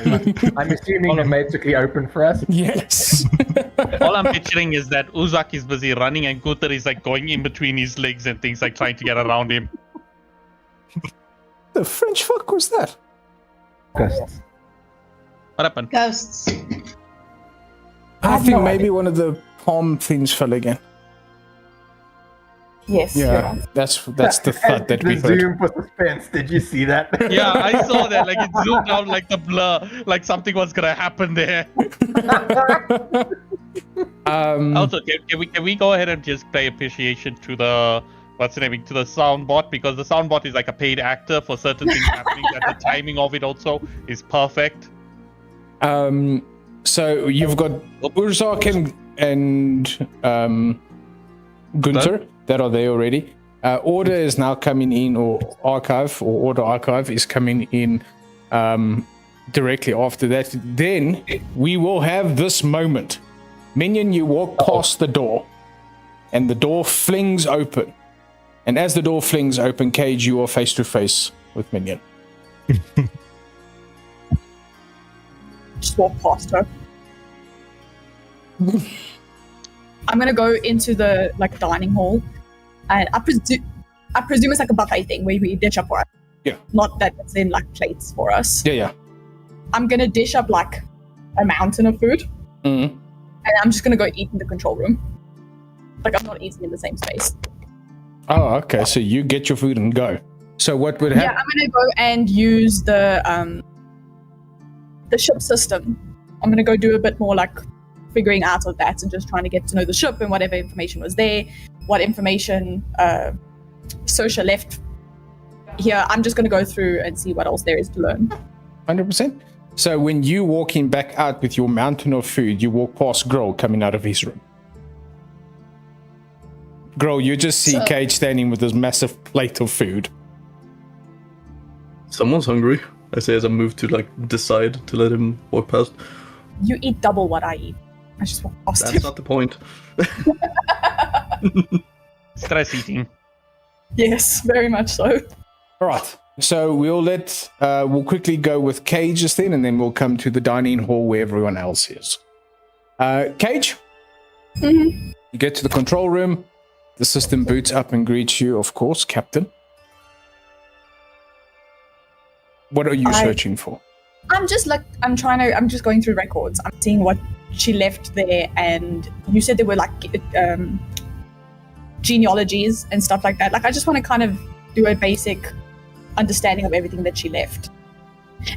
I'm assuming they're magically open for us. Yes. All I'm picturing is that Uzak is busy running and Gunther is like going in between his legs and things, like trying to get around him. The French fuck was that? Ghosts. What happened? Ghosts. I think maybe one of the palm things fell again. Yes. Yeah, that's the thud that we The heard. zoom for suspense. Did you see that? Yeah, I saw that. Like it zoomed out like the blur, like something was gonna happen there. Also, can we go ahead and just pay appreciation to the to the sound bot, because the sound bot is like a paid actor for certain things happening. That the timing of it also is perfect. So you've got Urzak and Gunther that are there already. Order is now coming in, or Order Archive is coming in directly after that. Then we will have this moment. Minion, you walk past the door, and the door flings open. And as the door flings open, Cage, you are face to face with Minion. Just walk past her. I'm gonna go into the dining hall, and I presume it's like a buffet thing where we dish up for us. Yeah. Not that it's in plates for us. Yeah. I'm gonna dish up a mountain of food, Mm-hmm. and I'm just gonna go eat in the control room. I'm not eating in the same space. Oh, okay. So you get your food and go. So what would Yeah, happen? I'm gonna go and use the ship system. I'm gonna go do a bit more figuring out of that and just trying to get to know the ship and whatever information was there, what information Sosha left here, I'm just going to go through and see what else there is to learn. 100%. So when you walking back out with your mountain of food, you walk past Grohl coming out of his room. Grohl, you just see Cage standing with this massive plate of food. Someone's hungry. I say as I move to like decide to let him walk past. You eat double what I eat. I just walk past That's you. not the point. Stress eating. Yes, very much so. All right. So we'll quickly go with Cage's then, and then we'll come to the dining hall where everyone else is. Cage? Mm-hmm. You get to the control room. The system boots up and greets you, of course, Captain. What are you searching for? I'm just going through records. I'm seeing what she left there, and you said there were like genealogies and stuff like that. Like, I just want to kind of do a basic understanding of everything that she left.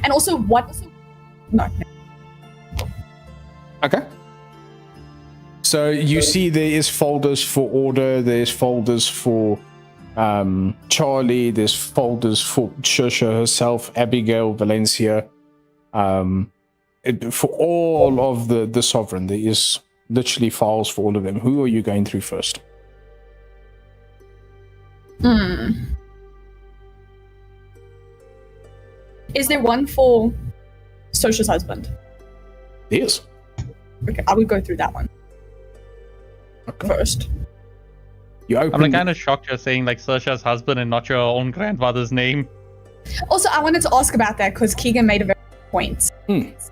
And also No. Okay. So you see there is folders for Order, there's folders for Charlie, there's folders for Shusha herself, Abigail, Valencia, for all of the Sovereign. There is literally files for all of them. Who are you going through first? Is there one for Sosha's husband? Yes. Okay, I would go through that one Okay. first. You open I'm like kind of shocked you're saying like Saoirse's husband and not your own grandfather's name. Also, I wanted to ask about that because Keegan made a very good point.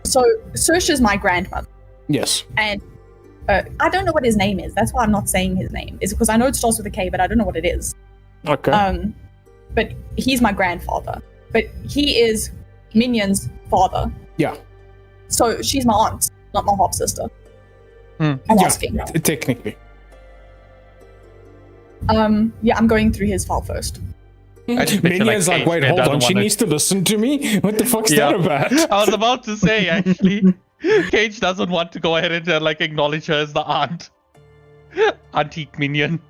So Saoirse's my grandmother, Yes. and I don't know what his name is. That's why I'm not saying his name. Is because I know it starts with a K, but I don't know what it is. Okay. But he's my grandfather. But he is Minion's father. Yeah. So she's my aunt, not my half sister. I'm asking. Technically. Yeah, I'm going through his file first. I just picture, Minion's like, Cage wait, that hold on, doesn't she wanna- needs to listen to me? What the fuck's that about? I was about to say, actually, Cage doesn't want to go ahead and like acknowledge her as the aunt. Antique Minion.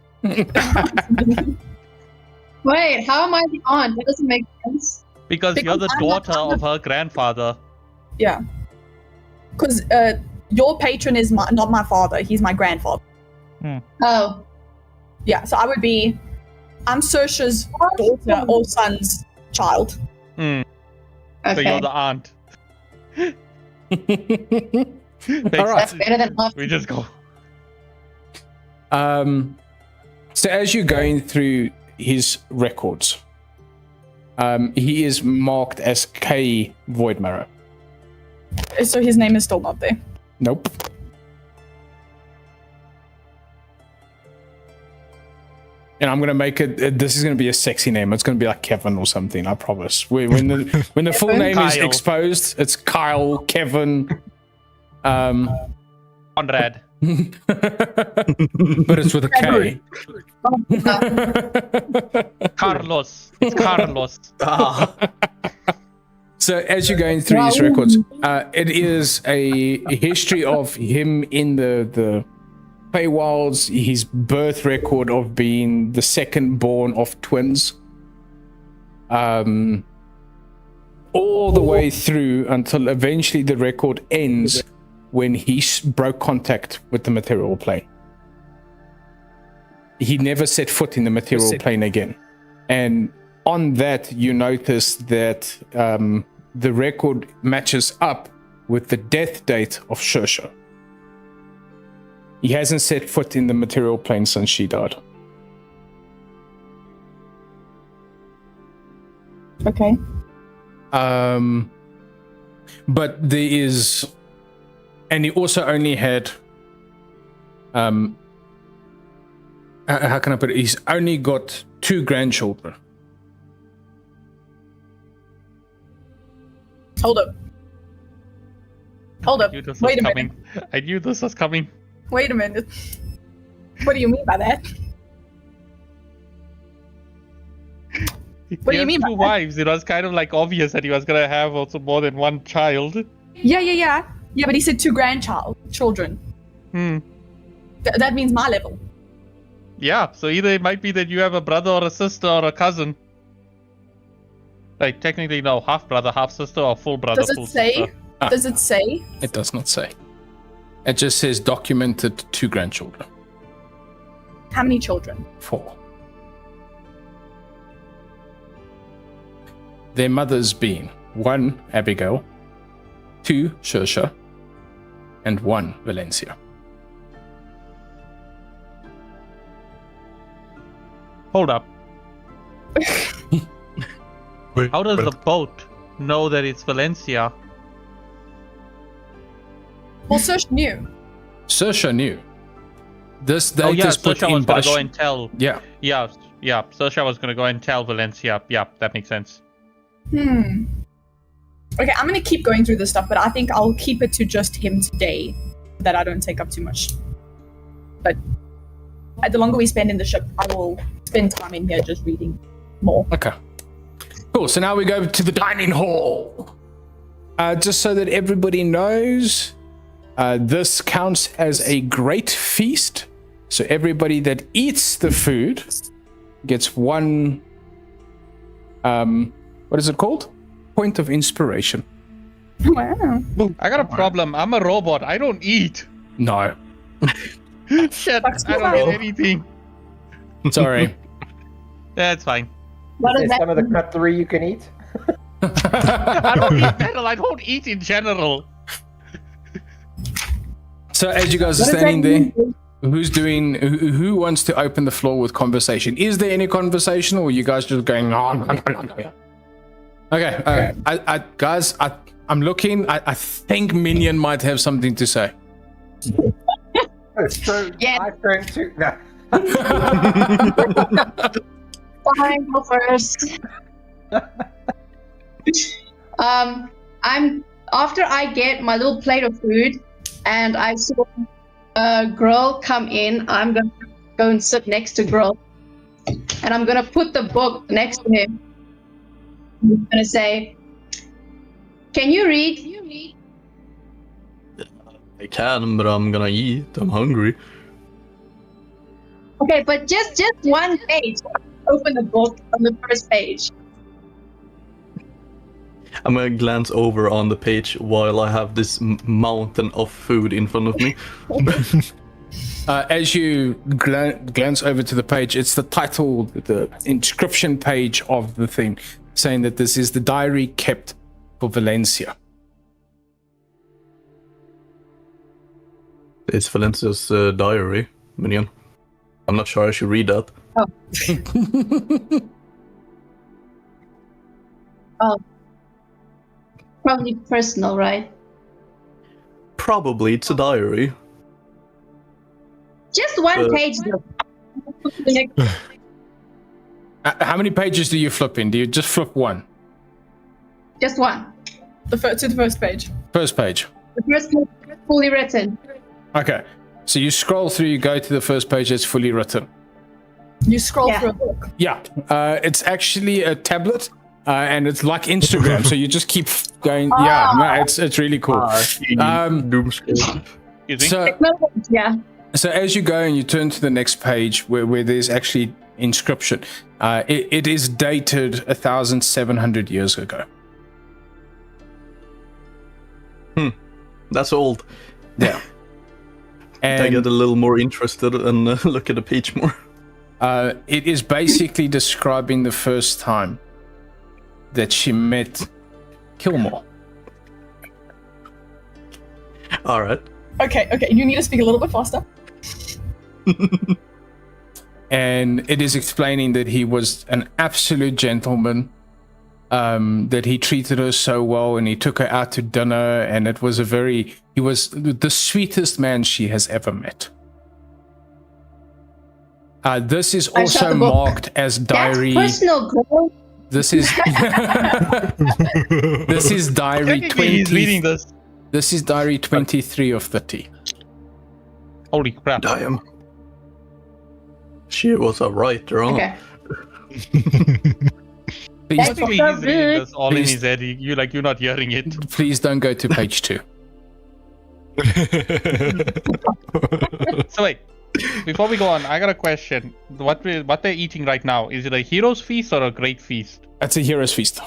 Wait, how am I the aunt? That doesn't make sense. Because you're the Because I'm not- daughter of her grandfather. Yeah. Because your patron is not my father, he's my grandfather. Oh. Yeah, so I'm Saoirse's daughter or son's child. Okay. So you're the aunt. All right. That's better than half. We just go. So as you're going through his records, he is marked as K Voidmarrow. So his name is still not there. Nope. And I'm gonna make it. This is gonna be a sexy name. It's gonna be like Kevin or something. I promise. When the full name is Kyle. exposed, it's Kyle, Kevin, Conrad. but it's with a K. Carlos. It's Carlos. So as you're going through his records, it is a history of him in the Feywilds, his birth record of being the second born of twins, all the way through until eventually the record ends when he broke contact with the material plane. He never set foot in the material plane again. And on that, you notice that the record matches up with the death date of Saoirse. He hasn't set foot in the material plane since she died. Okay. But there is, and he also only had, how can I put it? He's only got 2 grandchildren. Hold up. I knew this was Wait a coming. minute. I knew this was coming. Wait a minute. What do you mean by that? What do you mean by Two that? wives. It was kind of like obvious that he was gonna have also more than one child. Yeah. Yeah, but he said 2 children. That means my level. Yeah. So either it might be that you have a brother or a sister or a cousin. Like technically no, half brother, half sister, or full brother, Does it full say? sister. Does it say? It does not say. It just says documented 2 grandchildren. How many children? 4. Their mothers being 1 Abigail, 2 Saoirse, and 1 Valencia. Hold up. Wait, How does but- the boat know that it's Valencia? Well, Saoirse knew. Saoirse knew. This date Oh yeah, is put Saoirse in was by gonna go and tell. Yeah. Yeah. Saoirse was gonna go and tell Valencia. Yeah, that makes sense. Okay, I'm gonna keep going through this stuff, but I think I'll keep it to just him today, so that I don't take up too much. But the longer we spend in the ship, I will spend time in here just reading more. Okay. Cool. So now we go to the dining hall. Just so that everybody knows, this counts as a great feast. So everybody that eats the food gets 1. What is it called? Point of inspiration. Wow. I got a problem. I'm a robot. I don't eat. No. Shit, Fuck's I don't me. get anything. Sorry. That's fine. What Is does there that some of the mean? cutlery you can eat? I don't eat metal. I don't eat in general. So as you guys are What does that standing there, mean? who wants to open the floor with conversation? Is there any conversation, or are you guys just going on? Okay, guys, I'm looking. I think Minion might have something to say. So Yeah. I turn to no. Fine, go first. I'm after I get my little plate of food, and I saw a girl come in. I'm gonna go and sit next to girl, and I'm gonna put the book next to him. I'm gonna say, "Can you read?" I can, but I'm gonna eat. I'm hungry. Okay, but just one page. Open the book on the first page. I'm gonna glance over on the page while I have this mountain of food in front of me. As you glance over to the page, it's the title, the inscription page of the thing, saying that this is the diary kept for Valencia. It's Valencia's diary, Minion. I'm not sure I should read that. Oh, probably personal, right? Probably it's a diary. Just one page, though. The next- How many pages do you flip in? Do you just flip one? Just one. To the first page. First page. The first page is fully written. Okay. So you scroll through, you go to the first page that's fully written. You scroll Yeah. through a book. Yeah. It's actually a tablet, and it's like Instagram. So you just keep going. Yeah, no, it's really cool. Doom scroll. Excuse me. So Yeah. So as you go and you turn to the next page where there's actually inscription, it is dated 1,700 years ago. That's old. Yeah. I And get a little more interested and look at the page more. it is basically describing the first time that she met Kilmore. All right. Okay, you need to speak a little bit faster. And it is explaining that he was an absolute gentleman, that he treated her so well and he took her out to dinner, and he was the sweetest man she has ever met. This is I shot also the book. marked as diary. That's personal, girl. This is this is diary Technically, he's reading 20. this. This is diary 23 of 30. Holy crap. Damn. She was a writer, huh? Okay. Please, Technically, so he's reading good. this all in Please. his head. You're not hearing it. please don't go to page 2. So wait, before we go on, I got a question. What they're eating right now, is it a hero's feast or a great feast? That's a hero's feast.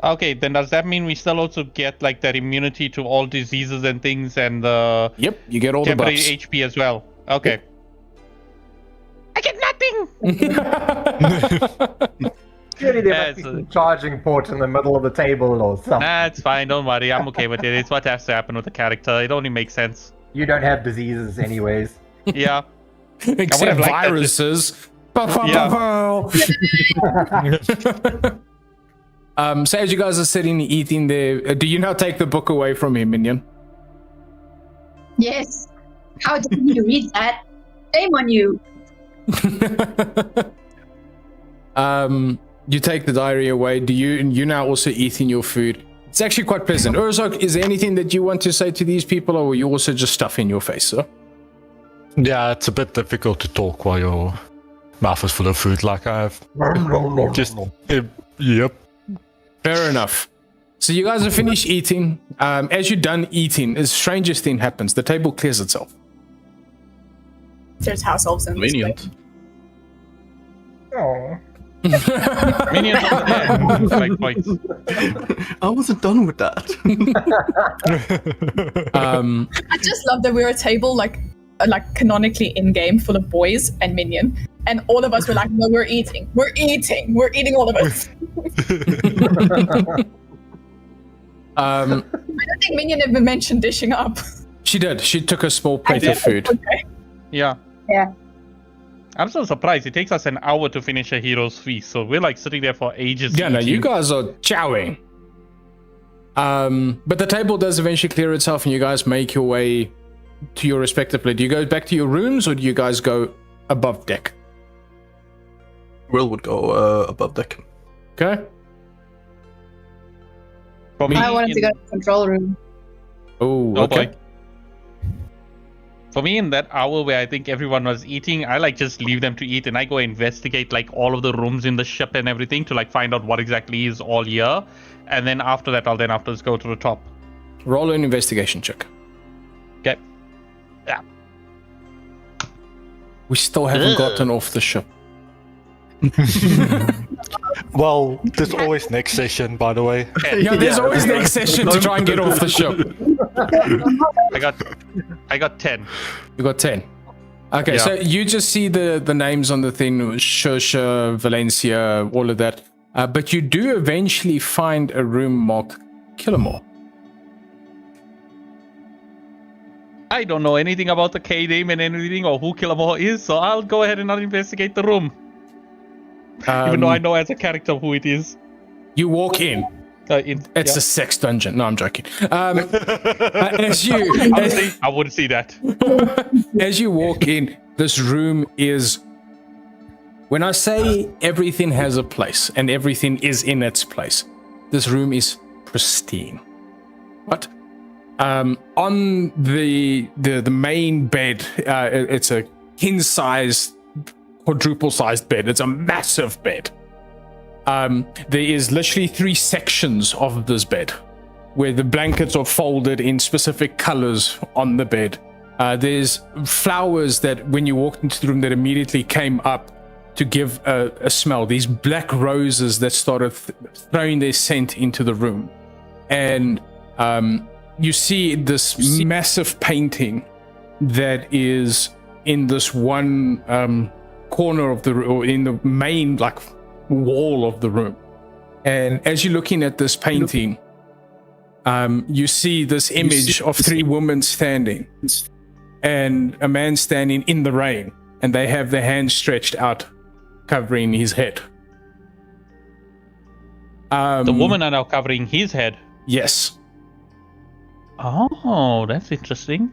Okay, then does that mean we still also get like that immunity to all diseases and things, and the Yep, you get all the temporary buffs. HP as well? Okay. I get nothing. Surely there Yeah, must be so- some charging port in the middle of the table or something. Nah, it's fine. Don't worry. I'm okay with it. It's what has to happen with the character. It only makes sense. You don't have diseases anyways. Yeah. Except liked that. viruses. So as you guys are sitting eating there, do you now take the book away from him, Minion? Yes. How did you read that? Shame on you. You take the diary away. You now also eating your food? It's actually quite pleasant. Urzok, is there anything that you want to say to these people, or are you also just stuffing your face, sir? Yeah, it's a bit difficult to talk while your mouth is full of food like I have. Just, yep. Fair enough. So you guys have finished eating. As you're done eating, the strangest thing happens. The table clears itself. There's house elves in this Convenient. Oh. Minions over there. Like points. I wasn't done with that. I just love that we're a table like canonically in game full of boys and Minion, and all of us were like, no, we're eating, all of us. I don't think Minion ever mentioned dishing up. She did. She took a small plate did. of food. Okay. Yeah. Yeah. I'm so surprised. It takes us an hour to finish a hero's feast, so we're like sitting there for ages. Yeah, no, eating. you guys are chowing. But the table does eventually clear itself, and you guys make your way to your respective place. Do you go back to your rooms, or do you guys go above deck? Will would go above deck. Okay. For me, I wanted to in- go to the control room. Oh, Oh okay. boy. For me, in that hour where I think everyone was eating, I like just leave them to eat, and I go investigate like all of the rooms in the ship and everything to like find out what exactly is all here, and then after that, I'll then afterwards go to the top. Roll an investigation check. Okay. Yeah. We still haven't Ugh. gotten off the ship. Well, there's always next session, by the way. Yeah, there's always next session to try and get off the ship. I got 10. You got 10. Okay, Yeah. so you just see the names on the thing, Shosha, Valencia, all of that. But you do eventually find a room marked Killamore. I don't know anything about the K-name and anything or who Killamore is, so I'll go ahead and not investigate the room. Even though I know as a character who it is. You walk in. It's a sex dungeon. No, I'm joking. Honestly, I wouldn't see that. As you walk in, this room is. When I say everything has a place and everything is in its place, this room is pristine. But on the main bed, it's a king-sized, quadruple-sized bed. It's a massive bed. There is literally 3 sections of this bed where the blankets are folded in specific colors on the bed. There's flowers that when you walked into the room that immediately came up to give a smell. These black roses that started throwing their scent into the room. And you see this massive painting that is in this one corner of the room, or in the main wall of the room. And as you're looking at this painting, you see this image of 3 women standing and a man standing in the rain, and they have their hands stretched out covering his head. The women are now covering his head. Yes. Oh, that's interesting.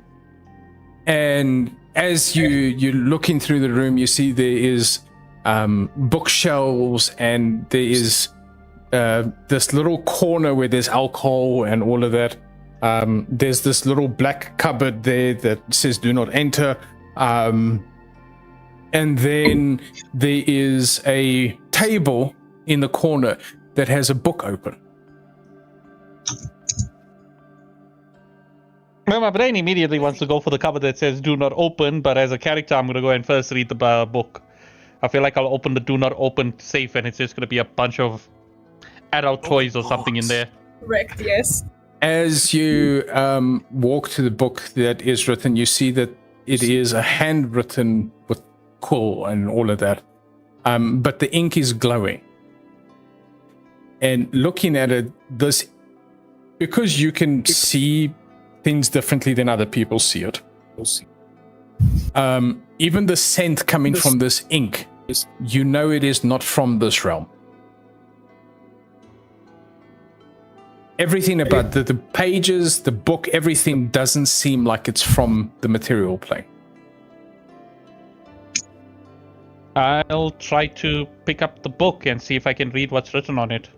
And as you're looking through the room, you see there is bookshelves, and there is this little corner where there's alcohol and all of that. There's this little black cupboard there that says "Do not enter," and then there is a table in the corner that has a book open. Well, my brain immediately wants to go for the cupboard that says "Do not open," but as a character, I'm gonna go and first read the book. I feel like I'll open the "Do not open" safe, and it's just gonna be a bunch of adult toys or something in there. Correct, yes. As you walk to the book that is written, you see that it is a handwritten with quill and all of that. But the ink is glowing. And looking at it, because you can see things differently than other people see it. Even the scent coming from this ink, you know it is not from this realm. Everything about the pages, the book, everything doesn't seem like it's from the material plane. I'll try to pick up the book and see if I can read what's written on it.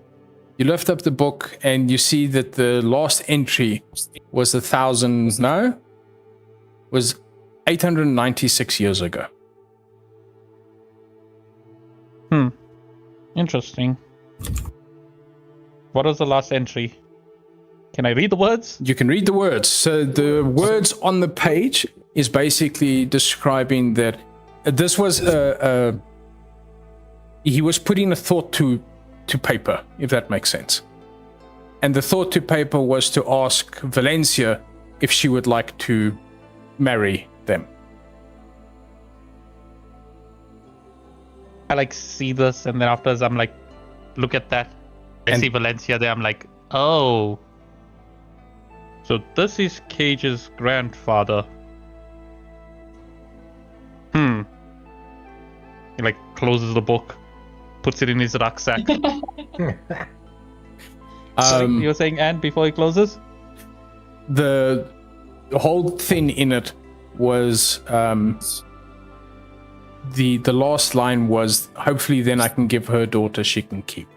You lift up the book and you see that the last entry was 896 years ago. Interesting. What was the last entry? Can I read the words? You can read the words. So the words on the page is basically describing that this was he was putting a thought to paper, if that makes sense. And the thought to paper was to ask Valencia if she would like to marry them. I see this, and then afterwards I'm like, look at that. I see Valencia there. I'm like, oh. So this is Cage's grandfather. He closes the book, puts it in his rucksack. Sorry, you were saying, Anne, before he closes? The whole thing in it was the last line was, hopefully then I can give her daughter she can keep.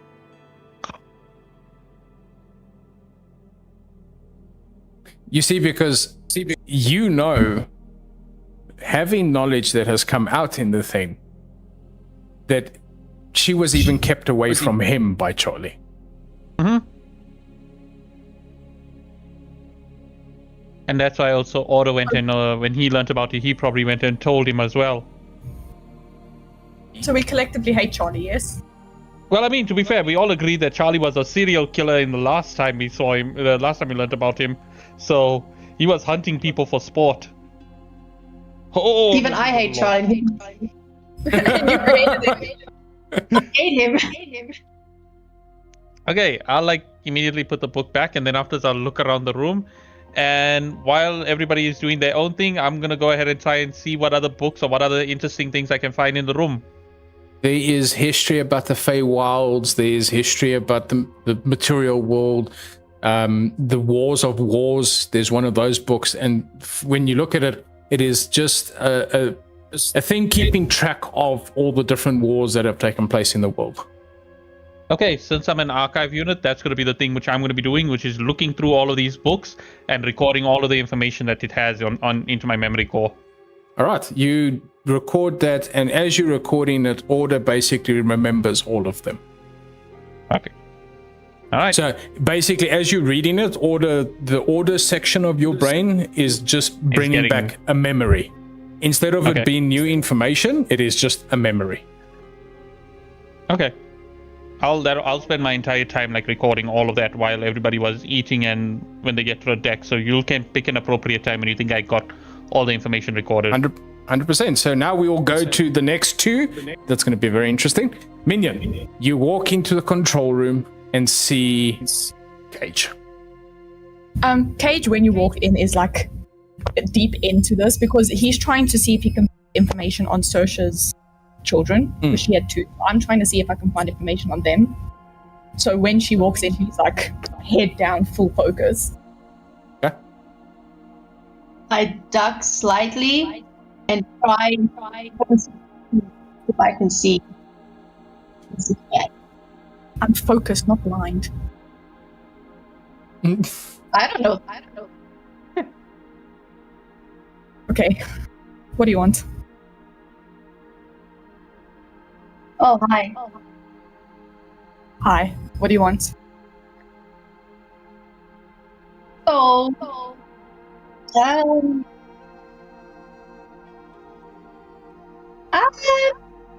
You see, because you know, having knowledge that has come out in the thing, that she was even kept away from him by Charlie. Mm-hmm. And that's why also Otto went and when he learned about it, he probably went and told him as well. So we collectively hate Charlie, yes? Well, I mean, to be fair, we all agreed that Charlie was a serial killer in the last time we saw him, the last time we learned about him. So he was hunting people for sport. Oh, Even I hate Charlie. You created it. I hate him. Okay, I'll immediately put the book back, and then afterwards I'll look around the room. And while everybody is doing their own thing, I'm gonna go ahead and try and see what other books or what other interesting things I can find in the room. There is history about the Feywilds. There is history about the material world, the Wars of Wars. There's one of those books, and when you look at it, it is just a thing keeping track of all the different wars that have taken place in the world. Okay, since I'm an archive unit, that's going to be the thing which I'm going to be doing, which is looking through all of these books and recording all of the information that it has on into my memory core. All right, you record that, and as you're recording it, Order basically remembers all of them. Okay. All right. So basically, as you're reading it, the order section of your brain is just bringing back a memory. Instead of it being new information, it is just a memory. Okay. I'll spend my entire time recording all of that while everybody was eating and when they get to the deck. So you can pick an appropriate time when you think I got all the information recorded. 100%. So now we will go to the next two. That's going to be very interesting. Minion, you walk into the control room and see Cage. Cage, when you walk in, is deep into this because he's trying to see if he can find information on Saoirse's children, because she had two. I'm trying to see if I can find information on them. So when she walks in, he's head down, full focus. Yeah. I duck slightly and try if I can see. I'm focused, not blind. I don't know. Okay. What do you want? Oh, hi. Hi. What do you want? I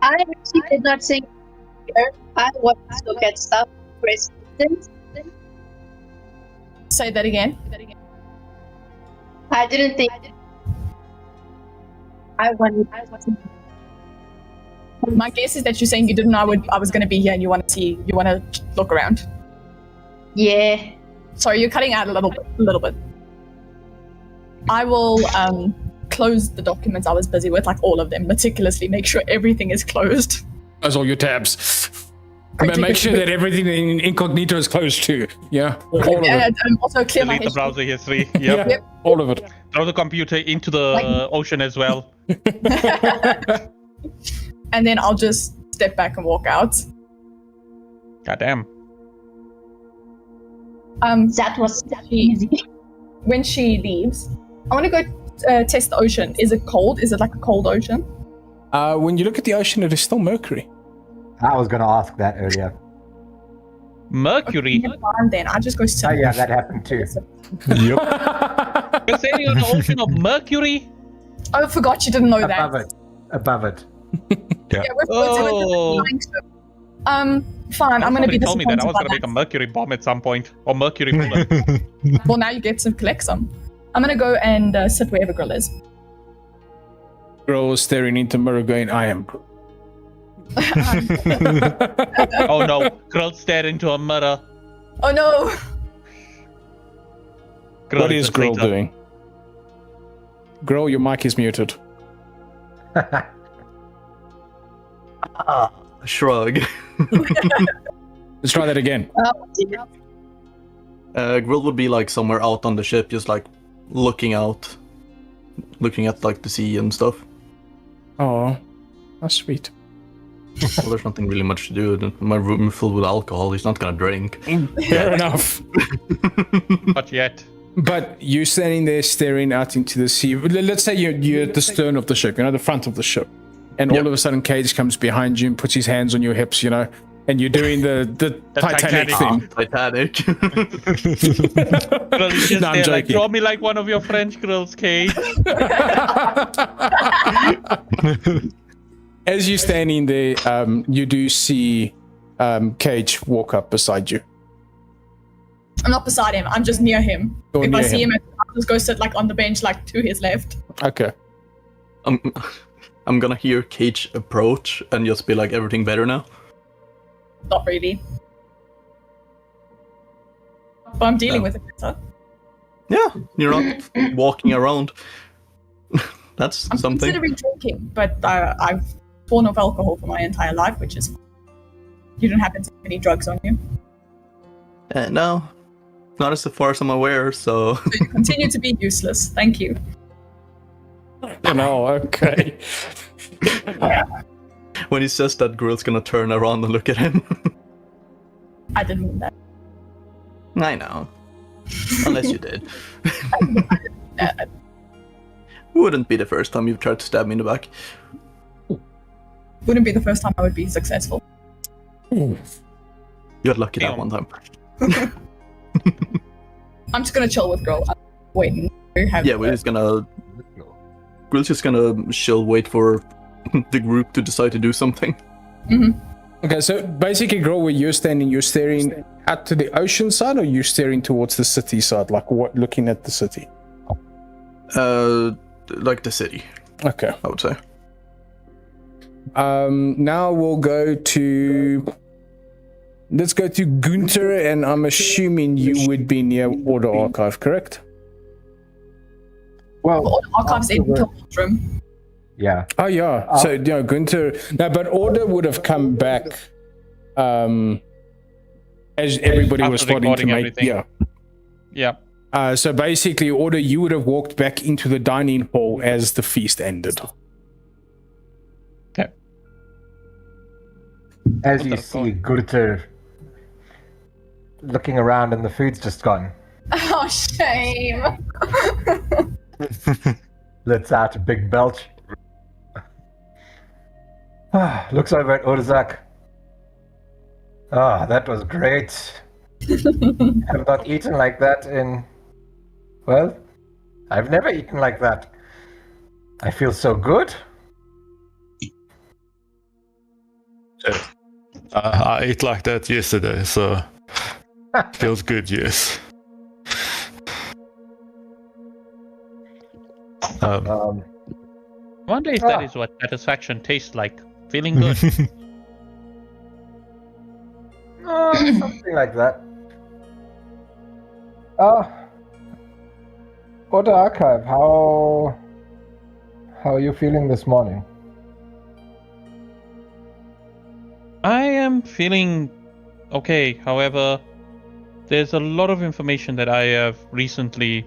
actually did not say here. I want to look at stuff. Say that again. I didn't think. I wanted. My guess is that you're saying you didn't know I was going to be here and you want to look around. Yeah. Sorry, you're cutting out a little bit. I will close the documents I was busy with, like all of them, meticulously make sure everything is closed. Close all your tabs. Make sure that everything in incognito is closed too. Yeah, all of it. And also clear my Delete the history. browser history. Yep. Yeah, all of it. Throw the computer into the ocean as well. And then I'll just step back and walk out. Goddamn. That was easy. When she leaves, I want to go test the ocean. Is it cold? Is it like a cold ocean? When you look at the ocean, it is still mercury. I was going to ask that earlier. Mercury. And then I just go Oh sit. yeah, that happened too. Yep. You're sailing on the ocean of Mercury? Oh, I forgot you didn't know that. Above it. Yeah, we're flying ship. Fine. I'm going to be Somebody told me that I was disappointed by going to make a that. mercury bomb at some point, or mercury bullet. Well, now you get to collect some. I'm going to go and sit wherever Grill is. Girl is staring into mirror going, I am. Oh no, Grill stared into a mirror. Oh no! Grill What is a Grill traitor. doing? Grill, your mic is muted. Shrug. Let's try that again. Grill would be like somewhere out on the ship, just like looking out, looking at like the sea and stuff. Oh, that's sweet. Well, there's nothing really much to do. My room is filled with alcohol. He's not gonna drink. Fair enough. Not yet. But you standing there staring out into the sea. Let's say you're at the stern of the ship, the front of the ship. And all of a sudden Cage comes behind you and puts his hands on your hips, and you're doing the Titanic thing. Titanic. Grill is just No, I'm there like, joking. draw me like one of your French girls, Kate. As you're standing there, you do see Cage walk up beside you. I'm not beside him. I'm just near him. Or If I near see him. him, I'll just go sit like on the bench, like to his left. Okay. I'm gonna hear Cage approach and just be like, everything better now? Not really. But I'm dealing with it better. Yeah, you're not walking around. That's I'm something. considering drinking, but I've torn off alcohol for my entire life, which is fine. You don't happen to have any drugs on you. No, not as far as I'm aware, so... So you continue to be useless. Thank you. No, okay. When he says that, Grill's gonna turn around and look at him. I didn't mean that. I know. Unless you did. Wouldn't be the first time you've tried to stab me in the back. Wouldn't be the first time I would be successful. You got lucky that Damn. one time. I'm just gonna chill with Girl. I'm waiting to have. Yeah, we're just gonna... Grill's just gonna chill, wait for the group to decide to do something. Okay, so basically, Girl, where you're standing, you're staring out to the ocean side, or you're staring towards the city side, like looking at the city? Like the city, Okay. I would say. Now we'll go to... Let's go to Gunther, and I'm assuming you would be near Order Archive, correct? Well, Archives in after Kilmore's room. yeah. Oh yeah. So Gunther. No, but Order would have come back as everybody After was starting to recording make. everything. Yeah. Yeah. So basically, Order, you would have walked back into the dining hall as the feast ended. Okay. As What you the see Gurter looking around and the food's just gone. Oh, shame. Lets out a big belch. Looks over at Urzak. That was great. Have not eaten like that in... Well, I've never eaten like that. I feel so good. I ate like that yesterday, so Feels good, yes. I wonder if that is what satisfaction tastes like. Feeling good. Something like that. Order Archive, how are you feeling this morning? I am feeling okay. However, there's a lot of information that I have recently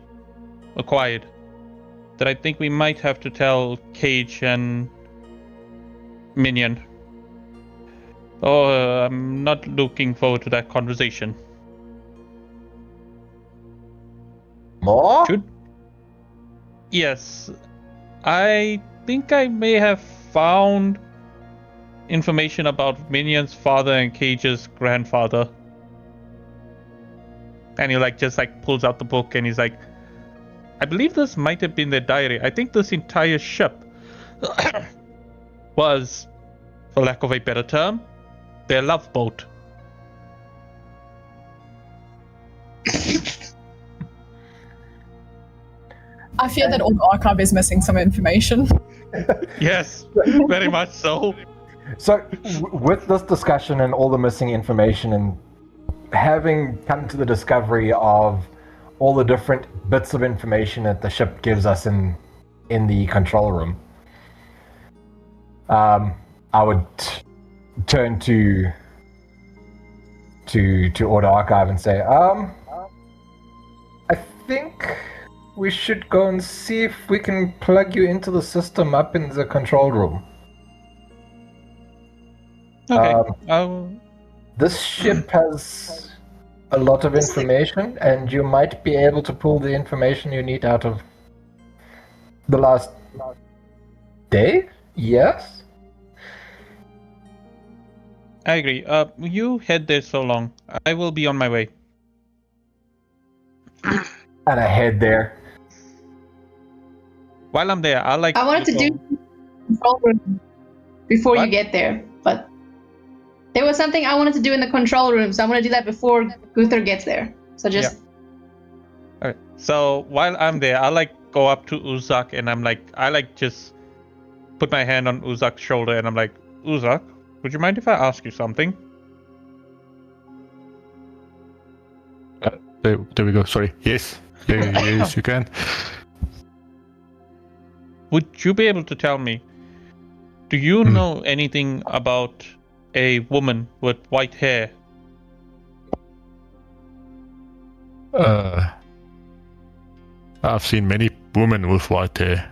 acquired that I think we might have to tell Cage and Minion. Oh, I'm not looking forward to that conversation. More? Yes, I think I may have found information about Minion's father and Cage's grandfather. And he just pulls out the book and he's like, I believe this might have been their diary. I think this entire ship was, for lack of a better term, their love boat. I fear that all the archive is missing some information. Yes, very much so. So, with this discussion and all the missing information, and having come to the discovery of all the different bits of information that the ship gives us in the control room, I would turn to Order Archive and say, I think we should go and see if we can plug you into the system up in the control room. Okay. This ship has a lot of information, and you might be able to pull the information you need out of the last day? Yes? I agree. You head there so long. I will be on my way. And I head there. While I'm there, I wanted to do control room before you get there, but there was something I wanted to do in the control room, so I'm gonna do that before Gunther gets there. So just. Yeah. Alright. So while I'm there, I go up to Uzak and I'm I just put my hand on Uzak's shoulder and I'm like, Uzak, would you mind if I ask you something? There we go. Sorry. Yes. Yes, you can. Would you be able to tell me, do you know anything about a woman with white hair? I've seen many women with white hair.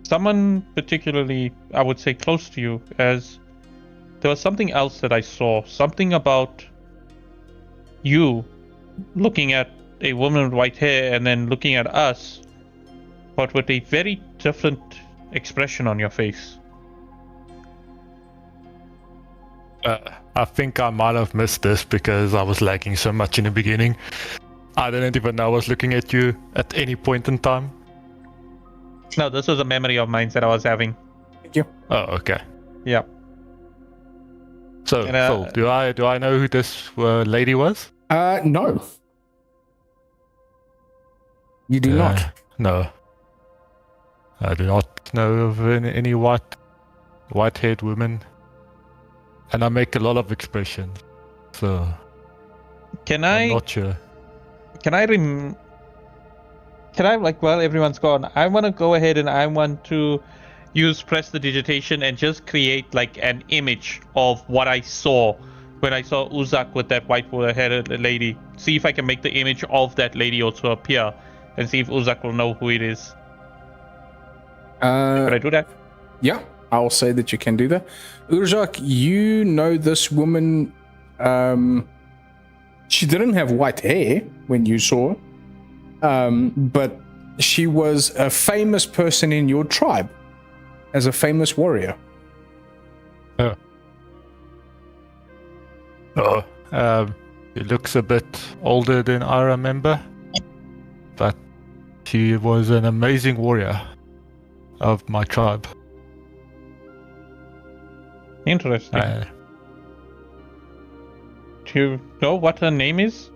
Someone particularly, I would say, close to you, as there was something else that I saw. Something about you looking at a woman with white hair and then looking at us, but with a very different expression on your face. I think I might have missed this because I was lagging so much in the beginning. I didn't even know I was looking at you at any point in time. No, this was a memory of mine that I was having. Thank you. Oh, okay. Yeah. So, Phil, do I know who this lady was? No. You do not. No. I do not know of any white-haired women. And I make a lot of expressions, so I'm not sure. Can I while everyone's gone, I want to go ahead and I want to use prestidigitation and just create an image of what I saw when I saw Uzak with that white-haired lady. See if I can make the image of that lady also appear, and see if Uzak will know who it is. Could I do that? Yeah, I'll say that you can do that. Urjak, you know this woman. She didn't have white hair when you saw her, but she was a famous person in your tribe, as a famous warrior. She looks a bit older than I remember, but she was an amazing warrior of my tribe. Interesting. Do you know what her name is?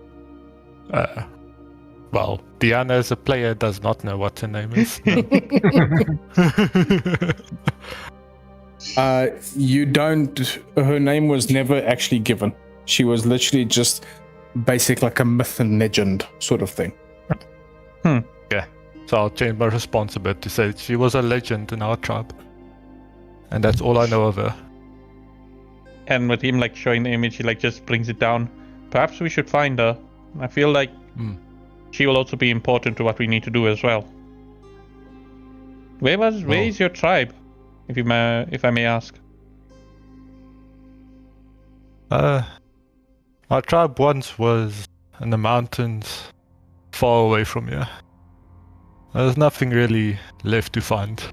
Well, Diana as a player does not know what her name is. No. You don't. Her name was never actually given. She was literally just basic, like a myth and legend sort of thing. Yeah. So I'll change my response a bit to say she was a legend in our tribe. And that's all I know of her. And with him like showing the image, he like just brings it down. Perhaps we should find her. I feel like she will also be important to what we need to do as well. Where is your tribe, if I may ask? Our tribe once was in the mountains, far away from here. There's nothing really left to find.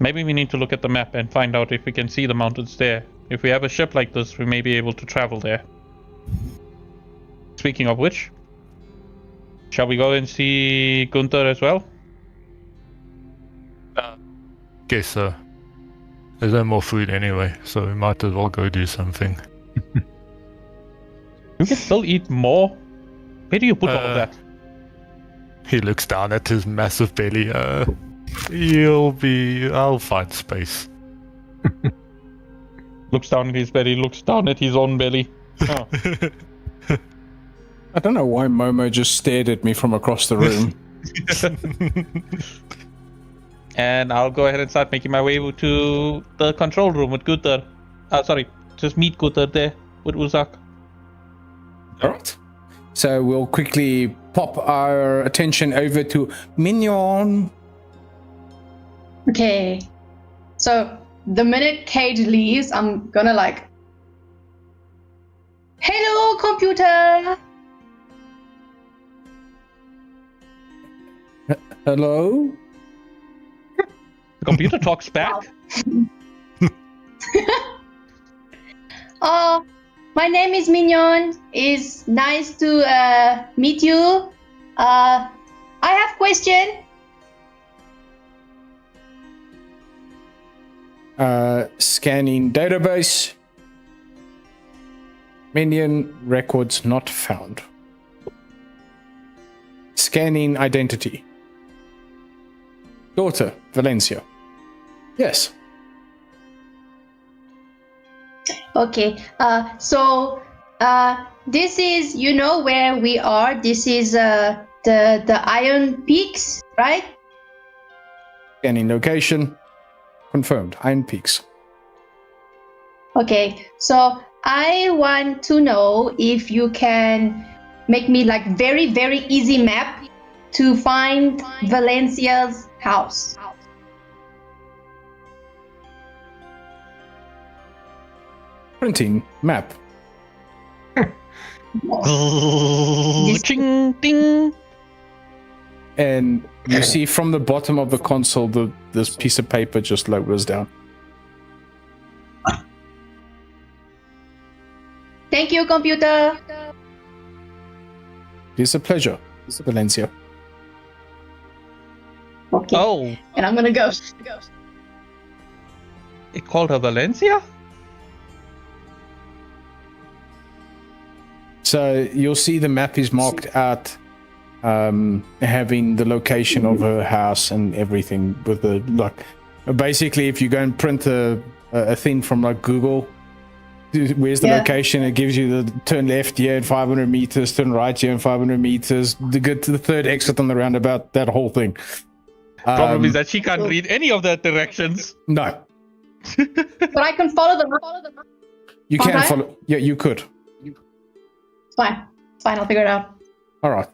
Maybe we need to look at the map and find out if we can see the mountains there. If we have a ship like this, we may be able to travel there. Speaking of which, shall we go and see Gunther as well? Guess so. There's no more food anyway, so we might as well go do something. You can still eat more. Where do you put all of that? He looks down at his massive belly. I'll find space. Looks down at his belly, looks down at his own belly. Oh. I don't know why Momo just stared at me from across the room. And I'll go ahead and start making my way to the control room with Gunther. Just meet Gunther there with Uzak. Alright. So we'll quickly pop our attention over to Mignon. Okay. So the minute Cage leaves, I'm gonna like, hello, computer. Hello? The computer talks back. My name is Mignon. It's nice to meet you. I have question. Scanning database. Minion records not found. Scanning identity. Daughter, Valencia. Yes. Okay. So this is, you know, where we are. This is the Iron Peaks, right? Scanning location. Confirmed. Iron Peaks. Okay. So I want to know if you can make me like very, very easy map to find Valencia's house. Printing map. Ching, ding. And you see from the bottom of the console, this piece of paper just lowers down. Thank you, computer. It's a pleasure, Valencia. Okay. Oh, And I'm gonna go. it called her Valencia? So you'll see the map is marked out, having the location of her house and everything with the like. Basically, if you go and print a thing from like Google, where's the location? It gives you the turn left here at 500 meters, turn right here at 500 meters, to get to the third exit on the roundabout. That whole thing. Problem is that she can't read any of the directions. No, But I can follow the map. you can Okay. follow. Yeah, you could. Fine. Fine, I'll figure it out. All right.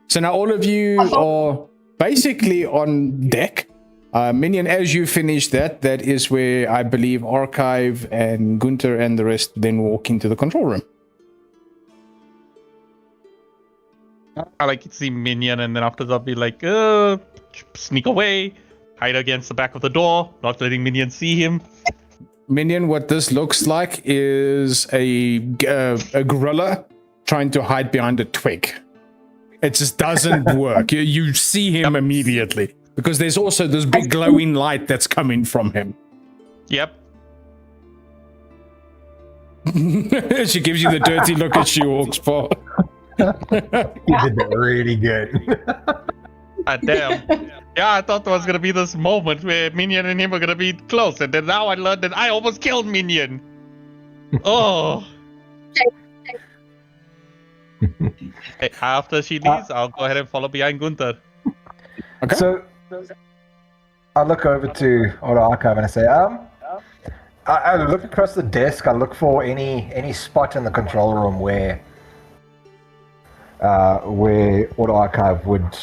So now all of you are basically on deck. Minion, as you finish that is where I believe Archive and Gunther and the rest then walk into the control room. I like to see Minion, and then after that, I'll be like, sneak away, hide against the back of the door, not letting Minion see him. Minion, what this looks like is a gorilla trying to hide behind a twig. It just doesn't work. You see him immediately because there's also this big glowing light that's coming from him. Yep. She gives you the dirty look as she walks past. You did that really good. Ah, damn. Yeah, I thought there was gonna be this moment where Minion and him are gonna be close, and then now I learned that I almost killed Minion. Oh. Hey, after she leaves, I'll go ahead and follow behind Gunther. Okay. So I look over to Auto Archive and I say, I look across the desk. I look for any spot in the control room where Auto Archive would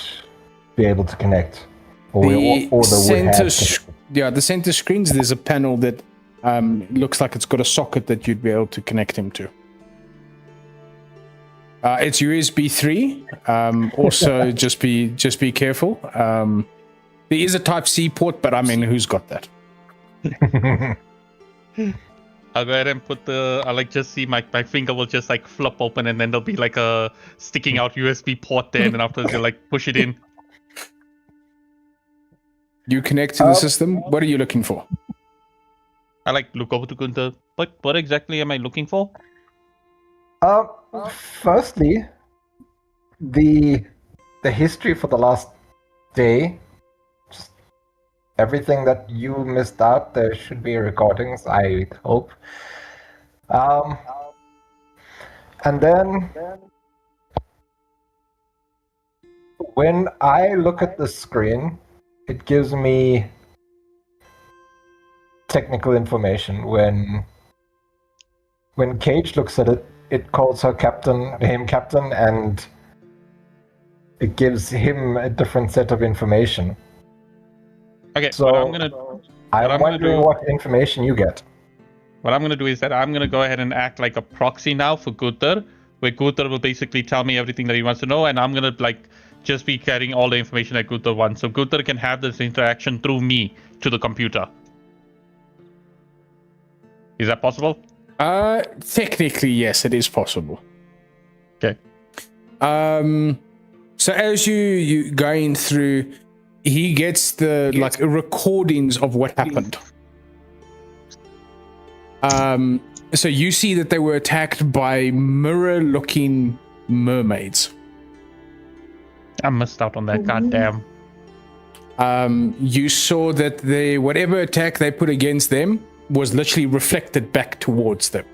be able to connect, or the would center, have. the center screens. There's a panel that looks like it's got a socket that you'd be able to connect him to. It's USB 3. Also, just be careful. There is a Type C port, but I mean, who's got that? I'll go ahead and put I like just see my finger will just like flop open, and then there'll be like a sticking out USB port there, and then afterwards you'll like push it in. You connect to the system. What are you looking for? I like look over to Gunther. What exactly am I looking for? Firstly, the history for the last day. Just everything that you missed out. There should be recordings, I hope. And then when I look at the screen, it gives me technical information. When Cage looks at it, it calls him captain, and it gives him a different set of information. Okay, So what I'm wondering what information you get. What I'm gonna do is that I'm gonna go ahead and act like a proxy now for Gunther, where Gunther will basically tell me everything that he wants to know, and I'm gonna like just be carrying all the information that Gunther wants, so Gunther can have this interaction through me to the computer. Is that possible? Technically, yes, it is possible. Okay. So as you going through, he gets the like recordings of what happened. So you see that they were attacked by mirror-looking mermaids. I missed out on that. Goddamn. You saw that whatever attack they put against them was literally reflected back towards them.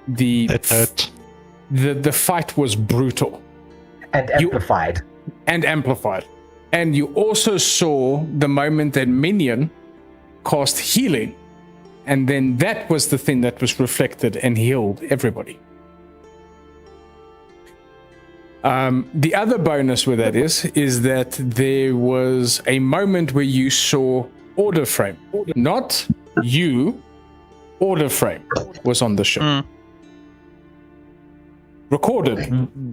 The fight was brutal And amplified. And you also saw the moment that Minion cast healing, and then that was the thing that was reflected and healed everybody. The other bonus with that is that there was a moment where you saw Order Frame, not you. Order Frame was on the ship. Recorded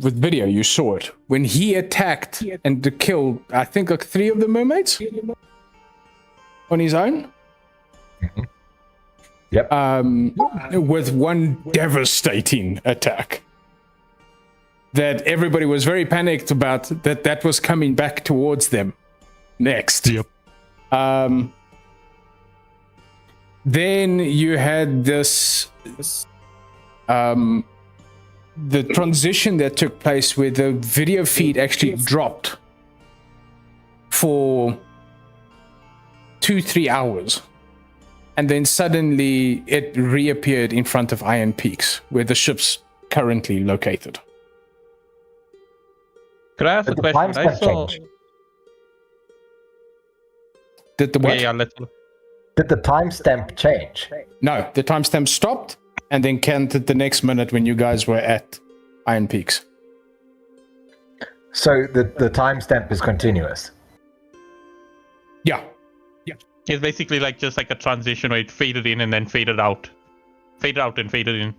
with video, you saw it when he attacked and killed, I think, like 3 of the mermaids on his own. Yep. With one devastating attack that everybody was very panicked about, that was coming back towards them next. Yep. Then you had this the transition that took place where the video feed actually dropped for 2-3 hours, and then suddenly it reappeared in front of Iron Peaks, where the ship's currently located. Could I ask a But the question? timestamp changed. Did the what? Yeah, let's. Did the timestamp change? No, the timestamp stopped and then counted the next minute when you guys were at Iron Peaks. So the timestamp is continuous. Yeah. It's basically like just like a transition where it faded in and then faded out. Faded out and faded in.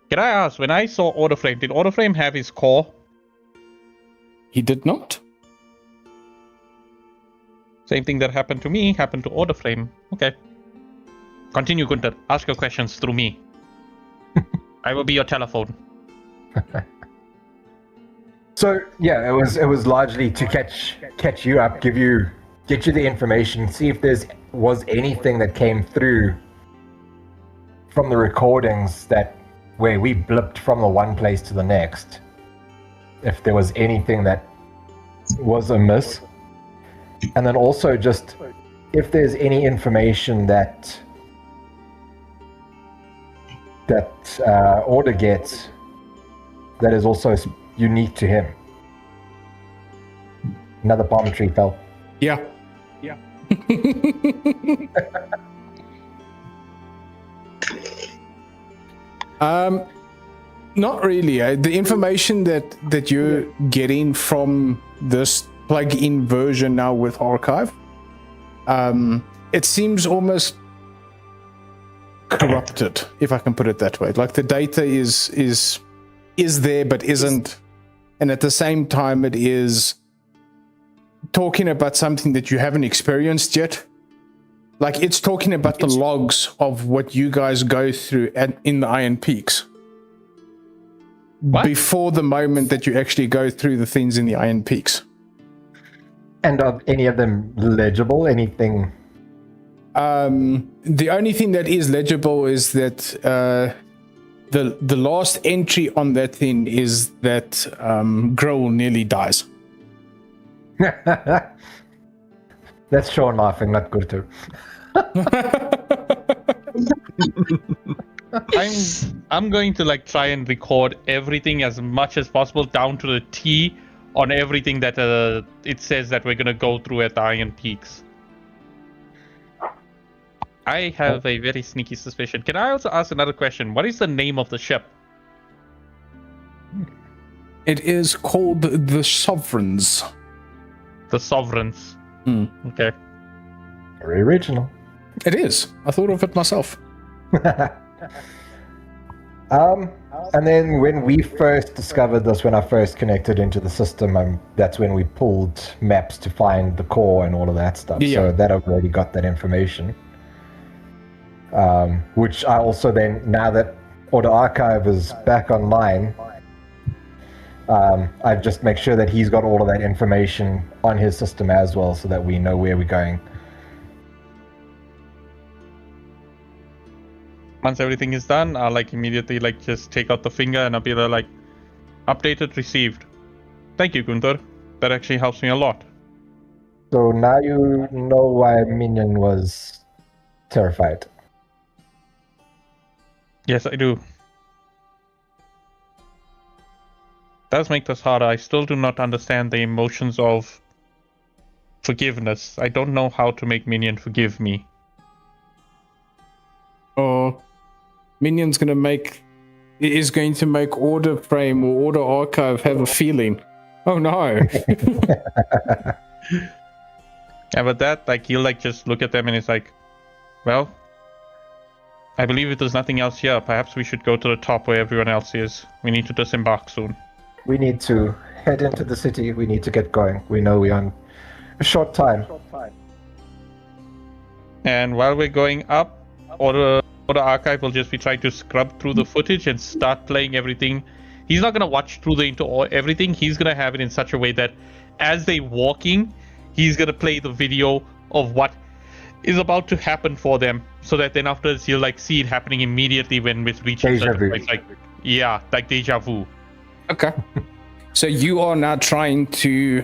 Can I ask, when I saw Order Frame, did Order Frame have his core? He did not. Same thing that happened to me happened to Order Frame. Okay. Continue, Gunther. Ask your questions through me. I will be your telephone. So yeah, it was largely to catch you up, get you the information, see if was anything that came through from the recordings that where we blipped from the one place to the next, if there was anything that was amiss, and then also just if there's any information that Order gets that is also unique to him. Another palm tree fell. Yeah. Not really. The information that you're getting from this plug-in version now with Archive, it seems almost corrupted, if I can put it that way. Like the data is there but isn't, and at the same time it is talking about something that you haven't experienced yet. Like it's talking about the logs of what you guys go through in the Iron Peaks. What? Before the moment that you actually go through the things in the Iron Peaks. And are any of them legible? Anything? The only thing that is legible is that the last entry on that thing is that Grohl nearly dies. That's Sean laughing, not Gurtu. I'm going to like try and record everything as much as possible down to the T on everything that it says that we're gonna go through at the Iron Peaks. I have a very sneaky suspicion. Can I also ask another question? What is the name of the ship? It is called the Sovereigns. The Sovereigns. Okay. Very original. It is. I thought of it myself. And then when we first discovered this, when I first connected into the system, that's when we pulled maps to find the core and all of that stuff. Yeah. So that I've already got that information. Which I also then, now that Order Archive is back online, I just make sure that he's got all of that information on his system as well, so that we know where we're going. Once everything is done, I'll like immediately like just take out the finger and I'll be there like, updated, received. Thank you, Gunther. That actually helps me a lot. So now you know why Minion was terrified. Yes, I do. Does make this harder. I still do not understand the emotions of forgiveness. I don't know how to make Minion forgive me. Or Minion's going to make Order Frame or Order Archive have a feeling. Oh no. And with that, like he'll like just look at them and he's like, well, I believe if there's nothing else here, perhaps we should go to the top where everyone else is. We need to disembark soon. We need to head into the city. We need to get going. We know we're on a short time. And while we're going up, Order Archive will just be trying to scrub through the footage and start playing everything. He's not going to watch through everything. He's going to have it in such a way that as they're walking, he's going to play the video of what is about to happen for them, so that then afterwards he'll like see it happening immediately when it reaches Deja vu. like deja vu. Okay. So you are now trying to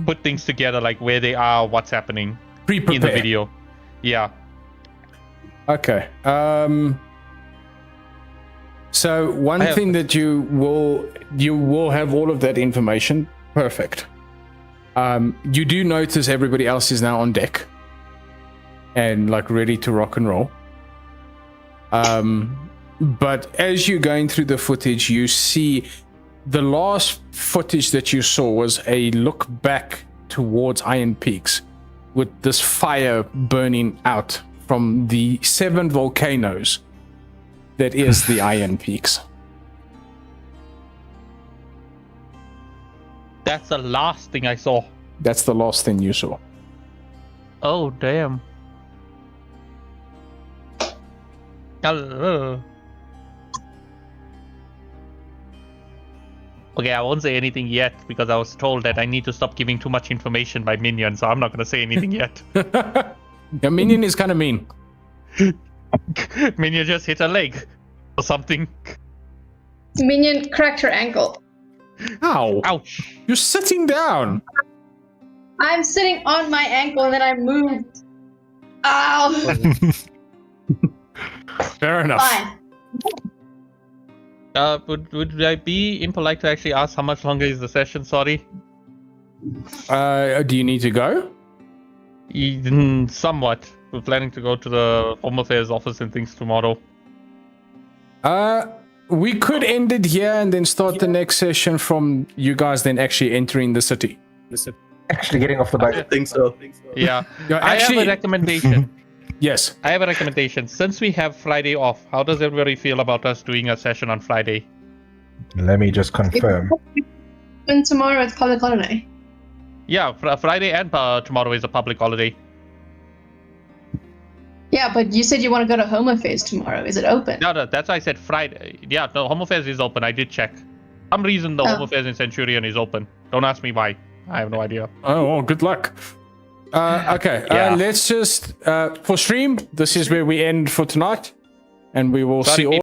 Put things together, like where they are, what's happening pre-prepare in the video. Yeah. Okay. So one thing that you will have all of that information. Perfect. You do notice everybody else is now on deck and like ready to rock and roll. But as you're going through the footage, you see the last footage that you saw was a look back towards Iron Peaks with this fire burning out from the 7 volcanoes that is the Iron Peaks. That's the last thing I saw. That's the last thing you saw. Oh, damn. Okay, I won't say anything yet because I was told that I need to stop giving too much information by Minion, so I'm not going to say anything yet. Your Minion is kind of mean. Minion just hit a leg or something. Minion cracked her ankle. Ow! Ouch. You're sitting down. I'm sitting on my ankle and then I moved. Ow! Fair enough. Fine. Would I be impolite to actually ask how much longer is the session? Sorry. Do you need to go? Somewhat. We're planning to go to the Home Affairs office and things tomorrow. We could end it here and then start the next session from you guys then actually entering the city. Actually getting off the boat. I think so. Yeah. Yeah, I have actually- a recommendation. Yes. I have a recommendation. Since we have Friday off, how does everybody feel about us doing a session on Friday? Let me just confirm. And tomorrow it's public holiday. Yeah, Friday and tomorrow is a public holiday. Yeah, but you said you want to go to Home Affairs tomorrow. Is it open? No, that's why I said Friday. Yeah, no, Home Affairs is open. I did check. Some reason the Oh. Home Affairs in Centurion is open. Don't ask me why. I have no idea. Oh, well, good luck. Okay, Yeah. let's just, for stream, this is where we end for tonight. And we will Sorry, see all.